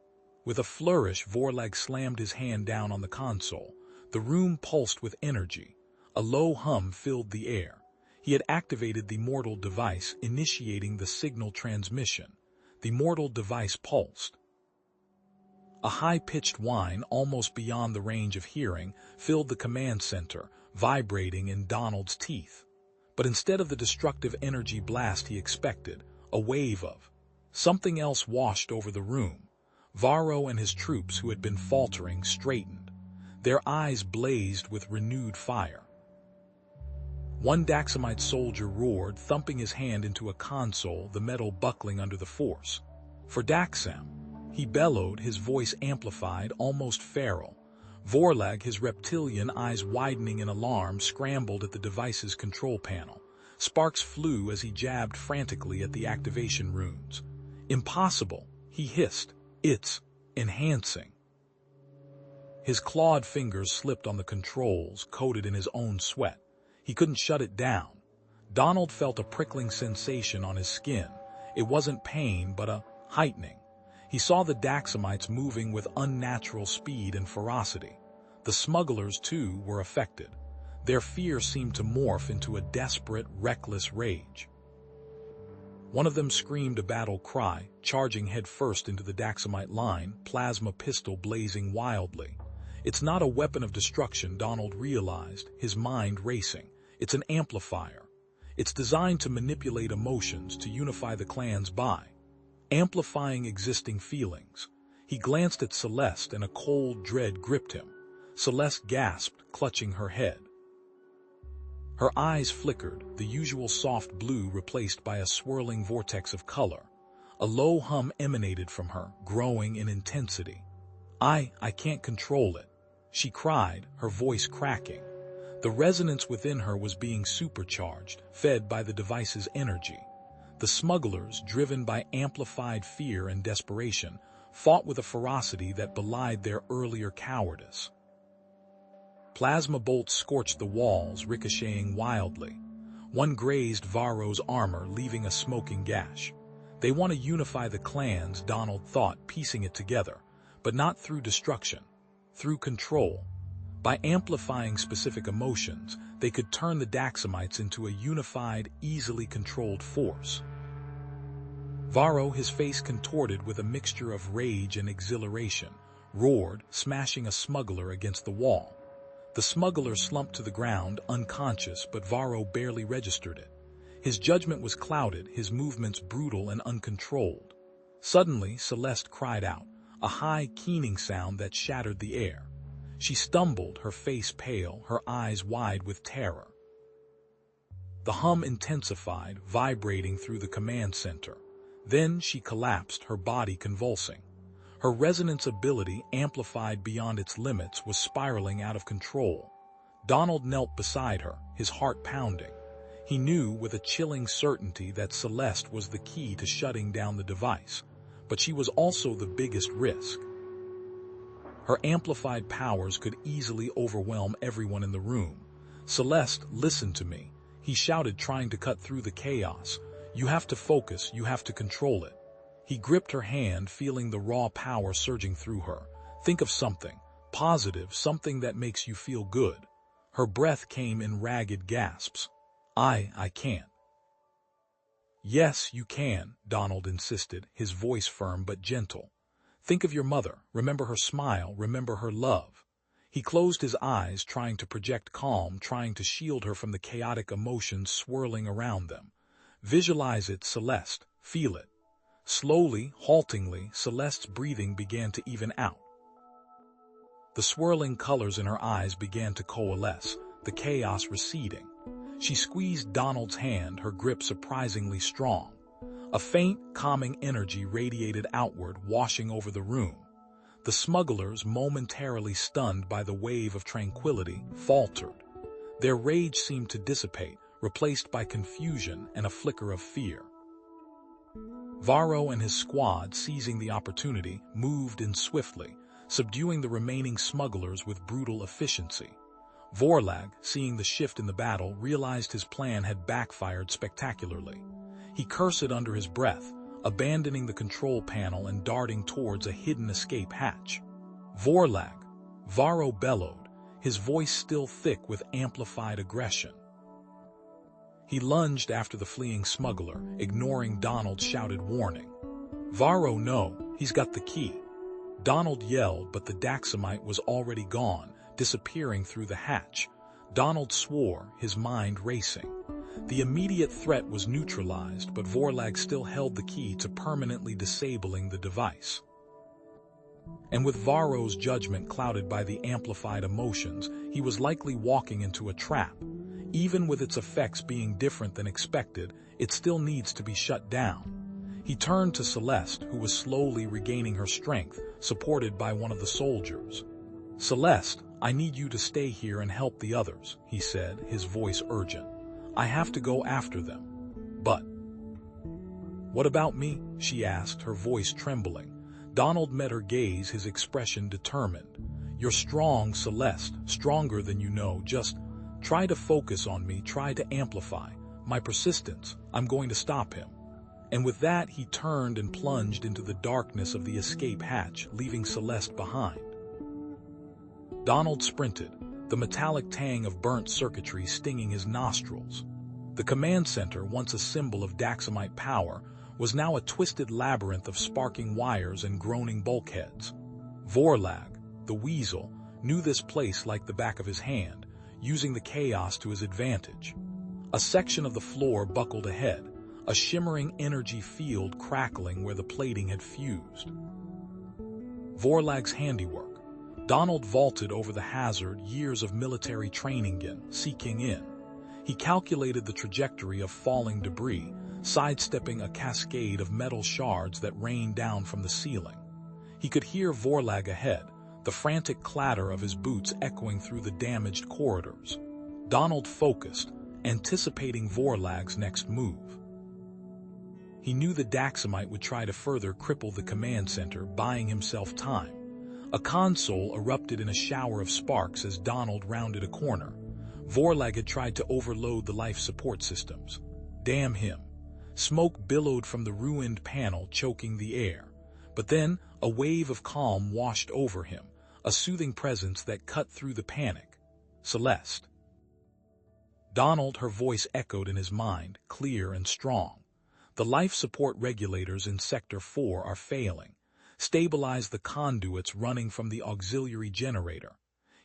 With a flourish, Vorlag slammed his hand down on the console. The room pulsed with energy. A low hum filled the air. He had activated the mortal device, initiating the signal transmission. The mortal device pulsed. A high-pitched whine, almost beyond the range of hearing, filled the command center, vibrating in Donald's teeth. But instead of the destructive energy blast he expected, a wave of something else washed over the room. Varro and his troops, who had been faltering, straightened. Their eyes blazed with renewed fire. One Daxamite soldier roared, thumping his hand into a console, the metal buckling under the force. "For Daxam!" he bellowed, his voice amplified, almost feral. Vorlag, his reptilian eyes widening in alarm, scrambled at the device's control panel. Sparks flew as he jabbed frantically at the activation runes. "Impossible!" he hissed. "It's enhancing." His clawed fingers slipped on the controls, coated in his own sweat. He couldn't shut it down. Donald felt a prickling sensation on his skin. It wasn't pain, but a heightening. He saw the Daxamites moving with unnatural speed and ferocity. The smugglers, too, were affected. Their fear seemed to morph into a desperate, reckless rage. One of them screamed a battle cry, charging headfirst into the Daxamite line, plasma pistol blazing wildly. It's not a weapon of destruction, Donald realized, his mind racing. It's an amplifier. It's designed to manipulate emotions, to unify the clans by amplifying existing feelings. He glanced at Celeste and a cold dread gripped him. Celeste gasped, clutching her head. Her eyes flickered, the usual soft blue replaced by a swirling vortex of color. A low hum emanated from her, growing in intensity. I can't control it," she cried, her voice cracking. The resonance within her was being supercharged, fed by the device's energy. The smugglers, driven by amplified fear and desperation, fought with a ferocity that belied their earlier cowardice. Plasma bolts scorched the walls, ricocheting wildly. One grazed Varro's armor, leaving a smoking gash. They want to unify the clans, Donald thought, piecing it together, but not through destruction, through control. By amplifying specific emotions, they could turn the Daxamites into a unified, easily controlled force. Varro, his face contorted with a mixture of rage and exhilaration, roared, smashing a smuggler against the wall. The smuggler slumped to the ground, unconscious, but Varro barely registered it. His judgment was clouded, his movements brutal and uncontrolled. Suddenly, Celeste cried out, a high, keening sound that shattered the air. She stumbled, her face pale, her eyes wide with terror. The hum intensified, vibrating through the command center. Then she collapsed, her body convulsing. Her resonance ability, amplified beyond its limits, was spiraling out of control. Donald knelt beside her, his heart pounding. He knew with a chilling certainty that Celeste was the key to shutting down the device, but she was also the biggest risk. Her amplified powers could easily overwhelm everyone in the room. "Celeste, listen to me," he shouted, trying to cut through the chaos. "You have to focus, you have to control it." He gripped her hand, feeling the raw power surging through her. "Think of something positive, something that makes you feel good." Her breath came in ragged gasps. I can't." "Yes, you can," Donald insisted, his voice firm but gentle. "Think of your mother, remember her smile, remember her love." He closed his eyes, trying to project calm, trying to shield her from the chaotic emotions swirling around them. "Visualize it, Celeste, feel it." Slowly, haltingly, Celeste's breathing began to even out. The swirling colors in her eyes began to coalesce, the chaos receding. She squeezed Donald's hand, her grip surprisingly strong. A faint, calming energy radiated outward, washing over the room. The smugglers, momentarily stunned by the wave of tranquility, faltered. Their rage seemed to dissipate, replaced by confusion and a flicker of fear. Varro and his squad, seizing the opportunity, moved in swiftly, subduing the remaining smugglers with brutal efficiency. Vorlag, seeing the shift in the battle, realized his plan had backfired spectacularly. He cursed under his breath, abandoning the control panel and darting towards a hidden escape hatch. "Vorlag!" Varro bellowed, his voice still thick with amplified aggression. He lunged after the fleeing smuggler, ignoring Donald's shouted warning. "Varro, no, he's got the key." Donald yelled, but the Daxamite was already gone, disappearing through the hatch. Donald swore, his mind racing. The immediate threat was neutralized, but Vorlag still held the key to permanently disabling the device. And with Varro's judgment clouded by the amplified emotions, he was likely walking into a trap. Even with its effects being different than expected, it still needs to be shut down. He turned to Celeste, who was slowly regaining her strength, supported by one of the soldiers. "Celeste, I need you to stay here and help the others," he said, his voice urgent. "I have to go after them." "But what about me?" she asked, her voice trembling. Donald met her gaze, his expression determined. "You're strong, Celeste, stronger than you know. Just try to focus on me, try to amplify my persistence. I'm going to stop him." And with that, he turned and plunged into the darkness of the escape hatch, leaving Celeste behind. Donald sprinted, the metallic tang of burnt circuitry stinging his nostrils. The command center, once a symbol of Daxamite power, was now a twisted labyrinth of sparking wires and groaning bulkheads. Vorlag, the weasel, knew this place like the back of his hand, using the chaos to his advantage. A section of the floor buckled ahead, a shimmering energy field crackling where the plating had fused. Vorlag's handiwork. Donald vaulted over the hazard, years of military training seeking in. He calculated the trajectory of falling debris, sidestepping a cascade of metal shards that rained down from the ceiling. He could hear Vorlag ahead, the frantic clatter of his boots echoing through the damaged corridors. Donald focused, anticipating Vorlag's next move. He knew the Daxamite would try to further cripple the command center, buying himself time. A console erupted in a shower of sparks as Donald rounded a corner. Vorlag had tried to overload the life support systems. Damn him. Smoke billowed from the ruined panel, choking the air. But then, a wave of calm washed over him, a soothing presence that cut through the panic. "Celeste." Donald, her voice echoed in his mind, clear and strong. "The life support regulators in Sector 4 are failing. Stabilize the conduits running from the auxiliary generator."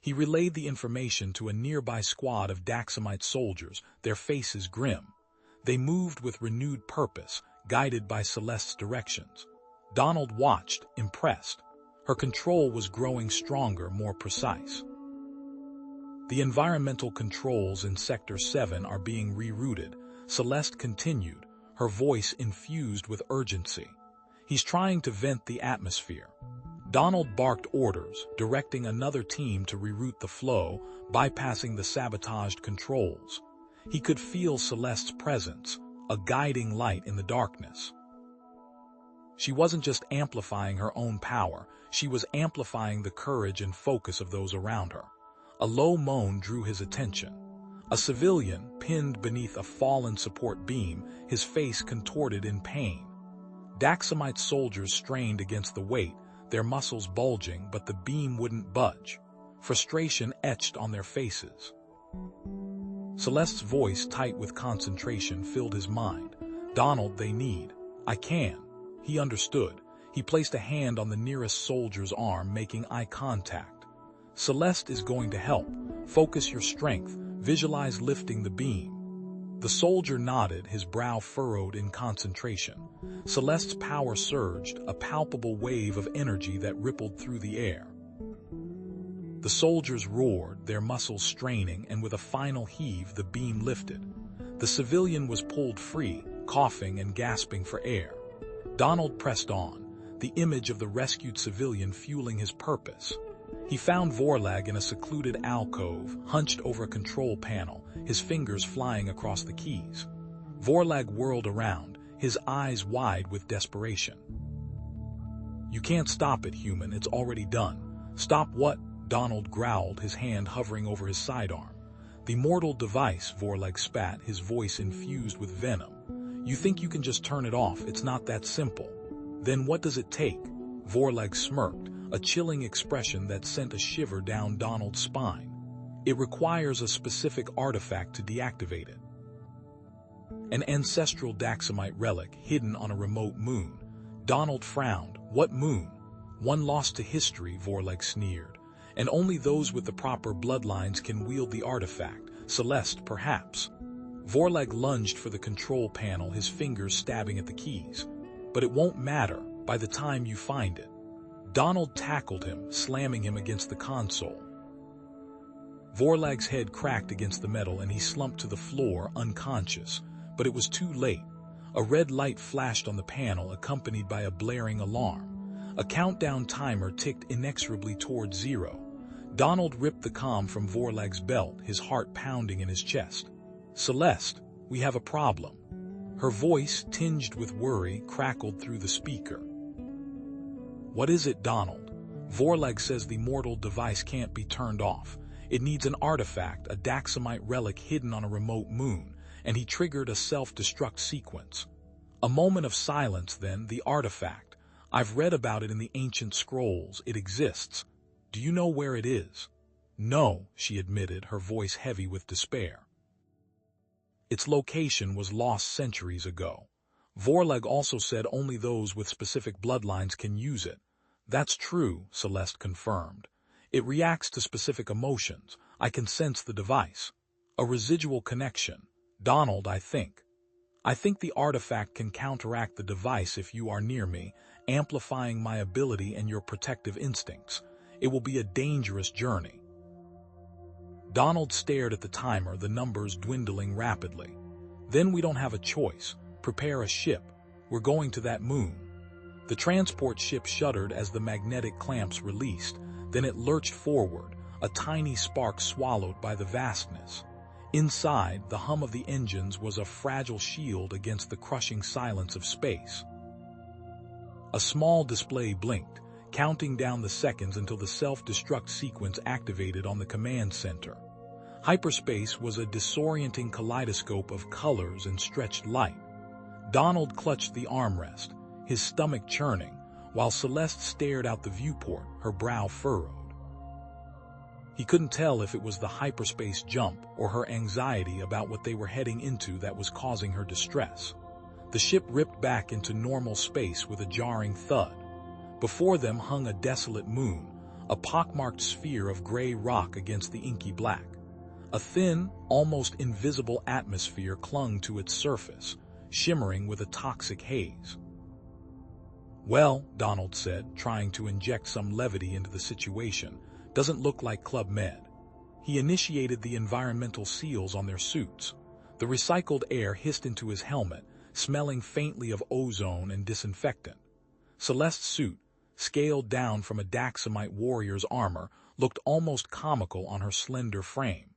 He relayed the information to a nearby squad of Daxamite soldiers, their faces grim. They moved with renewed purpose, guided by Celeste's directions. Donald watched, impressed. Her control was growing stronger, more precise. "The environmental controls in Sector 7 are being rerouted," Celeste continued, her voice infused with urgency. "He's trying to vent the atmosphere." Donald barked orders, directing another team to reroute the flow, bypassing the sabotaged controls. He could feel Celeste's presence, a guiding light in the darkness. She wasn't just amplifying her own power, she was amplifying the courage and focus of those around her. A low moan drew his attention. A civilian, pinned beneath a fallen support beam, his face contorted in pain. Daxamite soldiers strained against the weight, their muscles bulging, but the beam wouldn't budge. Frustration etched on their faces. Celeste's voice, tight with concentration, filled his mind. "Donald, they need. I can." He understood. He placed a hand on the nearest soldier's arm, making eye contact. "Celeste is going to help. Focus your strength. Visualize lifting the beam." The soldier nodded, his brow furrowed in concentration. Celeste's power surged, a palpable wave of energy that rippled through the air. The soldiers roared, their muscles straining, and with a final heave, the beam lifted. The civilian was pulled free, coughing and gasping for air. Donald pressed on, the image of the rescued civilian fueling his purpose. He found Vorlag in a secluded alcove, hunched over a control panel, his fingers flying across the keys. Vorlag whirled around, his eyes wide with desperation. "You can't stop it, human. It's already done." "Stop what?" Donald growled, his hand hovering over his sidearm. "The mortal device," Vorlag spat, his voice infused with venom. "You think you can just turn it off? It's not that simple." "Then what does it take?" Vorlag smirked, a chilling expression that sent a shiver down Donald's spine. "It requires a specific artifact to deactivate it. An ancestral Daxamite relic hidden on a remote moon." Donald frowned. "What moon?" "One lost to history," Vorlag sneered. "And only those with the proper bloodlines can wield the artifact. Celeste, perhaps." Vorlag lunged for the control panel, his fingers stabbing at the keys. "But it won't matter by the time you find it." Donald tackled him, slamming him against the console. Vorlag's head cracked against the metal and he slumped to the floor, unconscious. But it was too late. A red light flashed on the panel, accompanied by a blaring alarm. A countdown timer ticked inexorably toward 0. Donald ripped the comm from Vorlag's belt, his heart pounding in his chest. "Celeste, we have a problem." Her voice, tinged with worry, crackled through the speaker. "What is it, Donald?" "Vorlag says the mortal device can't be turned off. It needs an artifact, a Daxamite relic hidden on a remote moon, and he triggered a self-destruct sequence." A moment of silence, then. "The artifact. I've read about it in the ancient scrolls. It exists. Do you know where it is?" "No," she admitted, her voice heavy with despair. "Its location was lost centuries ago. Vorlag also said only those with specific bloodlines can use it." "That's true," Celeste confirmed. "It reacts to specific emotions. I can sense the device. A residual connection. Donald, I think the artifact can counteract the device if you are near me, amplifying my ability and your protective instincts. It will be a dangerous journey." Donald stared at the timer, the numbers dwindling rapidly. "Then we don't have a choice. Prepare a ship. We're going to that moon." The transport ship shuddered as the magnetic clamps released. Then it lurched forward, a tiny spark swallowed by the vastness. Inside, the hum of the engines was a fragile shield against the crushing silence of space. A small display blinked, counting down the seconds until the self-destruct sequence activated on the command center. Hyperspace was a disorienting kaleidoscope of colors and stretched light. Donald clutched the armrest, his stomach churning, while Celeste stared out the viewport, her brow furrowed. He couldn't tell if it was the hyperspace jump or her anxiety about what they were heading into that was causing her distress. The ship ripped back into normal space with a jarring thud. Before them hung a desolate moon, a pockmarked sphere of gray rock against the inky black. A thin, almost invisible atmosphere clung to its surface, shimmering with a toxic haze. "Well," Donald said, trying to inject some levity into the situation, "doesn't look like Club Med." He initiated the environmental seals on their suits. The recycled air hissed into his helmet, smelling faintly of ozone and disinfectant. Celeste's suit, scaled down from a Daxamite warrior's armor, looked almost comical on her slender frame.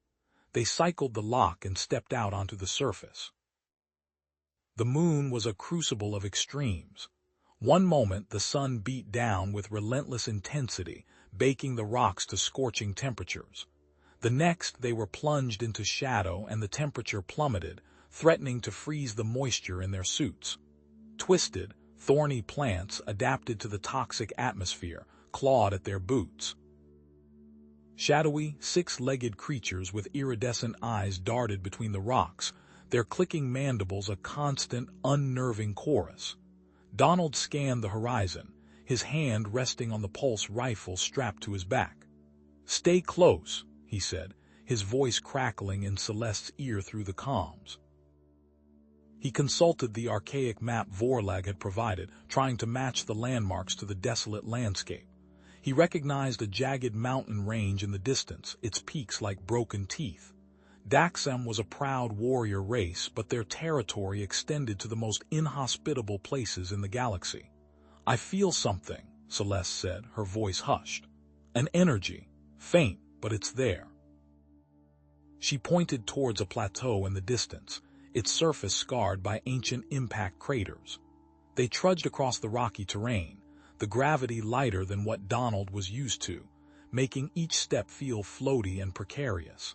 They cycled the lock and stepped out onto the surface. The moon was a crucible of extremes. One moment the sun beat down with relentless intensity, baking the rocks to scorching temperatures. The next they were plunged into shadow and the temperature plummeted, threatening to freeze the moisture in their suits. Twisted, thorny plants adapted to the toxic atmosphere, clawed at their boots. Shadowy, six-legged creatures with iridescent eyes darted between the rocks, their clicking mandibles a constant, unnerving chorus. Donald scanned the horizon, his hand resting on the pulse rifle strapped to his back. "Stay close," he said, his voice crackling in Celeste's ear through the comms. He consulted the archaic map Vorlag had provided, trying to match the landmarks to the desolate landscape. He recognized a jagged mountain range in the distance, its peaks like broken teeth. Daxam was a proud warrior race, but their territory extended to the most inhospitable places in the galaxy. "I feel something," Celeste said, her voice hushed. "An energy. Faint, but it's there." She pointed towards a plateau in the distance, its surface scarred by ancient impact craters. They trudged across the rocky terrain, the gravity lighter than what Donald was used to, making each step feel floaty and precarious.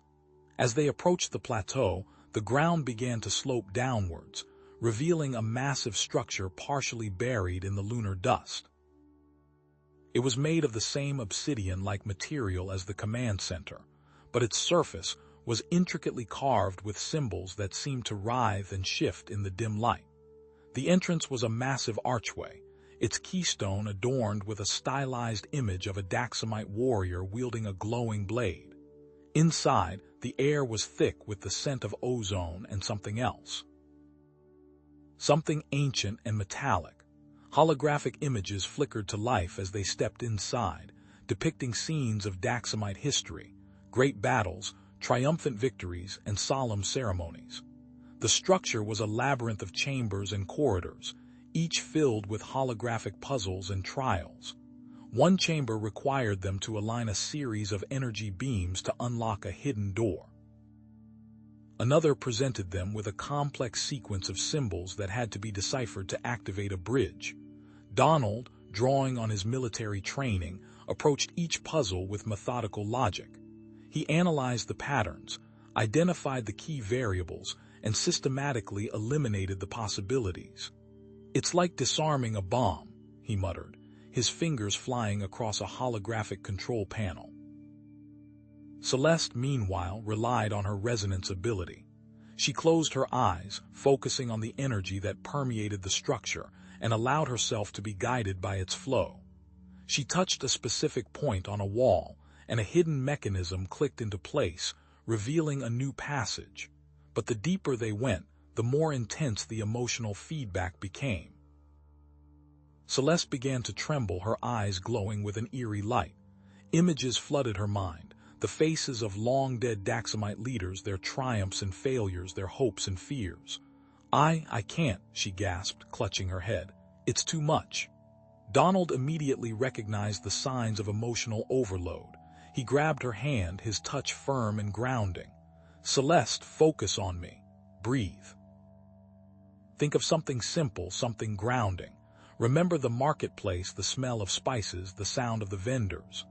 As they approached the plateau, the ground began to slope downwards, revealing a massive structure partially buried in the lunar dust. It was made of the same obsidian-like material as the command center, but its surface was intricately carved with symbols that seemed to writhe and shift in the dim light. The entrance was a massive archway, its keystone adorned with a stylized image of a Daxamite warrior wielding a glowing blade. Inside, the air was thick with the scent of ozone and something else. Something ancient and metallic, Holographic images flickered to life as they stepped inside, depicting scenes of Daxamite history, great battles, triumphant victories, and solemn ceremonies. The structure was a labyrinth of chambers and corridors, each filled with holographic puzzles and trials. One chamber required them to align a series of energy beams to unlock a hidden door. Another presented them with a complex sequence of symbols that had to be deciphered to activate a bridge. Donald, drawing on his military training, approached each puzzle with methodical logic. He analyzed the patterns, identified the key variables, and systematically eliminated the possibilities. "It's like disarming a bomb," he muttered, his fingers flying across a holographic control panel. Celeste, meanwhile, relied on her resonance ability. She closed her eyes, focusing on the energy that permeated the structure, and allowed herself to be guided by its flow. She touched a specific point on a wall, and a hidden mechanism clicked into place, revealing a new passage. But the deeper they went, the more intense the emotional feedback became. Celeste began to tremble, her eyes glowing with an eerie light. Images flooded her mind, the faces of long-dead Daxamite leaders, their triumphs and failures, their hopes and fears. I can't," she gasped, clutching her head. "It's too much." Donald immediately recognized the signs of emotional overload. He grabbed her hand, his touch firm and grounding. "Celeste, focus on me. Breathe. Think of something simple, something grounding. Remember the marketplace, the smell of spices, the sound of the vendors."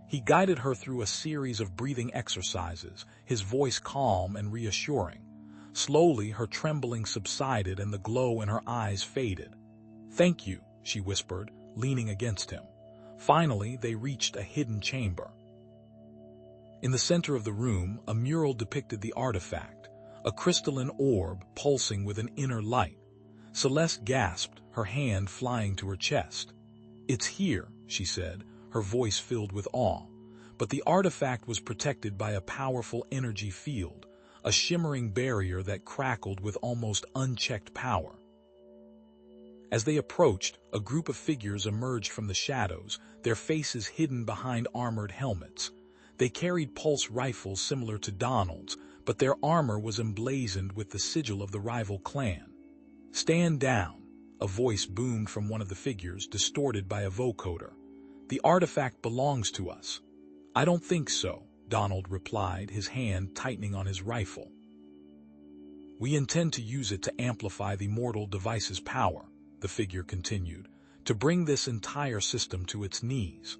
He guided her through a series of breathing exercises, his voice calm and reassuring. Slowly, her trembling subsided and the glow in her eyes faded. "Thank you," she whispered, leaning against him. Finally, they reached a hidden chamber. In the center of the room, a mural depicted the artifact, a crystalline orb pulsing with an inner light. Celeste gasped, her hand flying to her chest. "It's here," she said, her voice filled with awe. But the artifact was protected by a powerful energy field, a shimmering barrier that crackled with almost unchecked power. As they approached, a group of figures emerged from the shadows, their faces hidden behind armored helmets. They carried pulse rifles similar to Donald's, but their armor was emblazoned with the sigil of the rival clan. "Stand down," a voice boomed from one of the figures, distorted by a vocoder. "The artifact belongs to us." "I don't think so," Donald replied, his hand tightening on his rifle. "We intend to use it to amplify the mortal device's power," the figure continued, "to bring this entire system to its knees."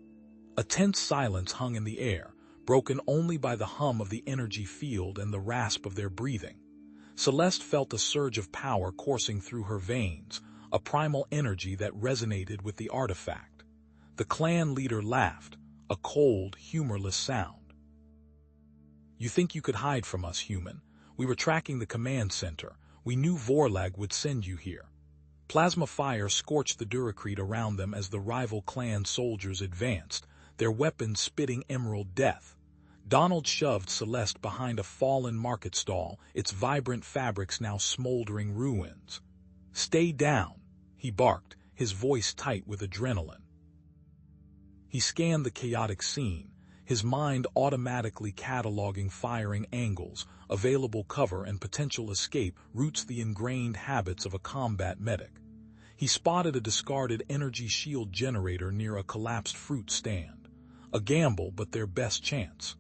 A tense silence hung in the air, broken only by the hum of the energy field and the rasp of their breathing. Celeste felt a surge of power coursing through her veins, a primal energy that resonated with the artifact. The clan leader laughed, a cold, humorless sound. "You think you could hide from us, human? We were tracking the command center. We knew Vorlag would send you here." Plasma fire scorched the Duracrete around them as the rival clan soldiers advanced, their weapons spitting emerald death. Donald shoved Celeste behind a fallen market stall, its vibrant fabrics now smoldering ruins. "Stay down," he barked, his voice tight with adrenaline. He scanned the chaotic scene, his mind automatically cataloging firing angles, available cover and potential escape routes, the ingrained habits of a combat medic. He spotted a discarded energy shield generator near a collapsed fruit stand. A gamble, but their best chance.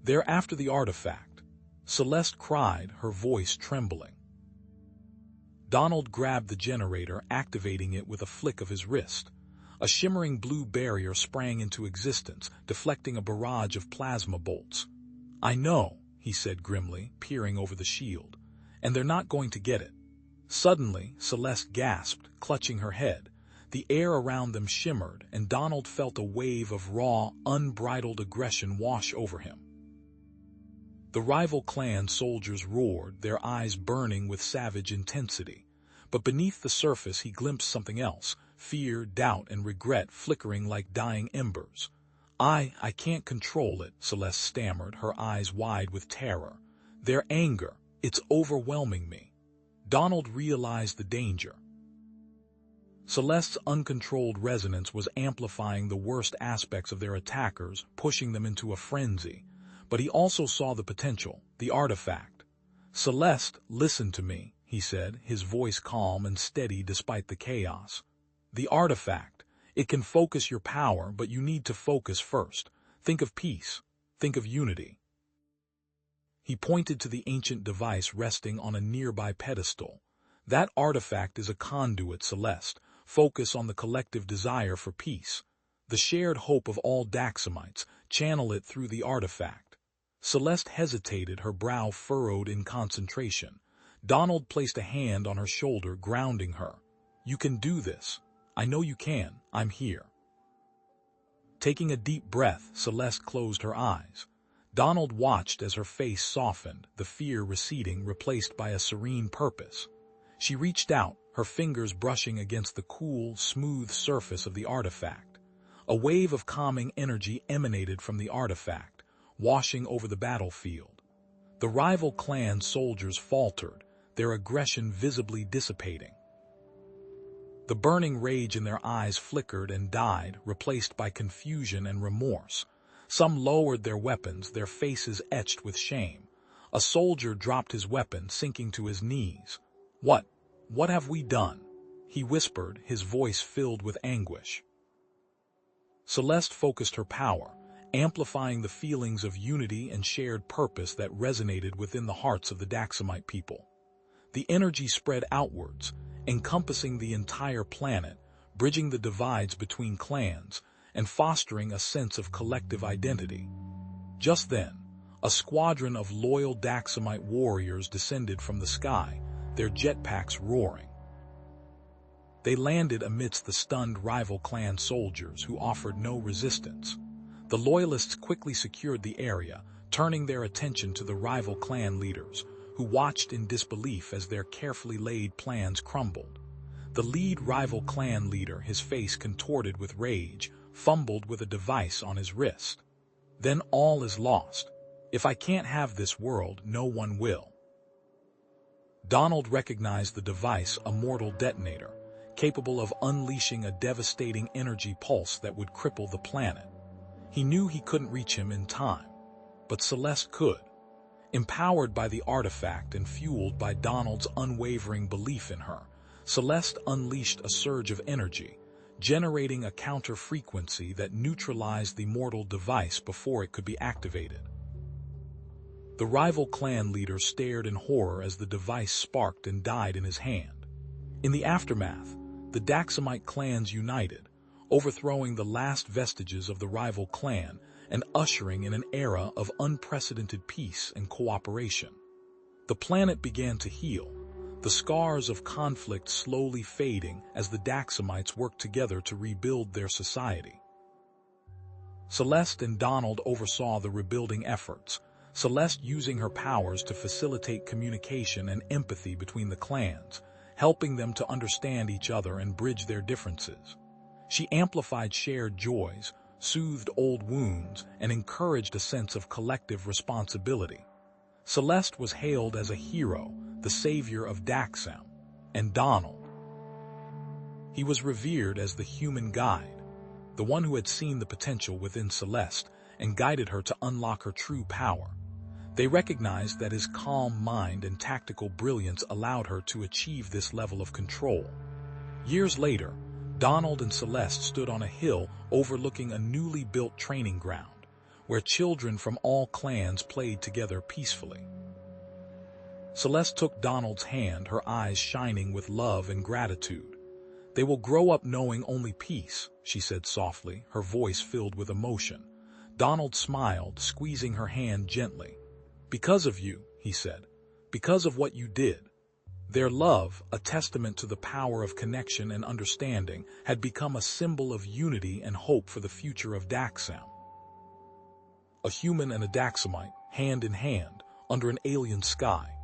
"They're after the artifact," Celeste cried, her voice trembling. Donald grabbed the generator, activating it with a flick of his wrist. A shimmering blue barrier sprang into existence, deflecting a barrage of plasma bolts. "I know," he said grimly, peering over the shield. "And they're not going to get it." Suddenly, Celeste gasped, clutching her head. The air around them shimmered, and Donald felt a wave of raw, unbridled aggression wash over him. The rival clan soldiers roared, their eyes burning with savage intensity. But beneath the surface he glimpsed something else, fear, doubt, and regret flickering like dying embers. I can't control it," Celeste stammered, her eyes wide with terror. "Their anger, it's overwhelming me." Donald realized the danger. Celeste's uncontrolled resonance was amplifying the worst aspects of their attackers, pushing them into a frenzy. But he also saw the potential, the artifact. "Celeste, listen to me," he said, his voice calm and steady despite the chaos. "The artifact. It can focus your power, but you need to focus first. Think of peace. Think of unity." He pointed to the ancient device resting on a nearby pedestal. "That artifact is a conduit, Celeste. Focus on the collective desire for peace. The shared hope of all Daxamites. Channel it through the artifact." Celeste hesitated, her brow furrowed in concentration. Donald placed a hand on her shoulder, grounding her. "You can do this. I know you can. I'm here." Taking a deep breath, Celeste closed her eyes. Donald watched as her face softened, the fear receding, replaced by a serene purpose. She reached out, her fingers brushing against the cool, smooth surface of the artifact. A wave of calming energy emanated from the artifact, washing over the battlefield. The rival clan soldiers faltered, their aggression visibly dissipating. The burning rage in their eyes flickered and died, replaced by confusion and remorse. Some lowered their weapons, their faces etched with shame. A soldier dropped his weapon, sinking to his knees. What have we done?" he whispered, his voice filled with anguish. Celeste focused her power, amplifying the feelings of unity and shared purpose that resonated within the hearts of the Daxamite people. The energy spread outwards, encompassing the entire planet, bridging the divides between clans, and fostering a sense of collective identity. Just then, a squadron of loyal Daxamite warriors descended from the sky, their jetpacks roaring. They landed amidst the stunned rival clan soldiers who offered no resistance. The loyalists quickly secured the area, turning their attention to the rival clan leaders, who watched in disbelief as their carefully laid plans crumbled. The lead rival clan leader, his face contorted with rage, fumbled with a device on his wrist. "Then all is lost. If I can't have this world, no one will." Donald recognized the device, a mortal detonator, capable of unleashing a devastating energy pulse that would cripple the planet. He knew he couldn't reach him in time, but Celeste could. Empowered by the artifact and fueled by Donald's unwavering belief in her, Celeste unleashed a surge of energy, generating a counter-frequency that neutralized the mortal device before it could be activated. The rival clan leader stared in horror as the device sparked and died in his hand. In the aftermath, the Daxamite clans united, overthrowing the last vestiges of the rival clan and ushering in an era of unprecedented peace and cooperation. The planet began to heal, the scars of conflict slowly fading as the Daxamites worked together to rebuild their society. Celeste and Donald oversaw the rebuilding efforts, Celeste using her powers to facilitate communication and empathy between the clans, helping them to understand each other and bridge their differences. She amplified shared joys, soothed old wounds, and encouraged a sense of collective responsibility. Celeste was hailed as a hero, the savior of Daxam, and Donald. He was revered as the human guide, the one who had seen the potential within Celeste and guided her to unlock her true power. They recognized that his calm mind and tactical brilliance allowed her to achieve this level of control. Years later, Donald and Celeste stood on a hill overlooking a newly built training ground, where children from all clans played together peacefully. Celeste took Donald's hand, her eyes shining with love and gratitude. "They will grow up knowing only peace," she said softly, her voice filled with emotion. Donald smiled, squeezing her hand gently. "Because of you," he said, "because of what you did." Their love, a testament to the power of connection and understanding, had become a symbol of unity and hope for the future of Daxam. A human and a Daxamite, hand in hand, under an alien sky.